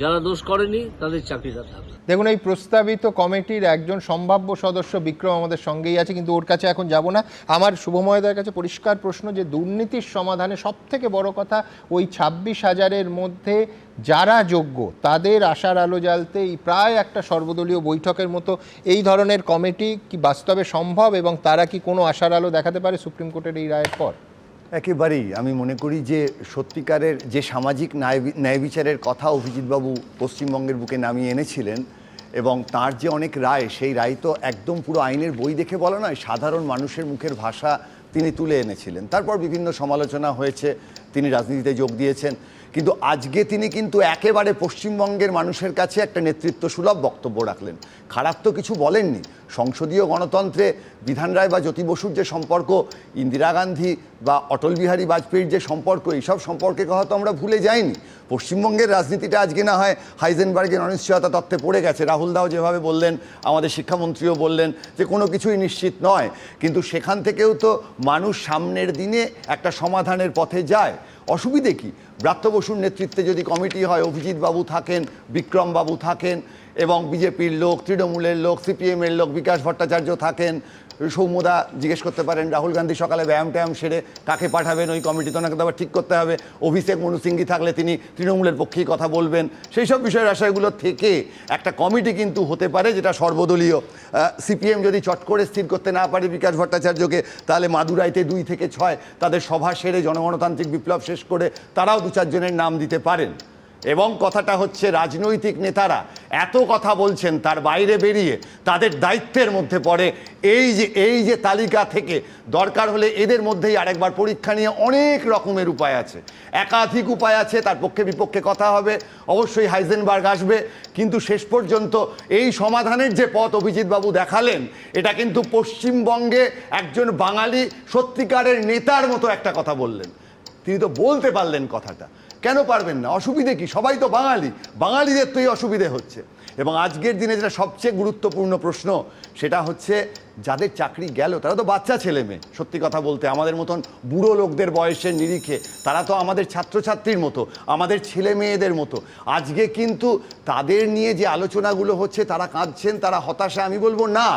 যারা দোষ করেনি তাদের চাকরিটা থাকবে। দেখুন, এই প্রস্তাবিত কমিটির একজন সম্ভাব্য সদস্য বিক্রম আমাদের সঙ্গেই আছে, কিন্তু ওর কাছে এখন যাব না। আমার শুভময়দার কাছে পরিষ্কার প্রশ্ন যে দুর্নীতির সমাধানে সব থেকে বড় কথা ওই 26,000-এর মধ্যে যারা যোগ্য তাদের আশার আলো জ্বালতে এই প্রায় একটা সর্বদলীয় বৈঠকের মতো এই ধরনের কমিটি কি বাস্তবে সম্ভব, এবং তারা কি কোনো আশার আলো দেখাতে পারে সুপ্রিম কোর্টের এই রায়ের পর? একেবারেই। আমি মনে করি যে সত্যিকারের যে সামাজিক ন্যায় বিচারের কথা অভিজিৎবাবু পশ্চিমবঙ্গের বুকে নামিয়ে এনেছিলেন, এবং তার যে অনেক রায়, সেই রায় তো একদম পুরো আইনের বই দেখে বলা নয়, সাধারণ মানুষের মুখের ভাষা তিনি তুলে এনেছিলেন। তারপর বিভিন্ন সমালোচনা হয়েছে, তিনি রাজনীতিতে যোগ দিয়েছেন, কিন্তু আজকে তিনি কিন্তু একেবারে পশ্চিমবঙ্গের মানুষের কাছে একটা নেতৃত্ব সুলভ বক্তব্য রাখলেন। খারাপ তো কিছু বলেননি। সংসদীয় গণতন্ত্রে বিধান রায় বা জ্যোতি বসুর যে সম্পর্ক, ইন্দিরা গান্ধী বা অটল বিহারী বাজপেয়ীর যে সম্পর্ক, এইসব সম্পর্কে হয়তো আমরা ভুলে যাইনি। পশ্চিমবঙ্গের রাজনীতিটা আজকে না হয় হাইজেনবার্গের অনিশ্চয়তা তত্ত্বে পড়ে গেছে, রাহুল দাও যেভাবে বললেন, আমাদের শিক্ষামন্ত্রীও বললেন যে কোনো কিছুই নিশ্চিত নয়, কিন্তু সেখান থেকেও তো মানুষ সামনের দিনে একটা সমাধানের পথে যায়। অসুবিধে কি? ব্রাত্য বসুর নেতৃত্বে যদি কমিটি হয়, অভিজিৎ বাবু থাকেন, বিক্রম বাবু থাকেন, এবং বিজেপির লোক, তৃণমূলের লোক, সিপিএমের লোক, বিকাশ ভট্টাচার্য থাকেন, সৌম্যদা জিজ্ঞেস করতে পারেন, রাহুল গান্ধী সকালে ব্যায়াম ট্যায়াম সেরে কাকে পাঠাবেন ওই কমিটি, তো ওনাকে তো আবার ঠিক করতে হবে। অভিষেক মনু সিংভি থাকলে তিনি তৃণমূলের পক্ষেই কথা বলবেন। সেই সব বিষয়ের আশয়গুলো থেকে একটা কমিটি কিন্তু হতে পারে যেটা সর্বদলীয়। সিপিএম যদি চট করে স্থির করতে না পারে বিকাশ ভট্টাচার্যকে, তাহলে মাদুরাইতে 2 থেকে 6 তাদের সভা সেরে জনগণতান্ত্রিক বিপ্লব শেষ করে তারাও 2-4 জনের নাম দিতে পারেন। এবং কথাটা হচ্ছে রাজনৈতিক নেতারা এত কথা বলছেন, তার বাইরে বেরিয়ে তাদের দায়িত্বের মধ্যে পড়ে এই যে তালিকা থেকে দরকার হলে এদের মধ্যেই আরেকবার পরীক্ষা নিয়ে অনেক রকমের উপায় আছে, একাধিক উপায় আছে, তার পক্ষে বিপক্ষে কথা হবে, অবশ্যই হাইজেনবার্গ আসবে, কিন্তু শেষ পর্যন্ত এই সমাধানের যে পথ অভিজিৎবাবু দেখালেন, এটা কিন্তু পশ্চিমবঙ্গে একজন বাঙালি সত্যিকারের নেতার মতো একটা কথা বললেন। তিনি তো বলতে পারলেন কথাটা, কেন পারবেন না? অসুবিধে কি? সবাই তো বাঙালি, বাঙালিদের তো এই অসুবিধে হচ্ছে। এবং আজকের দিনে যেটা সবচেয়ে গুরুত্বপূর্ণ প্রশ্ন, সেটা হচ্ছে যাদের চাকরি গেল তারা তো বাচ্চা ছেলে মেয়ে, সত্যি কথা বলতে আমাদের মতন বুড়ো লোকদের বয়সের নিরিখে তারা তো আমাদের ছাত্রছাত্রীর মতো, আমাদের ছেলে মেয়েদের মতো। আজকে কিন্তু তাদের নিয়ে যে আলোচনাগুলো হচ্ছে, তারা কাঁদছেন, তারা হতাশা। আমি বলবো না,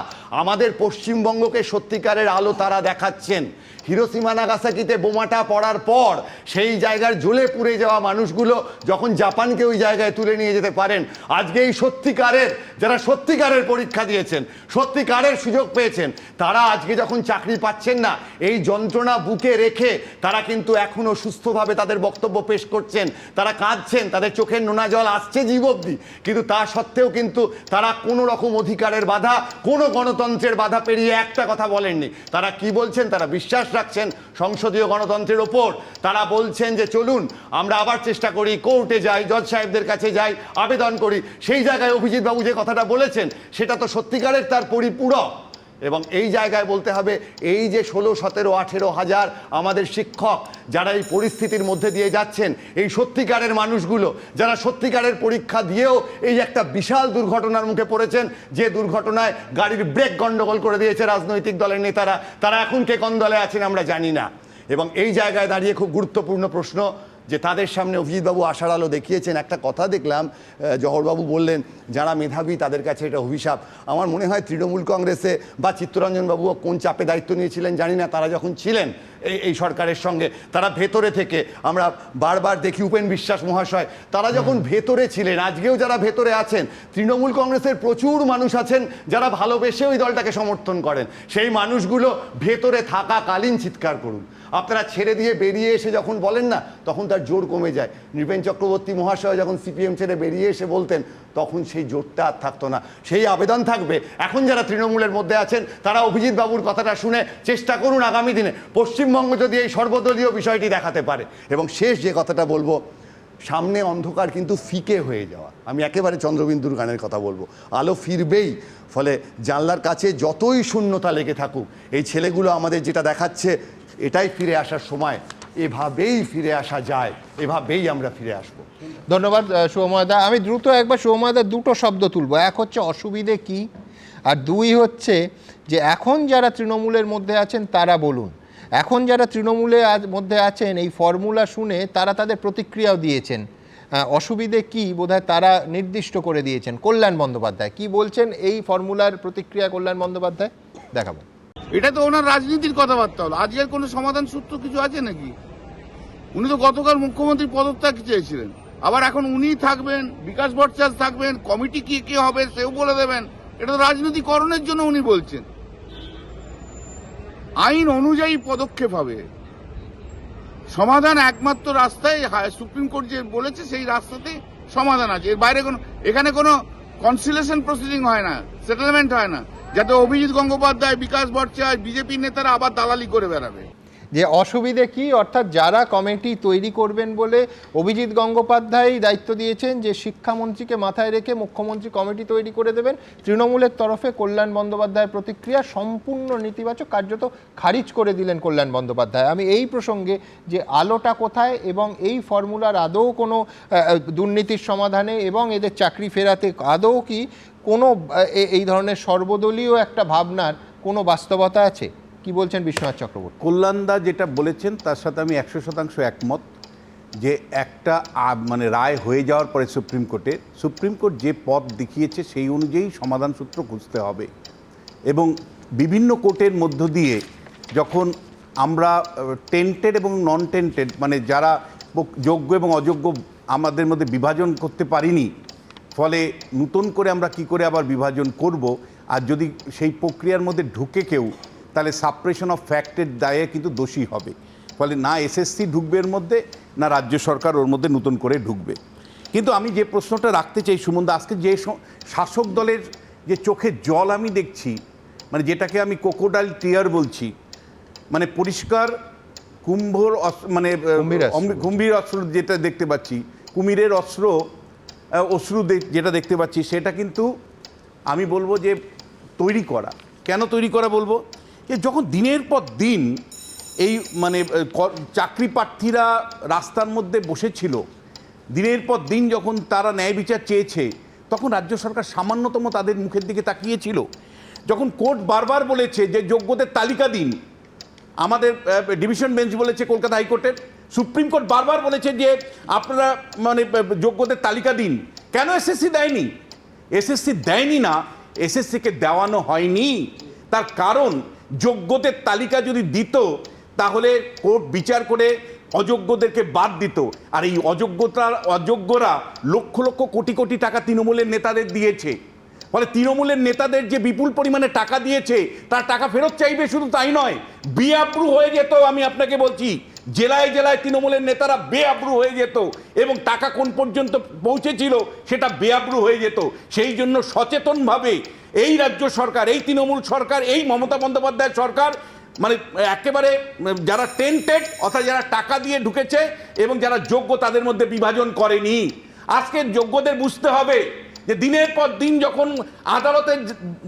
আমাদের পশ্চিমবঙ্গকে সত্যিকারের আলো তারা দেখাচ্ছেন। হিরোশিমা নাগাসাকিতে বোমাটা পড়ার পর সেই জায়গার জ্বলে পুড়ে যাওয়া মানুষগুলো যখন জাপানকে ওই জায়গায় তুলে নিয়ে যেতে পারেন, আজকে এই সত্যিকারের যারা সত্যিকারের পরীক্ষা দিয়েছেন, সত্যিকারের সুযোগ পেয়েছেন, তারা আজকে যখন চাকরি পাচ্ছেন না, এই যন্ত্রণা বুকে রেখে তারা কিন্তু এখনও সুস্থভাবে তাদের বক্তব্য পেশ করছেন, তারা কাঁদছেন, তাদের চোখের নোনা জল আসছে জীব অবধি, কিন্তু তা সত্ত্বেও কিন্তু তারা কোনো রকম অধিকারের বাধা, কোনো গণতন্ত্রের বাধা পেরিয়ে একটা কথা বলেননি। তারা কি বলছেন? তারা বিশ্বাস রাখছেন সংসদীয় গণতন্ত্রের ওপর। তারা বলছেন যে চলুন আমরা আবার চেষ্টা করি, কোর্টে যাই, জজ সাহেবদের কাছে যাই, আবেদন করি। সেই জায়গায় অভিজিৎবাবু যে কথাটা বলেছেন সেটা তো সত্যিকারের তার পরিপূরক। এবং এই জায়গায় বলতে হবে, এই যে 16, 17, 18 হাজার আমাদের শিক্ষক যারা এই পরিস্থিতির মধ্যে দিয়ে যাচ্ছেন, এই সত্যিকারের মানুষগুলো যারা সত্যিকারের পরীক্ষা দিয়েও এই একটা বিশাল দুর্ঘটনার মুখে পড়েছেন, যে দুর্ঘটনায় গাড়ির ব্রেক গন্ডগোল করে দিয়েছে রাজনৈতিক দলের নেতারা, তারা এখন কে কোন দলে আছেন আমরা জানি না। এবং এই জায়গায় দাঁড়িয়ে খুব গুরুত্বপূর্ণ প্রশ্ন যে তাদের সামনে অভিজিৎবাবু আশার আলো দেখিয়েছেন। একটা কথা দেখলাম, জহরবাবু বললেন যারা মেধাবী তাদের কাছে এটা অভিশাপ। আমার মনে হয় তৃণমূল কংগ্রেসে বা চিত্তরঞ্জনবাবু কোন চাপে দায়িত্ব নিয়েছিলেন জানি না, তারা যখন ছিলেন এই সরকারের সঙ্গে, তারা ভেতরে থেকে, আমরা বারবার দেখি উপেন বিশ্বাস মহাশয়, তারা যখন ভেতরে ছিলেন, আজকেও যারা ভেতরে আছেন, তৃণমূল কংগ্রেসের প্রচুর মানুষ আছেন যারা ভালোবেসে ওই দলটাকে সমর্থন করেন। সেই মানুষগুলো ভেতরে থাকাকালীন চিৎকার করুন। আপনারা ছেড়ে দিয়ে বেরিয়ে এসে যখন বলেন না, তখন তার জোর কমে যায়। নৃপেন চক্রবর্তী মহাশয় যখন সিপিএম ছেড়ে বেরিয়ে এসে বলতেন, তখন সেই জোরটা আর থাকতো না। সেই আবেদন থাকবে এখন যারা তৃণমূলের মধ্যে আছেন, তারা অভিজিৎবাবুর কথাটা শুনে চেষ্টা করুন আগামী দিনে পশ্চিমবঙ্গ যদি এই সর্বদলীয় বিষয়টি দেখাতে পারে। এবং শেষ যে কথাটা বলবো, সামনে অন্ধকার কিন্তু ফিকে হয়ে যাওয়া, আমি একেবারে চন্দ্রবিন্দুর গানের কথা বলবো, আলো ফিরবেই। ফলে জানলার কাছে যতই শূন্যতা লেগে থাকুক, এই ছেলেগুলো আমাদের যেটা দেখাচ্ছে, এটাই ফিরে আসার সময়। এভাবেই ফিরে আসা যায়, এভাবেই আমরা ফিরে আসবো। ধন্যবাদ শুভময়দা। আমি দ্রুত একবার শুভময়দা দুটো শব্দ তুলবো। এক হচ্ছে অসুবিধে কি, আর 2 হচ্ছে যে এখন যারা তৃণমূলের মধ্যে আছেন তারা বলুন। এখন যারা তৃণমূলের মধ্যে আছেন, এই ফর্মুলা শুনে তারা তাদের প্রতিক্রিয়াও দিয়েছেন। অসুবিধে কি বোধহয় তারা নির্দিষ্ট করে দিয়েছেন। কল্যাণ বন্দ্যোপাধ্যায় কি বলছেন এই ফর্মুলার প্রতিক্রিয়া? কল্যাণ বন্দ্যোপাধ্যায় দেখাবো। এটা তো ওনার রাজনীতির কথাবার্তা হলো, আজকের কোনো সমাধান সূত্র কিছু আছে নাকি? উনি তো গতকাল মুখ্যমন্ত্রী পদত্যাগ চেয়েছিলেন, আবার এখন উনিই থাকবেন, বিকাশ ভট্টাচার্য থাকবেন, কমিটি কি কে হবে সেও বলে দেবেন। এটা তো রাজনীতিকরণের জন্য উনি বলছেন। আইন অনুযায়ী পদক্ষেপ হবে, সমাধান একমাত্র রাস্তায় সুপ্রিম কোর্ট যে বলেছে সেই রাস্তাতে সমাধান আছে। এর বাইরে এখানে কোনো কনসিলেশন প্রসিডিং হয় না, সেটেলমেন্ট হয় না, যাতে অভিজিৎ গঙ্গোপাধ্যায়, বিকাশ ভট্টাচার্য, বিজেপির নেতারা আবার দালালি করে বেড়াবে। যে অসুবিধে কি, অর্থাৎ যারা কমিটি তৈরি করবেন বলে অভিজিৎ গঙ্গোপাধ্যায় দায়িত্ব দিয়েছেন যে শিক্ষামন্ত্রীকে মাথায় রেখে মুখ্যমন্ত্রী কমিটি তৈরি করে দেবেন, তৃণমূলের তরফে কল্যাণ বন্দ্যোপাধ্যায়ের প্রতিক্রিয়া সম্পূর্ণ নেতিবাচক, কার্যত খারিজ করে দিলেন কল্যাণ বন্দ্যোপাধ্যায়। আমি এই প্রসঙ্গে যে আলোটা কোথায় এবং এই ফর্মুলার আদৌ কোনো দুর্নীতির সমাধানে এবং এদের চাকরি ফেরাতে আদৌ কি কোনো এই ধরনের সর্বদলীয় একটা ভাবনার কোনো বাস্তবতা আছে? কি বলছেন বিশ্বনাথ চক্রবর্তী? কল্যাণদা যেটা বলেছেন তার সাথে আমি 100% একমত। যে একটা মানে রায় হয়ে যাওয়ার পরে সুপ্রিম কোর্ট যে পথ দেখিয়েছে সেই অনুযায়ী সমাধান সূত্র খুঁজতে হবে। এবং বিভিন্ন কোর্টের মধ্য দিয়ে যখন আমরা টেন্টেড এবং নন টেন্টেড মানে যারা যোগ্য এবং অযোগ্য আমাদের মধ্যে বিভাজন করতে পারিনি, ফলে নতুন করে আমরা কি করে আবার বিভাজন করব, আর যদি সেই প্রক্রিয়ার মধ্যে ঢুকে কেউ, তাহলে সাপ্রেশন অফ ফ্যাক্টের দায়ে কিন্তু দোষী হবে। ফলে না এসএসসি ঢুকবে এর মধ্যে, না রাজ্য সরকার ওর মধ্যে নতুন করে ঢুকবে। কিন্তু আমি যে প্রশ্নটা রাখতে চাই সুমনদা, আজকে যে শাসক দলের যে চোখে জল আমি দেখছি, মানে যেটাকে আমি ক্রোকোডাইল টিয়ার বলছি, মানে পরিষ্কার মানে কুম্ভীর অস্ত্র যেটা দেখতে পাচ্ছি, কুমিরের অশ্রু যেটা দেখতে পাচ্ছি, সেটা কিন্তু আমি বলবো যে তৈরি করা। কেন তৈরি করা বলবো, যে যখন দিনের পর দিন এই মানে চাকরি প্রার্থীরা রাস্তার মধ্যে বসেছিল, দিনের পর দিন যখন তারা ন্যায় বিচার চেয়েছে, তখন রাজ্য সরকার সামান্যতম তাদের মুখের দিকে তাকিয়েছিল। যখন কোর্ট বারবার বলেছে যে যোগ্যদের তালিকা দিন, আমাদের ডিভিশন বেঞ্চ বলেছে কলকাতা হাইকোর্টের, সুপ্রিম কোর্ট বারবার বলেছে যে আপনারা মানে যোগ্যদের তালিকা দিন, কেন এসএসসি দেয়নি? এসএসসি দেয়নি না, এসএসসিকে দেওয়ানো হয়নি। তার কারণ যোগ্যদের তালিকা যদি দিত তাহলে কোর্ট বিচার করে অযোগ্যদেরকে বাদ দিত। আর এই অযোগ্যরা লক্ষ লক্ষ কোটি কোটি টাকা তৃণমূলের নেতাদের দিয়েছে। ফলে তৃণমূলের নেতাদের যে বিপুল পরিমাণে টাকা দিয়েছে তার টাকা ফেরত চাইবে, শুধু তাই নয়, বেআব্রু হয়ে যেত। আমি আপনাকে বলছি, জেলায় জেলায় তৃণমূলের নেতারা বেআব্রু হয়ে যেত এবং টাকা কোন পর্যন্ত পৌঁছেছিল সেটা বেআব্রু হয়ে যেত। সেই জন্য সচেতনভাবে এই রাজ্য সরকার, এই তৃণমূল সরকার, এই মমতা বন্দ্যোপাধ্যায় সরকার মানে একেবারে যারা টেন্টেড অর্থাৎ যারা টাকা দিয়ে ঢুকেছে এবং যারা যোগ্য তাদের মধ্যে বিভাজন করেনি। আজকে যোগ্যদের বুঝতে হবে যে দিনের পর দিন যখন আদালতে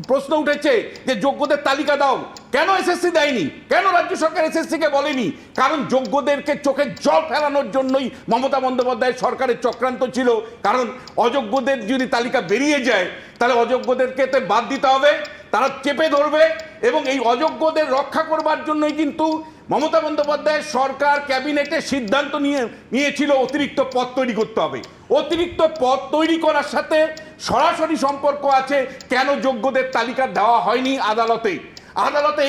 প্রশ্ন উঠেছে যে যোগ্যদের তালিকা দাও, কেন এসএসসি দেয়নি, কেন রাজ্য সরকার এসএসসিকে বলেনি? কারণ যোগ্যদেরকে চোখে জল ফেলানোর জন্যই মমতা বন্দ্যোপাধ্যায় সরকারের চক্রান্ত ছিল। কারণ অযোগ্যদের যদি তালিকা বেরিয়ে যায় তাহলে অযোগ্যদেরকে তো বাদ দিতে হবে, তারা চেপে ধরবে এবং এই অযোগ্যদের রক্ষা করবার জন্যই কিন্তু মমতা বন্দ্যোপাধ্যায় সরকার ক্যাবিনেটে সিদ্ধান্ত নিয়েছিল অতিরিক্ত পদ তৈরি করতে হবে। অতিরিক্ত পদ তৈরি করার সাথে সরাসরি সম্পর্ক আছে কেন যোগ্যদের তালিকা দেওয়া হয়নি আদালতে।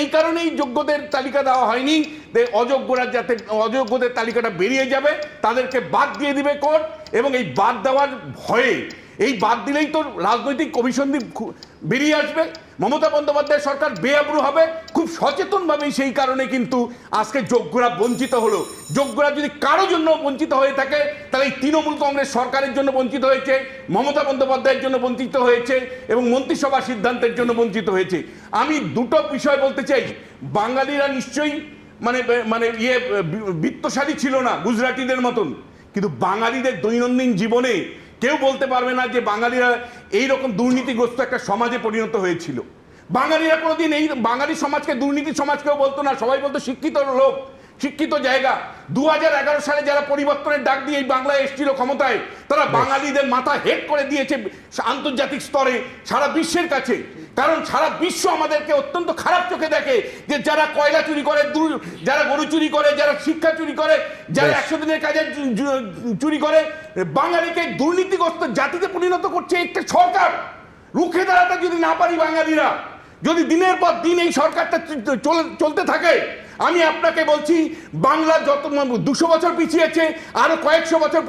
এই কারণেই যোগ্যদের তালিকা দেওয়া হয়নি যে অযোগ্যরা যাতে অযোগ্যদের তালিকাটা বেরিয়ে যাবে, তাদেরকে বাদ দিয়ে দিবে কোর্ট। এবং এই বাদ দেওয়ার ভয়ে, এই বাদ দিলেই তো রাজনৈতিক কমিশন বেরিয়ে আসবে, মমতা বন্দ্যোপাধ্যায় সরকার বেআব্রু হবে। খুব সচেতনভাবেই সেই কারণে কিন্তু আজকে যোগ্যরা বঞ্চিত হলো। যোগ্যরা যদি কারো জন্য বঞ্চিত হয়ে থাকে তাহলে এই তৃণমূল কংগ্রেস সরকারের জন্য বঞ্চিত হয়েছে, মমতা বন্দ্যোপাধ্যায়ের জন্য বঞ্চিত হয়েছে এবং মন্ত্রিসভা সিদ্ধান্তের জন্য বঞ্চিত হয়েছে। আমি দুটো বিষয় বলতে চাই। বাঙালিরা নিশ্চয়ই মানে বিত্তশালী ছিল না গুজরাটিদের মতন, কিন্তু বাঙালিদের দৈনন্দিন জীবনে কেউ বলতে পারবে না যে বাঙালিরা এইরকম দুর্নীতিগ্রস্ত একটা সমাজে পরিণত হয়েছিল। বাঙালিরা কোনোদিন এই বাঙালি সমাজকে দুর্নীতি সমাজ কেউ বলতো না, সবাই বলতো শিক্ষিত লোক, শিক্ষিত জায়গা। 2011 সালে যারা পরিবর্তনের ডাক দিয়ে এই বাংলায় এসেছিল ক্ষমতায়, তারা বাঙালিদের মাথা হেড করে দিয়েছে আন্তর্জাতিক স্তরে, সারা বিশ্বের কাছে। কারণ সারা বিশ্ব আমাদেরকে অত্যন্ত খারাপ চোখে দেখে যে যারা কয়লা চুরি করে, যারা গরু চুরি করে, যারা শিক্ষা চুরি করে, যারা 100 দিনের কাজে চুরি করে, বাঙালিকে দুর্নীতিগ্রস্ত জাতিতে পরিণত করছে একটা সরকার। রুখে দাঁড়াতে যদি না পারি বাঙালিরা, যদি দিনের পর দিন এই সরকারটা চলতে থাকে, আমি আপনাকে বলছি বাংলা যত 200 বছর পিছিয়েছে, আরো কয়েকশো বছর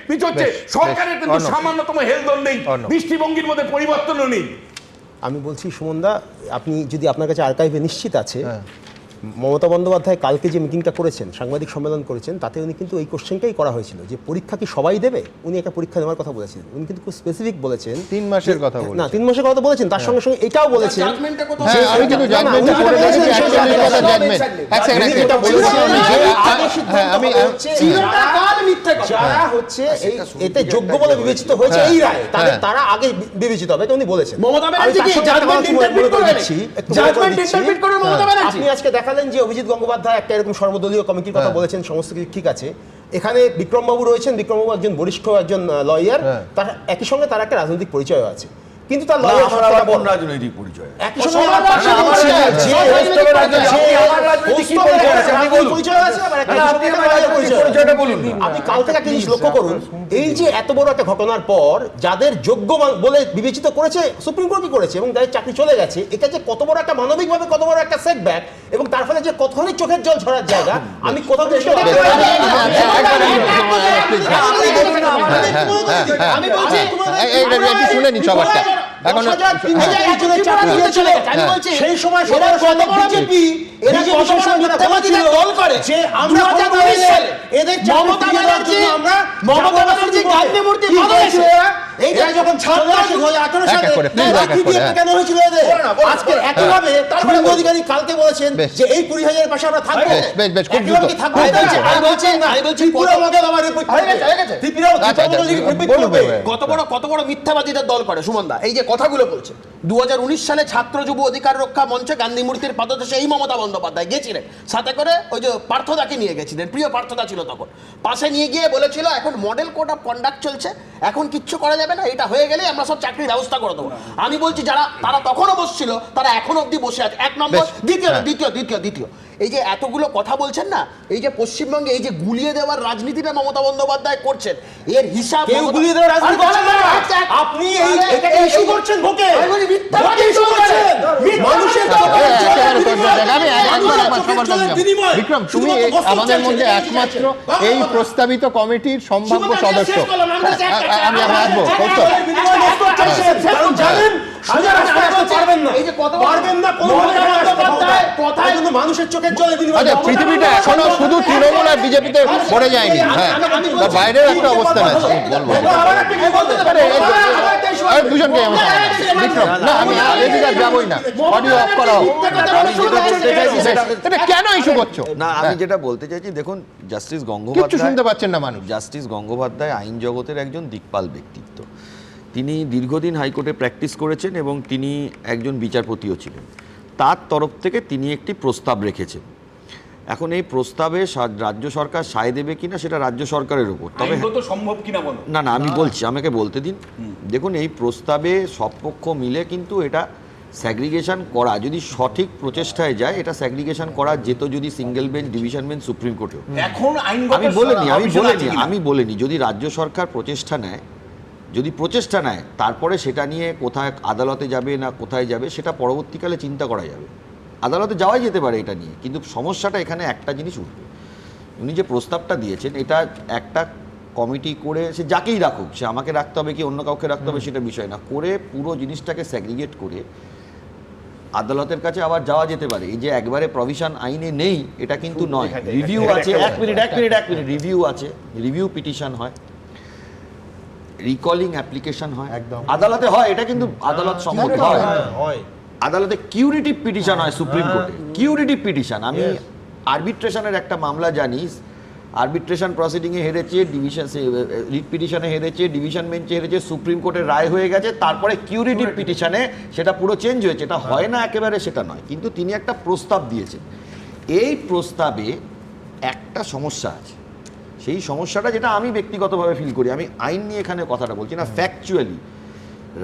পিছোচ্ছে। সরকারের কিন্তু সামান্যতম হেলদোল নেই, দৃষ্টিভঙ্গির মধ্যে পরিবর্তনও নেই। আমি বলছি সুমনদা, আপনি যদি আপনার কাছে আর্কাইভে নিশ্চিত আছে, মমতা বন্দ্যোপাধ্যায় কালকে যে মিটিংটা করেছেন, সাংবাদিক সম্মেলন করেছেন, তাতে উনি কিন্তু এই কোশ্চেনটাই করা হয়েছিল যে পরীক্ষা কি সবাই দেবে। উনি একটা পরীক্ষা নেওয়ার কথা বলেছেন, উনি কিন্তু খুব স্পেসিফিক বলেছেন 3 মাসের কথা বলেছেন। না, 3 মাসের কথা বলেছেন, তার সঙ্গে সঙ্গে এটাও বলেছেন আমি কিন্তু জাজমেন্টটা পড়ে দেখেছি, এক সেকেন্ড যারা হচ্ছে এতে যোগ্য বলে বিবেচিত হয়েছে এই রায়, তারা আগে বিবেচিত হবে, এটা উনি বলেছেন। আপনি আজকে দেখালেন যে অভিজিৎ গঙ্গোপাধ্যায় একটা এরকম সর্বদলীয় কমিটির কথা বলেছেন, সমস্ত কিছু ঠিক আছে। এখানে বিক্রমবাবু রয়েছেন, বিক্রমবাবু একজন বরিষ্ঠ একজন লয়ার, তার একই সঙ্গে তার একটা রাজনৈতিক পরিচয় আছে। কিন্তু তার রাজনৈতিক পরিচয় একই সঙ্গে আমার আপনি কাল থেকে একটা জিনিস লক্ষ্য করুন, এই যে এত বড় একটা ঘটনার পর যাদের যোগ্য বলে বিবেচিত করেছে সুপ্রিম কোর্টই করেছে এবং যাদের চাকরি চলে গেছে, এটা যে কত বড় একটা মানবিকভাবে কত বড় একটা সেটব্যাক এবং তার ফলে যে কতখানি চোখের জল ঝরার জায়গা আমি কোথাও আমি বলছি শুনে নি সবারটা এখন সেই সময় বিজেপি এরা দল করে যে আমরা এদের মমতা ব্যানার্জি মমতা ব্যানার্জি গান্ধী মূর্তি এইটা যখন 2018 সালে কেন হয়েছিল এদের আজকে একইভাবে তারপরে অধিকারী কালকে বলেছেন যে এই 20,000 পাশে আমরা থাকবো বেশ খুব দ্রুত কত বড় মিথ্যাবাদীদের দল করে সুমনদা এই যে কথাগুলো বলছে 2019 সালে ছাত্র যুব অধিকার রক্ষা মঞ্চে গান্ধী মূর্তির পাদদেশে এই মমতা বন্দ্যোপাধ্যায় গেছিলেন, সাথে করে ওই যে পার্থদাকে নিয়ে গেছিলেন, প্রিয় পার্থদা ছিল তখন, পাশে নিয়ে গিয়ে বলেছিল এখন মডেল কোড অফ কন্ডাক্ট চলছে, এখন কিচ্ছু করা যাবে না, এটা হয়ে গেলে আমরা সব চাকরির ব্যবস্থা করে দেবো। আমি বলছি যারা তারা তখনও বসছিল তারা এখন অবধি বসে আছে। এক নম্বর। দ্বিতীয় এই যে এতগুলো কথা বলছেন না, এই যে পশ্চিমবঙ্গে এই যে গুলিয়ে দেওয়ার রাজনীতিটা মমতা বন্দ্যোপাধ্যায় করছেন, এর হিসাব গুলিয়ে দেওয়ার রাজনীতি আপনি এটাকে ইস্যু করছেন ভোকে ইস্যু করছেন মানুষের বিক্রম, তুমি আমাদের মধ্যে একমাত্র এই প্রস্তাবিত কমিটির সম্ভাব্য সদস্য। আমি আসবো মানুষের চোখের জলে পৃথিবীটা এখনো শুধু তৃণমূল আর বিজেপিতে ভরে যায়নি, হ্যাঁ বাইরেও একটা অবস্থান আছে। দুজনকে বিক্রম না আমি এদিকে যাবোই না, অডিও অফ করা হোক। কেন ইস্যু করছো? না আমি যেটা বলতে চাইছি, দেখুন জাস্টিস কিচ্ছু গঙ্গোপাধ্যায় শুনতে পাচ্ছেন না মানুষ। জাস্টিস গঙ্গোপাধ্যায় আইন জগতের একজন দিকপাল ব্যক্তিত্ব। তিনি দীর্ঘদিন হাইকোর্টে প্র্যাকটিস করেছেন এবং তিনি একজন বিচারপতিও ছিলেন। তার তরফ থেকে তিনি একটি প্রস্তাব রেখেছেন। এখন এই প্রস্তাবে রাজ্য সরকার সায় দেবে কিনা সেটা রাজ্য সরকারের উপর। তবে সম্ভব কিনা বলো না আমি বলছি, আমাকে বলতে দিন। দেখুন এই প্রস্তাবে সব পক্ষ মিলে কিন্তু এটা স্যাগ্রিগেশন করা যদি সঠিক প্রচেষ্টায় যায়, এটা স্যাগ্রিগেশন করা যেত যদি single bench division bench supreme কোর্টেও। এখন আমি বলিনি যদি রাজ্য সরকার প্রচেষ্টা নেয় তারপরে সেটা নিয়ে কোথায় আদালতে যাবে না কোথায় যাবে সেটা পরবর্তীকালে চিন্তা করা যাবে। আদালতে যাওয়াই যেতে পারে এটা নিয়ে, কিন্তু সমস্যাটা এখানে একটা জিনিস উঠবে। উনি যে প্রস্তাবটা দিয়েছেন এটা একটা কমিটি করে, সে যাকেই রাখুক, সে আমাকে রাখতে হবে কি অন্য কাউকে রাখতে হবে সেটা বিষয় না, করে পুরো জিনিসটাকে স্যাগ্রিগেট করে আদালতের কাছে আবার যাওয়া যেতে পারে। এই যে একবারে প্রভিশন আইনে নেই এটা কিন্তু নয়, রিভিউ আছে। এক মিনিট রিভিউ আছে, রিভিউ পিটিশন হয়, রিকলিং অ্যাপ্লিকেশন হয়, আদালতে হয়, এটা কিন্তু আদালত সম্মত হয়। আদালতে কিউরিটিভ পিটিশন হয় সুপ্রিম কোর্টে, কিউরিটিভ পিটিশন। আমি আরবিট্রেশনের একটা মামলা জানি, আরবিট্রেশন প্রসিডিংয়ে হেরেছে, ডিভিশন রিট পিটিশনে হেরেছে, ডিভিশন বেঞ্চে হেরেছে, সুপ্রিম কোর্টের রায় হয়ে গেছে, তারপরে কিউরিটিভ পিটিশনে সেটা পুরো চেঞ্জ হয়েছে। এটা হয় না একেবারে সেটা নয়, কিন্তু তিনি একটা প্রস্তাব দিয়েছেন। এই প্রস্তাবে একটা সমস্যা আছে, সেই সমস্যাটা যেটা আমি ব্যক্তিগতভাবে ফিল করি, আমি আইন নিয়ে এখানে কথাটা বলছি না, ফ্যাকচুয়ালি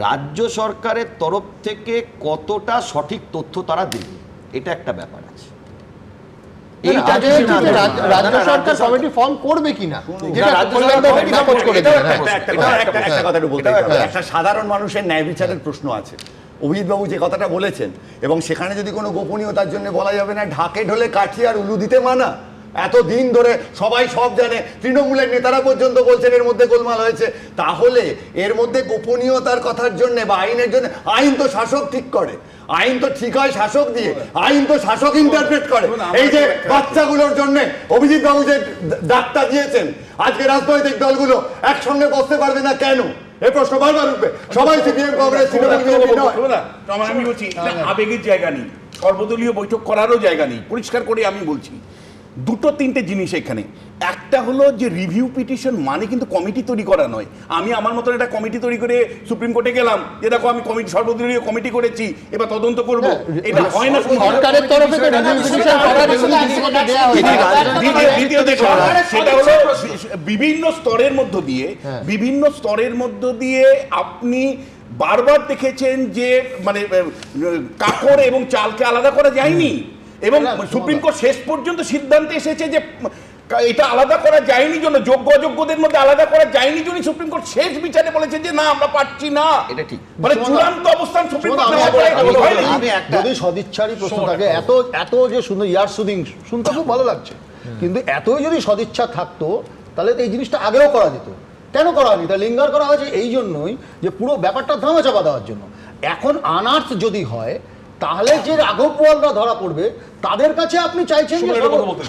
রাজ্য সরকারের তরফ থেকে কতটা সঠিক তথ্য তারা দেবে এটা একটা ব্যাপার আছে। রাজ্য সরকার কমিটি ফর্ম করবে কিনা একটা সাধারণ মানুষের ন্যায় বিচারের প্রশ্ন আছে। অভিজিৎবাবু যে কথাটা বলেছেন, এবং সেখানে যদি কোনো গোপনীয়তার জন্য বলা যাবে না ঢাকে ঢোলে কাঠি আর উলু দিতে মানা, এতদিন ধরে সবাই সব জানে, তৃণমূলের নেতারা পর্যন্ত বলছেন এর মধ্যে গোলমাল হয়েছে, তাহলে এর মধ্যে গোপনীয়তার কথার জন্য বা আইনের জন্য, আইন তো শাসক ঠিক করে, আইন তো ঠিক হয় শাসক দিয়ে, আইন তো শাসক ইন্টারপ্রেট করে। এই যে বাচ্চাগুলোর জন্য অভিজিৎ বাবু যে ডাক্তার দিয়েছেন, আজকে রাজনৈতিক দলগুলো একসঙ্গে বসতে পারবে না কেন? এই প্রশ্ন বারবার উঠবে। সবাই সিপিএম কংগ্রেস আমি বলছি আবেগের জায়গা নেই, সর্বদলীয় বৈঠক করারও জায়গা নেই। পরিষ্কার করে আমি বলছি দুটো তিনটে জিনিস এখানে। একটা হলো যে রিভিউ পিটিশন মানে কিন্তু কমিটি তৈরি করা নয়। আমি আমার মতন একটা কমিটি তৈরি করে সুপ্রিম কোর্টে গেলাম, যে দেখো আমি কমিটি সর্বদলীয় কমিটি করেছি, এবার তদন্ত করব, এটা হয় না। সরকারের তরফ থেকে দ্বিতীয় দেখো সেটা হলো বিভিন্ন স্তরের মধ্য দিয়ে আপনি বারবার দেখেছেন যে মানে কাকড় এবং চালকে আলাদা করা যায়নি, এবং সুপ্রিম কোর্ট শেষ পর্যন্ত সিদ্ধান্তে এসেছে যে এটা আলাদা করা যায়নি জন্য, যোগ্য অযোগ্যদের মধ্যে আলাদা করা যায়নি জন্য সুপ্রিম কোর্ট শেষ বিচারে বলেছে যে না আমরা পারছি না। এটা ঠিক, মানে চূড়ান্ত অবস্থান সুপ্রিম কোর্ট। যদি সদিচ্ছারই প্রশ্ন থাকে, এত যে সুন্দর ইয়ার সুদিং শুনতে খুব ভালো লাগছে, কিন্তু এতই যদি সদিচ্ছা থাকতো তাহলে তো এই জিনিসটা আগেও করা যেত। কেন করা হয়নি? তা লিঙ্গার করা হয়েছে এই জন্যই যে পুরো ব্যাপারটা ধামাচাপা দেওয়ার জন্য। এখন আনার্থ যদি হয় তাহলে যে রাঘব বোয়ালরা ধরা পড়বে তাদের কাছে আপনি চাইছেন যে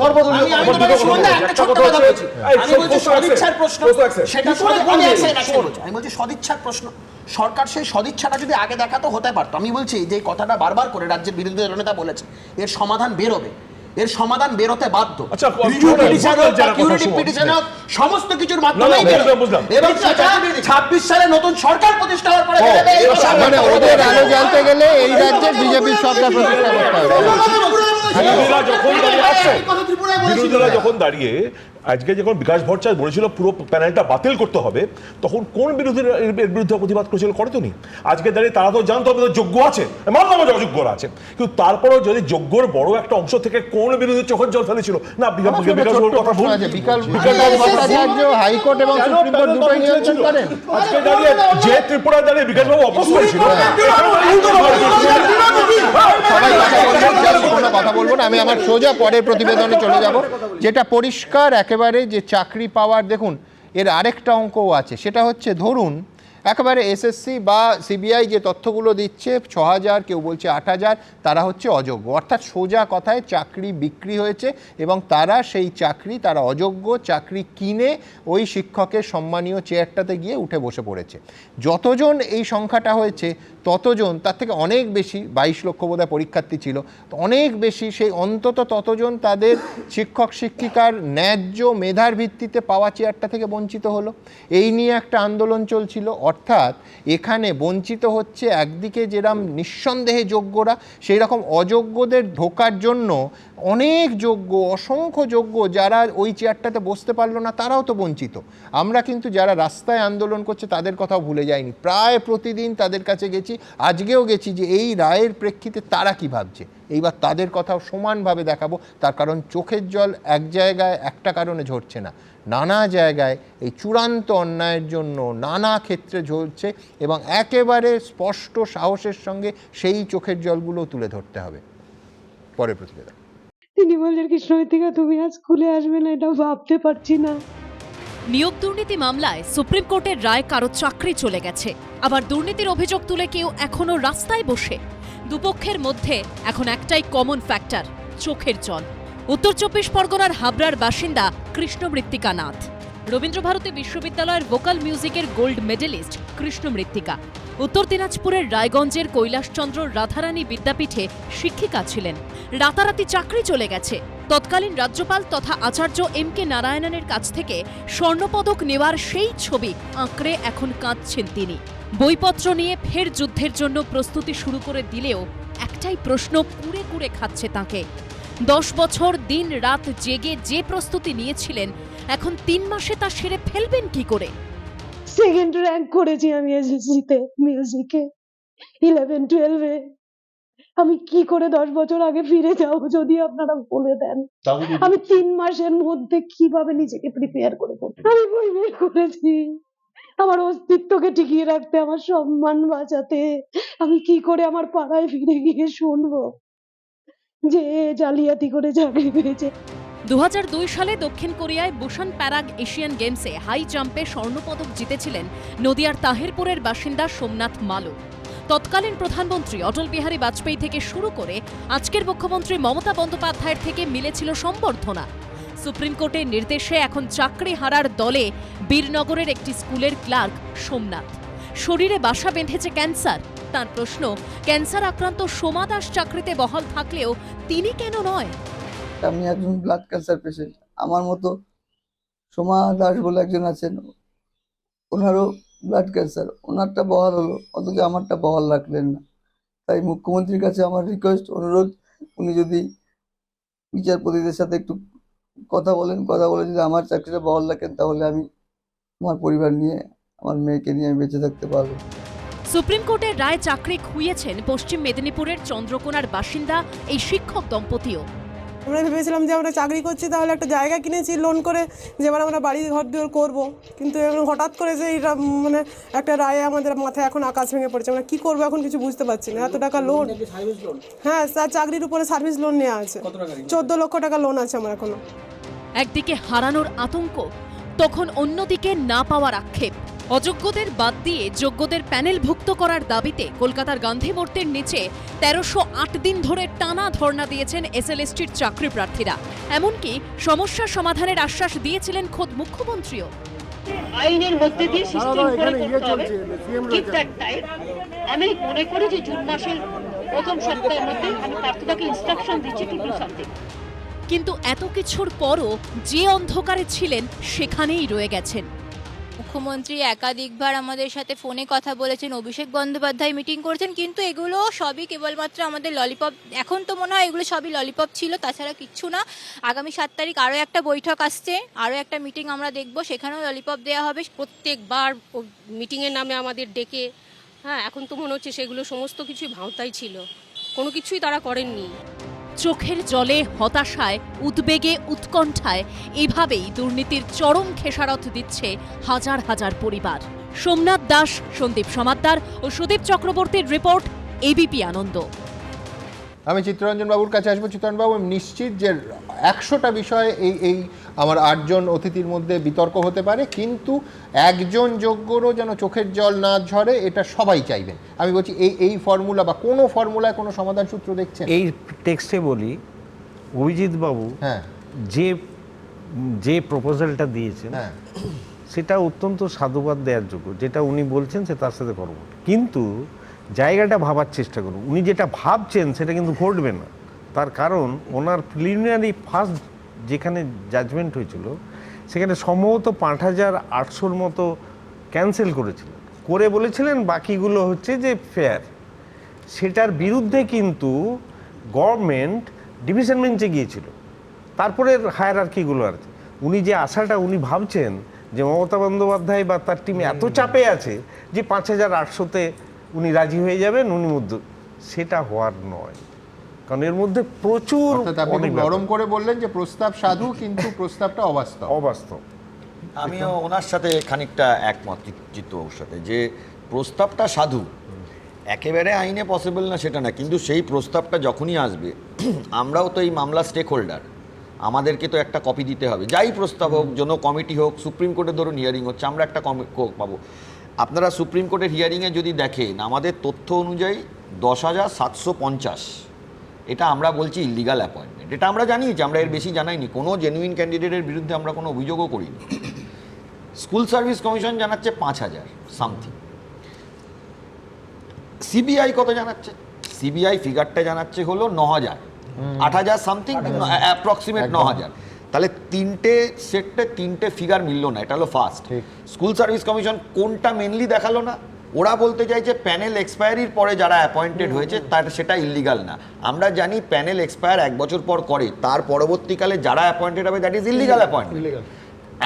সর্বদলীয়। আমি বলছি সদিচ্ছার প্রশ্ন, সরকার সেই সদিচ্ছাটা যদি আগে দেখাতো হতে পারতো। আমি বলছি যে কথাটা বারবার করে রাজ্যের বিরোধী দলনেতা বলেছে, এর সমাধান বেরোবে, এর সমাধান বেরোতে বাধ্য। সমস্ত কিছুর মাধ্যমে এবং 26 সালে নতুন সরকার প্রতিষ্ঠা হওয়ার পরে ওদের আলো জ্বালতে গেলে এই রাজ্যে বিজেপির সরকার প্রতিষ্ঠা করতে হবে। বিরোধীরা যখন দাঁড়িয়ে আজকে যখন বিকাশ ভট্টাচার্য বলেছিল পুরো প্যানেলটা বাতিল করতে হবে, তখন কোন বিরোধীরা এর বিরুদ্ধে প্রতিবাদ করেছিল? করে তো নি। আজকে দাঁড়িয়ে তারা তো জানতো হবে যোগ্য আছে, মানলাম যে অযোগ্যরা আছে, কিন্তু তারপরেও যদি যোগ্যর বড় একটা অংশ থেকে কোন বিরোধী চোখের জল ফেলেছিল না? বিকাশ কথা ভুল। হাইকোর্ট এবং সুপ্রিম কোর্ট দুটোই নিয়ন্ত্রণ করেন। আজকে দাঁড়িয়ে যে ত্রিপুরা দাঁড়িয়ে বিকাশবাবু অপোজ করেছিল। কথা বলবো না, আমি আমার সোজা পরের প্রতিবেদনে চলে যাব, যেটা পরিষ্কার একেবারে যে চাকরি পাওয়ার। দেখুন এর আরেকটা অঙ্কও আছে, সেটা হচ্ছে ধরুন একেবারে এসএসসি বা সিবিআই যে তথ্যগুলো দিচ্ছে 6000, কেউ বলছে 8000, তারা হচ্ছে অযোগ্য। অর্থাৎ সোজা কথায় চাকরি বিক্রি হয়েছে এবং তারা সেই চাকরি, তারা অযোগ্য চাকরি কিনে ওই শিক্ষকের সম্মানীয় চেয়ারটাতে গিয়ে উঠে বসে পড়েছে। যতজন এই সংখ্যাটা হয়েছে ততজন, তার থেকে অনেক বেশি, 22 লক্ষ বোধহয় পরীক্ষার্থী ছিল, অনেক বেশি, সেই অন্তত ততজন তাদের শিক্ষক শিক্ষিকার ন্যায্য মেধার ভিত্তিতে পাওয়া চেয়ারটা থেকে বঞ্চিত হলো। এই নিয়ে একটা আন্দোলন চলছিল। অর্থাৎ এখানে বঞ্চিত হচ্ছে একদিকে যেরকম নিঃসন্দেহে যোগ্যরা, সেই রকম অযোগ্যদের ঢোকার জন্য অনেক যোগ্য, অসংখ্য যোগ্য যারা ওই চেয়ারটাতে বসতে পারলো না, তারাও তো বঞ্চিত। আমরা কিন্তু যারা রাস্তায় আন্দোলন করছে তাদের কথাও ভুলে যাইনি, প্রায় প্রতিদিন তাদের কাছে গেছি, আজকেও গেছি, যে এই রায়ের প্রেক্ষিতে তারা কি ভাবছে। এইবার তাদের কথাও সমানভাবে দেখাবো, তার কারণ চোখের জল এক জায়গায় একটা কারণে ঝরছে না, নানা জায়গায় এই চূড়ান্ত অন্যায়ের জন্য নানা ক্ষেত্রে ঝরছে, এবং একেবারে স্পষ্ট সাহসের সঙ্গে সেই চোখের জলগুলো তুলে ধরতে হবে। পরে প্রতিবেদন। তিনি বললেন কৃষ্ণবিতিকা তুমি আজ স্কুলে আসবে না, এটা ভাবতে পারছি না। নিয়োগ দুর্নীতি মামলায় সুপ্রিম কোর্টের রায় কারো চাকরি চলে গেছে, আবার দুর্নীতির অভিযোগ তুলে কেউ এখনো রাস্তায় বসে। দুপক্ষের মধ্যে এখন একটাই কমন ফ্যাক্টর, চোখের জল। উত্তর 24 পরগনার হাবড়ার বাসিন্দা কৃষ্ণমৃত্তিকা নাথ, রবীন্দ্রভারতী বিশ্ববিদ্যালয়ের ভোকাল মিউজিকের গোল্ড মেডেলিস্ট কৃষ্ণমৃত্তিকা উত্তর দিনাজপুরের রায়গঞ্জের কৈলাসচন্দ্র রাধারানী বিদ্যাপীঠে শিক্ষিকা ছিলেন। রাতারাতি চাকরি চলে গেছে। তৎকালীন রাজ্যপাল তথা আচার্য এম.কে. নারায়ণনের কাছ থেকে স্বর্ণপদক নেওয়ার সেই ছবি আঁকড়ে এখন কাঁদছেন তিনি। বইপত্র নিয়ে ফের যুদ্ধের জন্য প্রস্তুতি শুরু করে দিলেও একটাই প্রশ্ন কুড়ে কুড়ে খাচ্ছে তাঁকে। 10 বছর দিন রাত জেগে যে প্রস্তুতি নিয়েছিলেন, এখন 3 মাসে তা সেরে ফেলবেন কি করে? সেকেন্ড র্যাঙ্ক করেছি আমি এসএসসিতে মিউজিকে 11-12-এ। আমি কি করে 10 বছর আগে ফিরে যাব যদি আপনারা বলে দেন। আমি 3 মাসের মধ্যে কিভাবে নিজেকে প্রিপেয়ার করে করতে, আমি বই বের করেছি আমার অস্তিত্বকে টিকিয়ে রাখতে, আমার সম্মান বাঁচাতে। আমি কি করে আমার পাড়ায় ফিরে গিয়ে শুনবো যে জালিয়াতি করে চাকরি পেয়েছে। 2002 সালে দক্ষিণ কোরিয়ায় বুসান প্যারাগ এশিয়ান গেমসে হাই জাম্পে স্বর্ণপদক জিতেছিলেন নদিয়ার তাহিরপুরের বাসিন্দা সোমনাথ মালো। তৎকালীন প্রধানমন্ত্রী অটল বিহারী বাজপেয়ী থেকে শুরু করে আজকের মুখ্যমন্ত্রী মমতা বন্দ্যোপাধ্যায়ের থেকে মিলেছিল সম্বর্ধনা। সুপ্রিম কোর্টের নির্দেশে এখন চাকরি হারার দলে বীরনগরের একটি স্কুলের ক্লার্ক সোমনাথ। শরীরে বাসা বেঁধেছে ক্যান্সার। তার প্রশ্ন, ক্যান্সার আক্রান্ত সোমা দাস চাকরিতে বহাল থাকলেও তিনি কেন নয়? আমি একজন ব্লাড ক্যান্সার পেশেন্ট, আমার মতো সোমা দাস বলে একজন আছেন, ওনারও ব্লাড ক্যান্সার, ওনারটা বহাল হলো অথচ আমারটা বহাল রাখলেন না। তাই মুখ্যমন্ত্রীর কাছে আমার রিকোয়েস্ট, অনুরোধ, উনি যদি বিচারপতিদের সাথে একটু কথা বলে যদি আমার চাকরিটা বহাল রাখেন, তাহলে আমি আমার পরিবার নিয়ে, আমার মেয়েকে নিয়ে আমি বেঁচে থাকতে পারবো। সুপ্রিম কোর্টের রায় চাকরি খুইয়েছেন পশ্চিম মেদিনীপুরের চন্দ্রকোনার বাসিন্দা এই শিক্ষক দম্পতিও। আমরা ভেবেছিলাম যে আমরা চাকরি করছি, তাহলে একটা জায়গা কিনেছি লোন করে, যে এবার আমরা বাড়ি ঘর দুয়ার করবো, কিন্তু হঠাৎ করে যে এটা মানে একটা রায় আমাদের মাথায় এখন আকাশ ভেঙে পড়েছে। আমরা কি করবো এখন কিছু বুঝতে পারছি না। এত টাকা লোন, হ্যাঁ স্যার চাকরির উপরে সার্ভিস লোন নেওয়া আছে, 14 লক্ষ টাকা লোন আছে আমার এখনো। একদিকে হারানোর আতঙ্ক, তখন অন্যদিকে না পাওয়ার আক্ষেপ। অযোগ্যদের বাদ দিয়ে যোগ্যদের প্যানেলভুক্ত করার দাবিতে কলকাতার গান্ধী মূর্তির নিচে 1308 দিন ধরে টানা ধর্ণা দিয়েছেন এসএলএসটির চাকরি প্রার্থীরা। এমনকি সমস্যা সমাধানের আশ্বাস দিয়েছিলেন খোদ মুখ্যমন্ত্রীও। আইনের মধ্যে দিয়ে সিস্টেম করে করতে হবে। ঠিক দ্যাট টাইম আমি মনে করি যে জুন মাসের প্রথম সপ্তাহের মধ্যে আমি প্রার্থীদেরকে ইনস্ট্রাকশন দিচ্ছি টু ডু সামথিং। কিন্তু এত কিছুর পরও যে অন্ধকারে ছিলেন সেখানেই রয়ে গেছেন। মুখ্যমন্ত্রী একাধিকবার আমাদের সাথে ফোনে কথা বলেছেন, অভিষেক বন্দ্যোপাধ্যায় মিটিং করেছেন, কিন্তু এগুলো সবই কেবলমাত্র আমাদের ললিপপ। এখন তো মনে হয় এগুলো সবই ললিপপ ছিল, তাছাড়া কিচ্ছু না। আগামী 7 তারিখ আরও একটা বৈঠক আসছে, আরও একটা মিটিং আমরা দেখব, সেখানেও ললিপপ দেওয়া হবে। প্রত্যেকবার মিটিংয়ের নামে আমাদের ডেকে, হ্যাঁ এখন তো মনে হচ্ছে সেগুলো সমস্ত কিছুই ভাঁওতাই ছিল, কোনো কিছুই তারা করেননি। চোখের জলে, হতাশায়, উদ্বেগে, উৎকণ্ঠায় এভাবেই দুর্নীতির চরম খেসারত দিচ্ছে হাজার হাজার পরিবার। সোমনাথ দাস, সন্দীপ সমাদ্দার ও সুদীপ চক্রবর্তীর রিপোর্ট, এবিপি আনন্দ। আমি চিত্তরঞ্জন বাবুর কাছে আসবো। চিত্তরঞ্জন বাবু, আমি নিশ্চিত যে 100টা বিষয়ে এই আমার 8 জন অতিথির মধ্যে বিতর্ক হতে পারে, কিন্তু একজন যোগ্যরও যেন চোখের জল না ঝরে এটা সবাই চাইবেন। আমি বলছি এই ফর্মুলা বা কোনো ফর্মুলায় কোনো সমাধান সূত্র দেখছেন? এই টেক্সটে বলি, অভিজিৎ বাবু হ্যাঁ যে প্রপোজালটা দিয়েছেন সেটা অত্যন্ত সাধুবাদ দেওয়ার যোগ্য। যেটা উনি বলছেন সে তার সাথে করব, কিন্তু জায়গাটা ভাবার চেষ্টা করুন। উনি যেটা ভাবছেন সেটা কিন্তু ঘটবে না। তার কারণ ওনার প্রিলিমিনারি ফার্স্ট যেখানে জাজমেন্ট হয়েছিল সেখানে সম্ভবত 5800-র মতো ক্যান্সেল করেছিলেন, করে বলেছিলেন বাকিগুলো হচ্ছে যে ফেয়ার। সেটার বিরুদ্ধে কিন্তু গভর্নমেন্ট ডিভিশন বেঞ্চে গিয়েছিল, তারপরে হায়ারার্কিগুলো আর কি। উনি যে আশাটা উনি ভাবছেন যে মমতা বন্দ্যোপাধ্যায় বা তার টিম এত চাপে আছে যে 5800-তে উনি রাজি হয়ে যাবেন, উনি মধ্যে সেটা হওয়ার নয়। কারণ এর মধ্যে প্রচুর নরম করে বললেন যে প্রস্তাব সাধু, কিন্তু প্রস্তাবটা অবাস্তব। আমিও ওনার সাথে খানিকটা একমত চিত্তবাবুর সাথে যে প্রস্তাবটা সাধু, একেবারে আইনে পসিবল না সেটা না, কিন্তু সেই প্রস্তাবটা যখনই আসবে আমরাও তো এই মামলা স্টেক হোল্ডার, আমাদেরকে তো একটা কপি দিতে হবে। যাই প্রস্তাব হোক, জন কমিটি হোক, সুপ্রিম কোর্টে ধরুন হিয়ারিং হচ্ছে, আমরা একটা পাবো। আপনারা সুপ্রিম কোর্টের হিয়ারিংয়ে যদি দেখেন, আমাদের তথ্য অনুযায়ী 10,750 এটা আমরা বলছি ইলিগাল অ্যাপয়েন্টমেন্ট। এটা আমরা জানিয়েছি, আমরা এর বেশি জানাইনি। কোনো জেনুইন ক্যান্ডিডেটের বিরুদ্ধে আমরা কোনো অভিযোগও করিনি। স্কুল সার্ভিস কমিশন জানাচ্ছে 5,000 সামথিং। সিবিআই কত জানাচ্ছে? সিবিআই ফিগারটা জানাচ্ছে হলো 9,000, 8,000 সামথিং, অ্যাপ্রক্সিমেট 9,000। তাহলে তিনটে ফিগার মিললো না, এটা হলো ফার্স্ট। স্কুল সার্ভিস কমিশন কোনটা মেনলি দেখালো না? ওরা বলতে চাইছে প্যানেল এক্সপায়ারির পরে যারা অ্যাপয়েন্টেড হয়েছে তার সেটা ইলিগাল না। আমরা জানি প্যানেল এক্সপায়ার 1 বছর পর করে, তার পরবর্তীকালে যারা অ্যাপয়েন্টেড হবে দ্যাট ইজ ইলিগাল অ্যাপয়েন্টমেন্ট।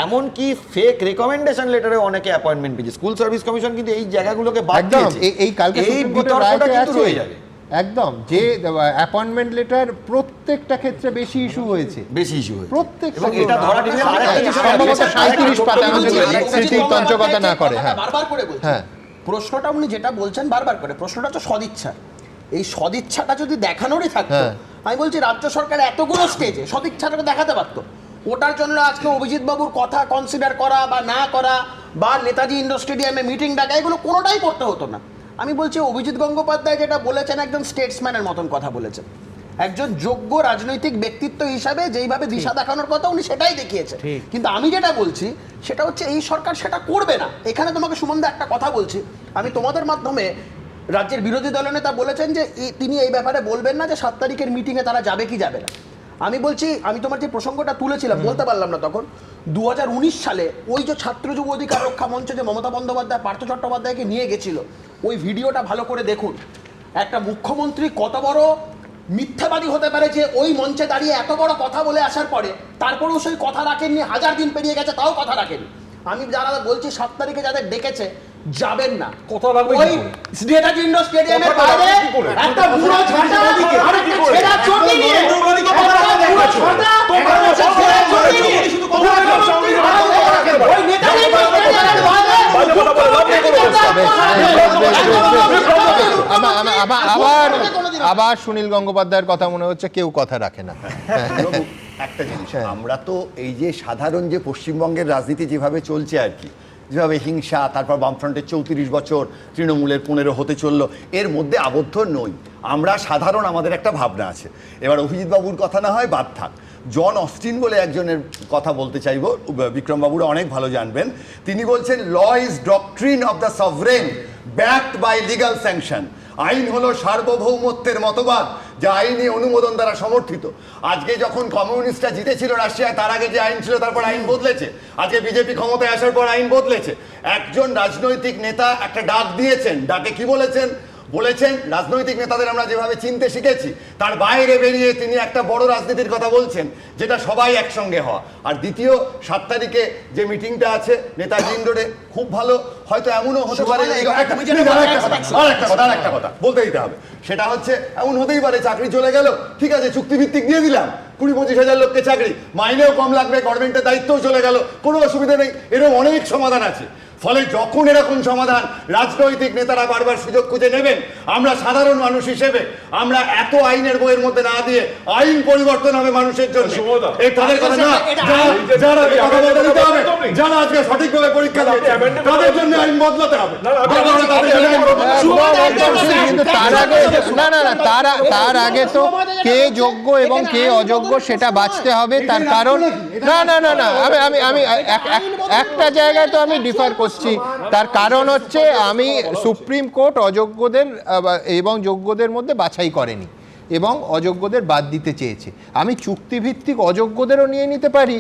এমনকি ফেক রেকমেন্ডেশন লেটারে অনেকে অ্যাপয়েন্টমেন্ট পেয়েছে। স্কুল সার্ভিস কমিশন কিন্তু এই জায়গাগুলোকে বাদ দিয়েছে। এই বিতর্কটা কিন্তু রয়ে যাবে। একদম, যে অ্যাপয়েন্টমেন্ট লেটার প্রত্যেকটা ক্ষেত্রে বেশি ইস্যু হয়েছে, প্রত্যেকটা। এটা ধরা দিলে সম্ভবত 37 পাতা স্মৃতিতন্ত্রকতা না করে। হ্যাঁ, বারবার করে বলছেন হ্যাঁ, প্রশ্নটা উনি যেটা বলছেন বারবার করে, প্রশ্নটা তো সদিচ্ছা। এই সদিচ্ছাটা যদি দেখানোরই থাকতো, আমি বলছি রাজ্য সরকার এতগুলো স্টেজে সদিচ্ছাটাকে দেখাতে পারতো। ওটার জন্য আজকে অভিজিৎ বাবুর কথা কনসিডার করা বা না করা, বা নেতাজি ইন্ডোর স্টেডিয়ামে মিটিং ডাকা, এগুলো কোনোটাই করতে হতো না। আমি বলছি অভিজিৎ গঙ্গোপাধ্যায় যেটা বলেছেন একজন স্টেটসম্যানের মতন কথা বলেছেন, একজন যোগ্য রাজনৈতিক ব্যক্তিত্ব হিসাবে যেইভাবে দিশা দেখানোর কথা উনি সেটাই দেখিয়েছেন। কিন্তু আমি যেটা বলছি সেটা হচ্ছে এই সরকার সেটা করবে না। এখানে তোমাকে সুমনদা একটা কথা বলছি, আমি তোমাদের মাধ্যমে, রাজ্যের বিরোধী দলনেতা বলেছেন যে তিনি এই ব্যাপারে বলবেন না যে 7 তারিখের মিটিংয়ে তারা যাবে কি যাবে না। আমি বলছি, আমি তোমার যে প্রসঙ্গটা তুলেছিলাম বলতে পারলাম না তখন, 2019 সালে ওই যে ছাত্র যুব অধিকার রক্ষা মঞ্চ যে মমতা বন্দ্যোপাধ্যায় পার্থ চট্টোপাধ্যায়কে নিয়ে গেছিল, ওই ভিডিওটা ভালো করে দেখুন। একটা মুখ্যমন্ত্রী কত বড় মিথ্যাবাদী হতে পারে যে ওই মঞ্চে দাঁড়িয়ে এত বড় কথা বলে আসার পরে তারপরেও সেই কথা রাখেননি, 1000 দিন পেরিয়ে গেছে তাও কথা রাখেনি। আমি যারা বলছি 7 তারিখে যাদের ডেকেছে যাবেন না। কথা রাখবে ওই নেতাজি ইন্ডোর স্টেডিয়ামের বাইরে একটা বুড়ো ঝাঁটা আর একটা ছেঁড়া চটি নিয়ে ওই নেতাজি ইন্ডোর স্টেডিয়ামের বাইরে আবার সুনীল গঙ্গোপাধ্যায়ের কথা মনে হচ্ছে কেউ কথা রাখে না। একটা জিনিস, আমরা তো এই যে সাধারণ যে পশ্চিমবঙ্গের রাজনীতি যেভাবে চলছে আর কি, যেভাবে হিংসা, তারপর বামফ্রন্টের 34 বছর, তৃণমূলের 15 হতে চললো, এর মধ্যে আবদ্ধ নই আমরা। সাধারণ আমাদের একটা ভাবনা আছে। এবার অভিজিৎ বাবুর কথা না হয় বাদ থাক, জন অস্টিন বলে একজনের কথা বলতে চাইব, বিক্রমবাবুরা অনেক ভালো জানবেন। তিনি বলছেন law is doctrine of the sovereign backed by legal sanction. আইন হলো সার্বভৌমত্বের মতবাদ যা আইনি অনুমোদন দ্বারা সমর্থিত। আজকে যখন কমিউনিস্টরা জিতেছিল রাশিয়ায়, তার আগে যে আইন ছিল তারপর আইন বদলেছে। আজকে বিজেপি ক্ষমতায় আসার পর আইন বদলেছে। একজন রাজনৈতিক নেতা একটা ডাক দিয়েছেন, ডাকে কি বলেছেন? বলেছেন রাজনৈতিক নেতাদের আমরা যেভাবে চিনতে শিখেছি তার বাইরে বেরিয়ে তিনি একটা বড় রাজনীতির কথা বলছেন, যেটা সবাই একসঙ্গে হওয়া। আর দ্বিতীয় 7 তারিখে যে মিটিংটা আছে নেতাজি ইন্ডোরে, খুব ভালো। হয়তো এমনও হতে পারে, আরেকটা কথা বলতে দিতে হবে, সেটা হচ্ছে এমন হতেই পারে চাকরি চলে গেল, ঠিক আছে চুক্তিভিত্তিক দিয়ে দিলাম 20-25 হাজার লোককে চাকরি, মাইনেও কম লাগবে, গভর্নমেন্টের দায়িত্বও চলে গেল, কোনো অসুবিধা নেই। এরকম অনেক সমাধান আছে। ফলে যখন এরকম সমাধান রাজনৈতিক নেতারা বারবার সুযোগ খুঁজে নেবেন, আমরা সাধারণ মানুষ হিসেবে আমরা এত আইনের বইয়ের মধ্যে না দিয়ে আইন পরিবর্তন হবে মানুষের জন্য। তাদের কথা না, যারা কথা বলতে দিতে হবে, যারা আজকে সঠিকভাবে পরীক্ষা দিচ্ছে তাদের জন্য আইন বদলাতে হবে। তার আগে তো কে যোগ্য এবং কে অযোগ্য সেটা বাঁচতে হবে। তার কারণ আমি একটা জায়গায় তো আমি ডিফার করছি। তার কারণ হচ্ছে আমি সুপ্রিম কোর্ট অযোগ্যদের এবং যোগ্যদের মধ্যে বাছাই করেনি এবং অযোগ্যদের বাদ দিতে চেয়েছে। আমি চুক্তিভিত্তিক অযোগ্যদেরও নিয়ে নিতে পারি।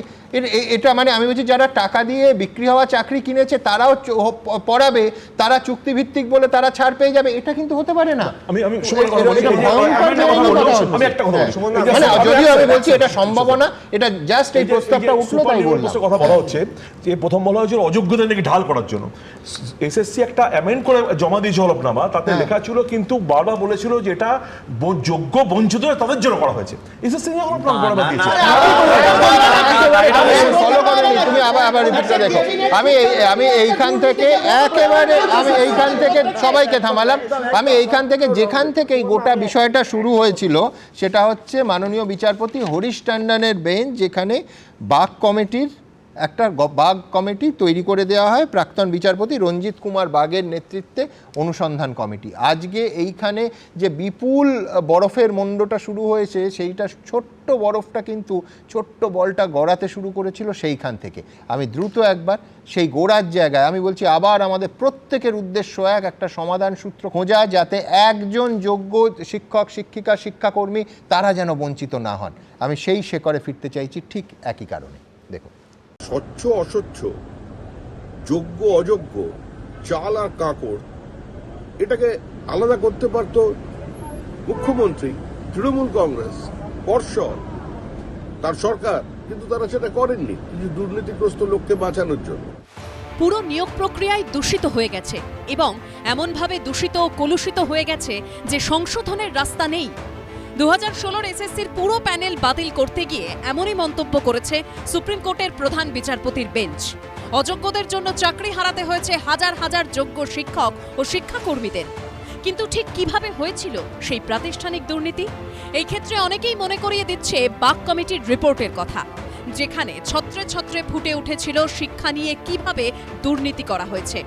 এটা মানে আমি বলছি যারা টাকা দিয়ে বিক্রি হওয়া চাকরি কিনেছে তারাও পড়াবে, তারা চুক্তিভিত্তিক বলে তারা ছাড় পেয়ে যাবে, এটা কিন্তু হতে পারে না। যদিও আমি বলছি এটা সম্ভাবনা, এটা জাস্ট এই প্রস্তাবটা উঠলো তাই বললাম। কথা বলা হচ্ছে যে প্রথম বলা হয়েছিল অযোগ্যদের নাকি ঢাল করার জন্য। এসএসসি একটা অ্যামেন্ড করে জমা দিয়েছে হলফনামা, তাতে লেখা ছিল কিন্তু বারবার বলেছিল যে এটা যোগ্য বঞ্চিত তাদের জন্য করা হয়েছে। এসএসসি নিয়ে হলফনামা দিয়েছে। আমি এইখান থেকে সবাইকে থামালাম। আমি এইখান থেকে যেখান থেকে এই গোটা বিষয়টা শুরু হয়েছিল সেটা হচ্ছে মাননীয় বিচারপতি হরিশ টন্ডনের বেঞ্চ, যেখানে একটা বাগ কমিটি তৈরি করে দেওয়া হয় প্রাক্তন বিচারপতি রঞ্জিত কুমার বাগের নেতৃত্বে অনুসন্ধান কমিটি। আজকে এইখানে যে বিপুল বরফের মণ্ডটা শুরু হয়েছে, সেইটা ছোট্ট বরফটা কিন্তু ছোট্ট বলটা গড়াতে শুরু করেছিল সেইখান থেকে। আমি দ্রুত একবার সেই গোড়ার জায়গায় আমি বলছি আবার আমাদের প্রত্যেকের উদ্দেশ্য একটা সমাধান সূত্র খোঁজা, যাতে একজন যোগ্য শিক্ষক শিক্ষিকা শিক্ষাকর্মী তারা যেন বঞ্চিত না হন। আমি সেই শেকড়ে ফিরতে চাইছি ঠিক একই কারণে। দেখুন, স্বচ্ছ অস্বচ্ছ, যোগ্য অযোগ্য, চাল আর কাকড়, এটাকে আলাদা করতে পারত মুখ্যমন্ত্রী, তৃণমূল কংগ্রেস, পর্ষদ, তার সরকার, কিন্তু তারা সেটা করেননি কিছু দুর্নীতিগ্রস্ত লোককে বাঁচানোর জন্য। পুরো নিয়োগ প্রক্রিয়ায় দূষিত হয়ে গেছে এবং এমনভাবে দূষিত ও কলুষিত হয়ে গেছে যে সংশোধনের রাস্তা নেই। 2016 এসএসসির পুরো প্যানেল বাতিল করতে গিয়ে এমনই মন্তব্য করেছে সুপ্রিম কোর্টের প্রধান বিচারপতির বেঞ্চ। অযোগ্যদের জন্য চাকরি হারাতে হয়েছে হাজার হাজার যোগ্য শিক্ষক ও শিক্ষাকর্মীদের। কিন্তু ঠিক কিভাবে হয়েছিল সেই প্রাতিষ্ঠানিক দুর্নীতি? এই ক্ষেত্রে অনেকেই মনে করিয়ে দিচ্ছে বাগ কমিটির রিপোর্টের কথা, যেখানে ছত্রে ছত্রে ফুটে উঠেছিল শিক্ষা নিয়ে কিভাবে দুর্নীতি করা হয়েছে।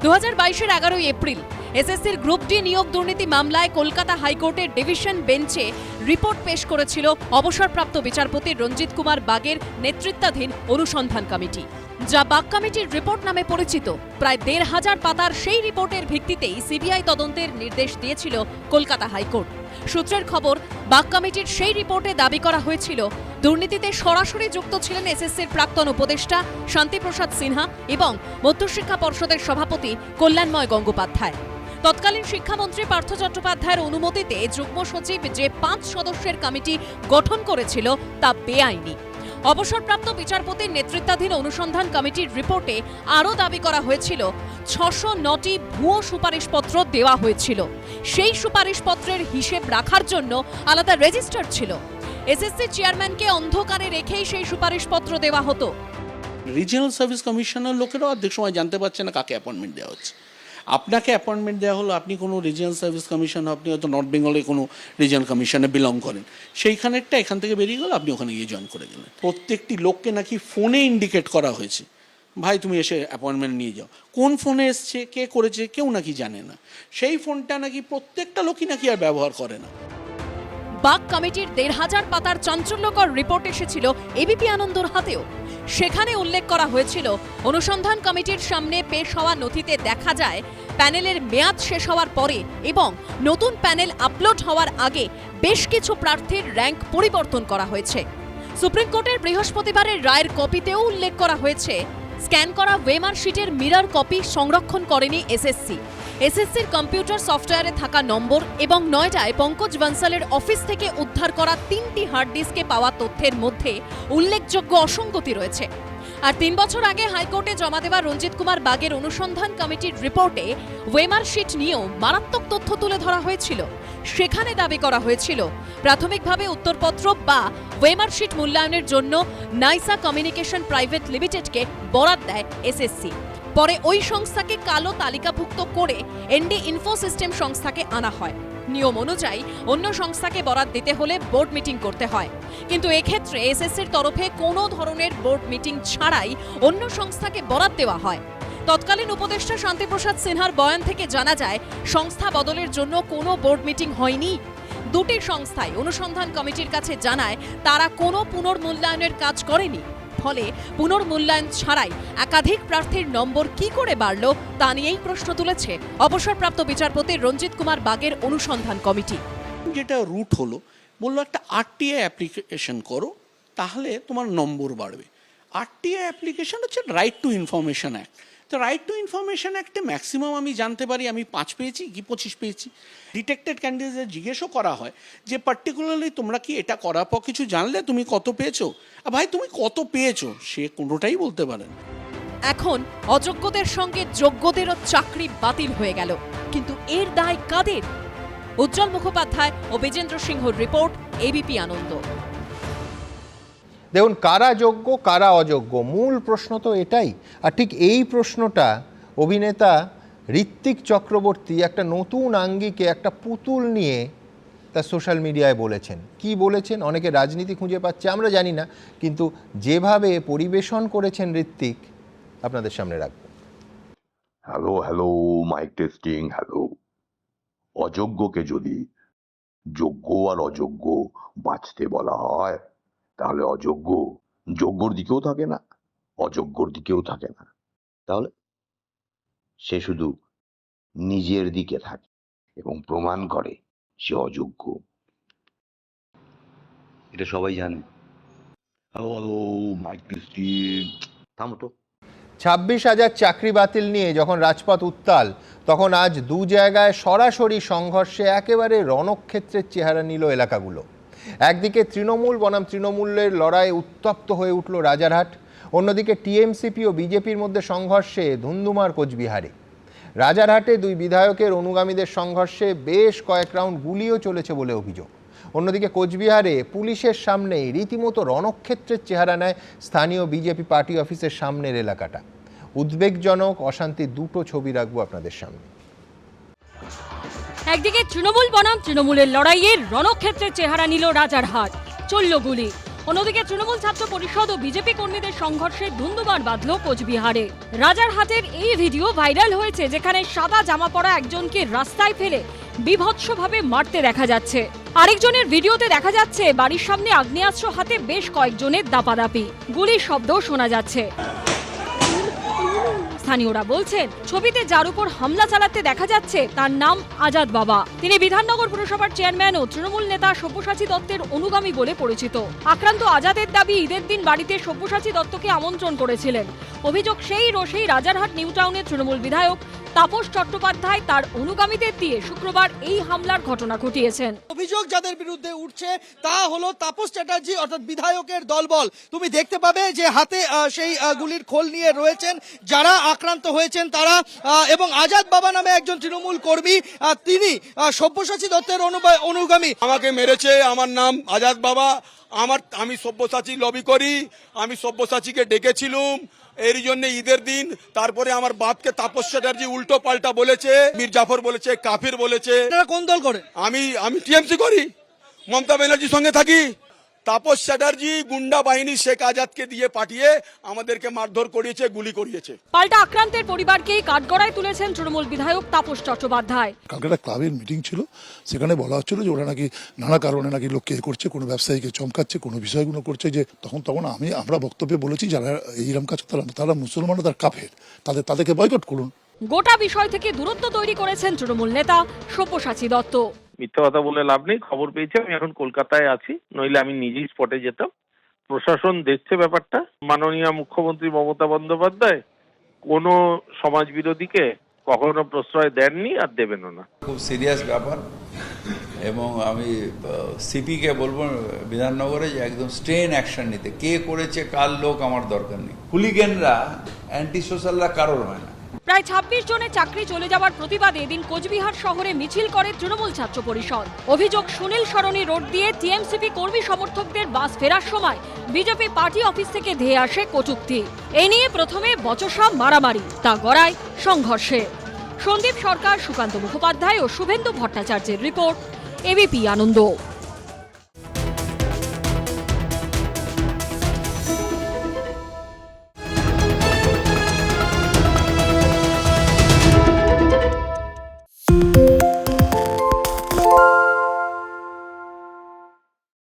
2022-এর 11 এপ্রিল এসএসসির গ্রুপ ডি নিয়োগ দুর্নীতি মামলায় কলকাতা হাইকোর্টের ডিভিশন বেঞ্চে রিপোর্ট পেশ করেছিল অবসরপ্রাপ্ত বিচারপতি রঞ্জিত কুমার বাগের নেতৃত্বাধীন অনুসন্ধান কমিটি, যা বাগ কমিটির রিপোর্ট নামে পরিচিত। প্রায় 1,500 পাতার সেই রিপোর্টের ভিত্তিতেই সিবিআই তদন্তের নির্দেশ দিয়েছিল কলকাতা হাইকোর্ট। সূত্রের খবর, বাগ কমিটির সেই রিপোর্টে দাবি করা হয়েছিল দুর্নীতিতে সরাসরি যুক্ত ছিলেন এসএসসির প্রাক্তন উপদেষ্টা শান্তিপ্রসাদ সিনহা এবং মধ্যশিক্ষা পর্ষদের সভাপতি কল্যাণময় গঙ্গোপাধ্যায়। তৎকালীন শিক্ষামন্ত্রী পার্থ চট্টোপাধ্যায়ের অনুমতিতে যুগ্ম সচিব যে 5 সদস্যের কমিটি গঠন করেছিল তা বেআইনি। অবসরপ্রাপ্ত বিচারপতির নেতৃত্বাধীন অনুসন্ধান কমিটির রিপোর্টে আরও দাবি করা হয়েছিল 609টি ভুয়ো সুপারিশপত্র দেওয়া হয়েছিল। সেই সুপারিশপত্রের হিসেব রাখার জন্য আলাদা রেজিস্টার ছিল। এসএসসি চেয়ারম্যানকে অন্ধকারে রেখেই সেই সুপারিশপত্র দেওয়া হতো। রিজিওনাল সার্ভিস কমিশনের লোকেরাও অর্ধেক সময় জানতে পারছে না কাকে অ্যাপয়েন্টমেন্ট দেওয়া হচ্ছে। আপনাকে অ্যাপয়েন্টমেন্ট দেওয়া হলো, আপনি কোনো রিজিওনাল সার্ভিস কমিশন, আপনি হয়তো নর্থ বেঙ্গলে কোনো রিজিওনাল কমিশনে বিলং করেন, সেইখানেরটা এখান থেকে বেরিয়ে গেল, আপনি ওখানে গিয়ে জয়েন করে গেলেন। প্রত্যেকটি লোককে নাকি ফোনে ইন্ডিকেট করা হয়েছে, ভাই তুমি এসে অ্যাপয়েন্টমেন্ট নিয়ে যাও। কোন ফোনে এসছে, কে করেছে, কেউ নাকি জানে না। সেই ফোনটা নাকি প্রত্যেকটা লোকই নাকি আর ব্যবহার করে না। বাক কমিটির ১৫০০ পাতার চাঞ্চল্যকর রিপোর্ট এসেছিল এবিপি আনন্দর হাতেও। সেখানে উল্লেখ করা হয়েছিল, অনুসন্ধান কমিটির সামনে পেশ হওয়া নথিতে দেখা যায় প্যানেলের মেয়াদ শেষ হওয়ার পরে এবং নতুন প্যানেল আপলোড হওয়ার আগে বেশ কিছু প্রার্থীর র্যাঙ্ক পরিবর্তন করা হয়েছে। সুপ্রিম কোর্টের বৃহস্পতিবারের রায়ের কপিতেও উল্লেখ করা হয়েছে, স্ক্যান করা ওয়েমার শিটের মিরর কপি সংরক্ষণ করেনি এসএসসি। এসএসসির কম্পিউটার সফটওয়্যারে থাকা নম্বর এবং নয়ডায় পঙ্কজ বানসালের অফিস থেকে উদ্ধার করা 3টি হার্ড ডিস্কে পাওয়া তথ্যের মধ্যে উল্লেখযোগ্য অসঙ্গতি রয়েছে। আর 3 বছর আগে হাইকোর্টে জমা দেওয়া রঞ্জিত কুমার বাগের অনুসন্ধান কমিটির রিপোর্টে ওয়েমার শিট নিয়েও মারাত্মক তথ্য তুলে ধরা হয়েছিল। সেখানে দাবি করা হয়েছিল, প্রাথমিকভাবে উত্তরপত্র বা ওয়েমার শিট মূল্যায়নের জন্য নাইসা কমিউনিকেশন প্রাইভেট লিমিটেডকে বরাদ দেয় এসএসসি। পরে ওই সংস্থাকে কালো তালিকাভুক্ত করে এনডি ইনফো সিস্টেম সংস্থাকে আনা হয়। নিয়ম অনুযায়ী অন্য সংস্থাকে বরাদ দিতে হলে বোর্ড মিটিং করতে হয়, কিন্তু এক্ষেত্রে এসএসসির তরফে কোনো ধরনের বোর্ড মিটিং ছাড়াই অন্য সংস্থাকে বরাদ দেওয়া হয়। তৎকালীন উপদেষ্টা শান্তিপ্রসাদ সিনহার বয়ান থেকে জানা যায়, সংস্থা বদলের জন্য কোনো বোর্ড মিটিং হয়নি। দুটি সংস্থাই অনুসন্ধান কমিটির কাছে জানায় তারা কোনো পুনর্মূল্যায়নের কাজ করেনি। ফলে পুনর্মূল্যায়ন ছাড়াই একাধিক প্রার্থীর নম্বর কি করে বাড়ল তা নিয়েই প্রশ্ন তুলেছে অবসরপ্রাপ্ত বিচারপতি রঞ্জিত কুমার বাগের অনুসন্ধান কমিটি। যেটা রুট হলো, বললো একটা আরটিআই অ্যাপ্লিকেশন করো, তাহলে তোমার নম্বর বাড়বে। আরটিআই অ্যাপ্লিকেশন হচ্ছে রাইট টু ইনফরমেশন অ্যাক্ট। তো রাইট টু ইনফরমেশন অ্যাক্টে ম্যাক্সিমাম আমি জানতে পারি আমি 5 পেয়েছি কি 25 পেয়েছি। ডিটেক্টেড ক্যান্ডিডেটদের জিজ্ঞেসও করা হয় যে পার্টিকুলারলি তোমরা কি এটা করার পর কিছু জানলে তুমি কত পেয়েছো, ভাই তুমি কত পেয়েছো, সে কোনোটাই বলতে পারে না। এখন অযোগ্যদের সঙ্গে যোগ্যদেরও চাকরি বাতিল হয়ে গেল, কিন্তু এর দায় কাদের? উজ্জ্বল মুখোপাধ্যায় ও বিজেন্দ্র সিংহর রিপোর্ট, এবিপি আনন্দ। দেখুন, কারা যোগ্য কারা অযোগ্য, মূল প্রশ্ন তো এটাই। আর ঠিক এই প্রশ্নটা অভিনেতা ঋত্বিক চক্রবর্তী একটা নতুন আঙ্গিকে একটা পুতুল নিয়ে তার সোশ্যাল মিডিয়ায় বলেছেন। কি বলেছেন, অনেকে রাজনীতি খুঁজে পাচ্ছে আমরা জানি না, কিন্তু যেভাবে পরিবেশন করেছেন ঋত্বিক, আপনাদের সামনে রাখব। Hello hello, mike testing, hello. অযোগ্যকে যদি যোগ্য আর অযোগ্য বাঁচতে বলা হয়, তাহলে অযোগ্য যোগ্যর দিকেও থাকে না, অযোগ্যর দিকেও থাকে না, তাহলে সে শুধু নিজের দিকে থাকে এবং প্রমাণ করে সে অযোগ্য। এটা সবাই জানে। হ্যালো মাইক টেস্টিং, থামো তো। 26,000 চাকরি বাতিল নিয়ে যখন রাজপথ উত্তাল, তখন আজ দু জায়গায় সরাসরি সংঘর্ষে একেবারে রণক্ষেত্রের চেহারা নিল এলাকাগুলো। একদিকে তৃণমূল বনাম তৃণমূলের লড়াইয়ে উত্তপ্ত হয়ে উঠল রাজারহাট, অন্যদিকে টিএমসিপি ও বিজেপির মধ্যে সংঘর্ষে ধুন্ধুমার কোচবিহারে। রাজারহাটে দুই বিধায়কের অনুগামীদের সংঘর্ষে বেশ কয়েক রাউন্ড গুলিও চলেছে বলে অভিযোগ। অন্যদিকে কোচবিহারে পুলিশের সামনেই রীতিমতো রণক্ষেত্রের চেহারা নেয় স্থানীয় বিজেপি পার্টি অফিসের সামনের এলাকাটা। উদ্বেগজনক অশান্তির দুটো ছবি রাখবো আপনাদের সামনে। একদিকে তৃণমূল বনাম তৃণমূলের লড়াইয়ে রণক্ষেত্রের চেহারা নিল রাজারহাট, চলল গুলি। অন্যদিকে তৃণমূল ছাত্র পরিষদ ও বিজেপি কর্মীদের সংঘর্ষে ধুন্ধুমার বাঁধল কোচবিহারে। রাজারহাটের এই ভিডিও ভাইরাল হয়েছে, যেখানে সাদা জামা পরা একজনকে রাস্তায় ফেলে বিভৎসভাবে মারতে দেখা যাচ্ছে। আরেকজনের ভিডিওতে দেখা যাচ্ছে বাড়ির সামনে আগ্নেয়াস্ত্র হাতে বেশ কয়েকজনের দাপাদাপি, গুলির শব্দও শোনা যাচ্ছে। স্থানীয়রা বলছেন, ছবিতে যার উপর হামলা চালাতে দেখা যাচ্ছে তার নাম আজাদ বাবা। তিনি বিধাননগর পুরসভার চেয়ারম্যান ও তৃণমূল নেতা সব্যসাচী দত্তের অনুগামী বলে পরিচিত। আক্রান্ত আজাদের দাবি, ঈদের দিন বাড়িতে সব্যসাচী দত্তকে আমন্ত্রণ করেছিলেন। অভিযোগ, সেই রোষেই রাজারহাট নিউ টাউনের তৃণমূল বিধায়ক তাপস চট্টোপাধ্যায় তার অনুগামীদের দিয়ে শুক্রবার এই হামলার ঘটনা ঘটিয়েছেন। অভিযোগ যাদের বিরুদ্ধে উঠছে তা হলো তাপস চ্যাটার্জি অর্থাৎ বিধায়কের দলবল। তুমি দেখতে পাবে যে হাতে সেই গুলির খোল নিয়ে রয়েছেন যারা আক্রান্ত হয়েছেন তারা, এবং আজাদ বাবা নামে একজন তৃণমূল কর্মী, তিনি সব্যসাচী দত্তের অনুগামী। আমাকে মেরেছে, আমার নাম আজাদ বাবা, আমি সব্যসাচী লবি করি, আমি সব্যসাচীকে ডেকেছিলাম এর জন্য ঈদের দিন। তারপরে আমার বাপকে তাপস চ্যাটার্জি উল্টো পাল্টা বলেছে, মীর জাফর বলেছে, কাফির বলেছে। কোন দল করে? আমি টিএমসি করি, মমতা ব্যানার্জির সঙ্গে থাকি। তাপস চ্যাটার্জি গুন্ডা বাহিনী শেখ আজাদকে দিয়ে পাঠিয়ে আমাদেরকে মারধর করিয়েছে, গুলি করিয়েছে। পাল্টা আক্রান্তের পরিবারকেই কাঠগড়ায় তুলেছেন তৃণমূল বিধায়ক তাপস চট্টোপাধ্যায়। কালকে একটা ক্লাবের মিটিং ছিল, সেখানে বলা হচ্ছিল যে ওরা নাকি নানা কারণে নাকি লোককে করছে, কোনো ব্যবসায়ীকে চমকাচ্ছে, কোনো বিষয়গুলো করছে। যে তখন আমরা বক্তব্যে বলেছি যারা এইরকম কাজ তারা মুসলমান, তার কাফের, তাদেরকে বয়কট করুন। গোটা বিষয় থেকে দূরত্ব তৈরি করেছেন তৃণমূল নেতা সব্যসাচী দত্ত। মিথ্যা কথা বলে লাভ নেই, খবর পেয়েছি, আমি এখন কলকাতায় আছি, নইলে আমি নিজেই স্পটে যেতাম। প্রশাসন দেখছে ব্যাপারটা। মাননীয় মুখ্যমন্ত্রী মমতা বন্দ্যোপাধ্যায় কোনো সমাজ বিরোধীকে কখনো প্রশ্রয় দেননি আর দেবেনও না। খুব সিরিয়াস ব্যাপার, এবং আমি সিপিকে বলবো বিধাননগরে যে একদম স্ট্রেন অ্যাকশন নিতে। কে করেছে, কার লোক আমার দরকার নেই। হুলিগেনরা, অ্যান্টি সোশ্যালরা কারোর হয় না। প্রায় 26 জনের চাকরি চলে যাওয়ার প্রতিবাদে এদিন কোচবিহার শহরে মিছিল করে তৃণমূল ছাত্র পরিষদ। অভিযোগ, সুনীল সরণি রোড দিয়ে টিএমসিপি কর্মী সমর্থকদের বাস ফেরার সময় বিজেপি পার্টি অফিস থেকে ধেয়ে আসে কটূক্তি। এই নিয়ে প্রথমে বচসা মারামারি, তা গড়ায় সংঘর্ষে। সন্দীপ সরকার, সুকান্ত মুখোপাধ্যায় ও শুভেন্দু ভট্টাচার্যের রিপোর্ট, এবিপি আনন্দ।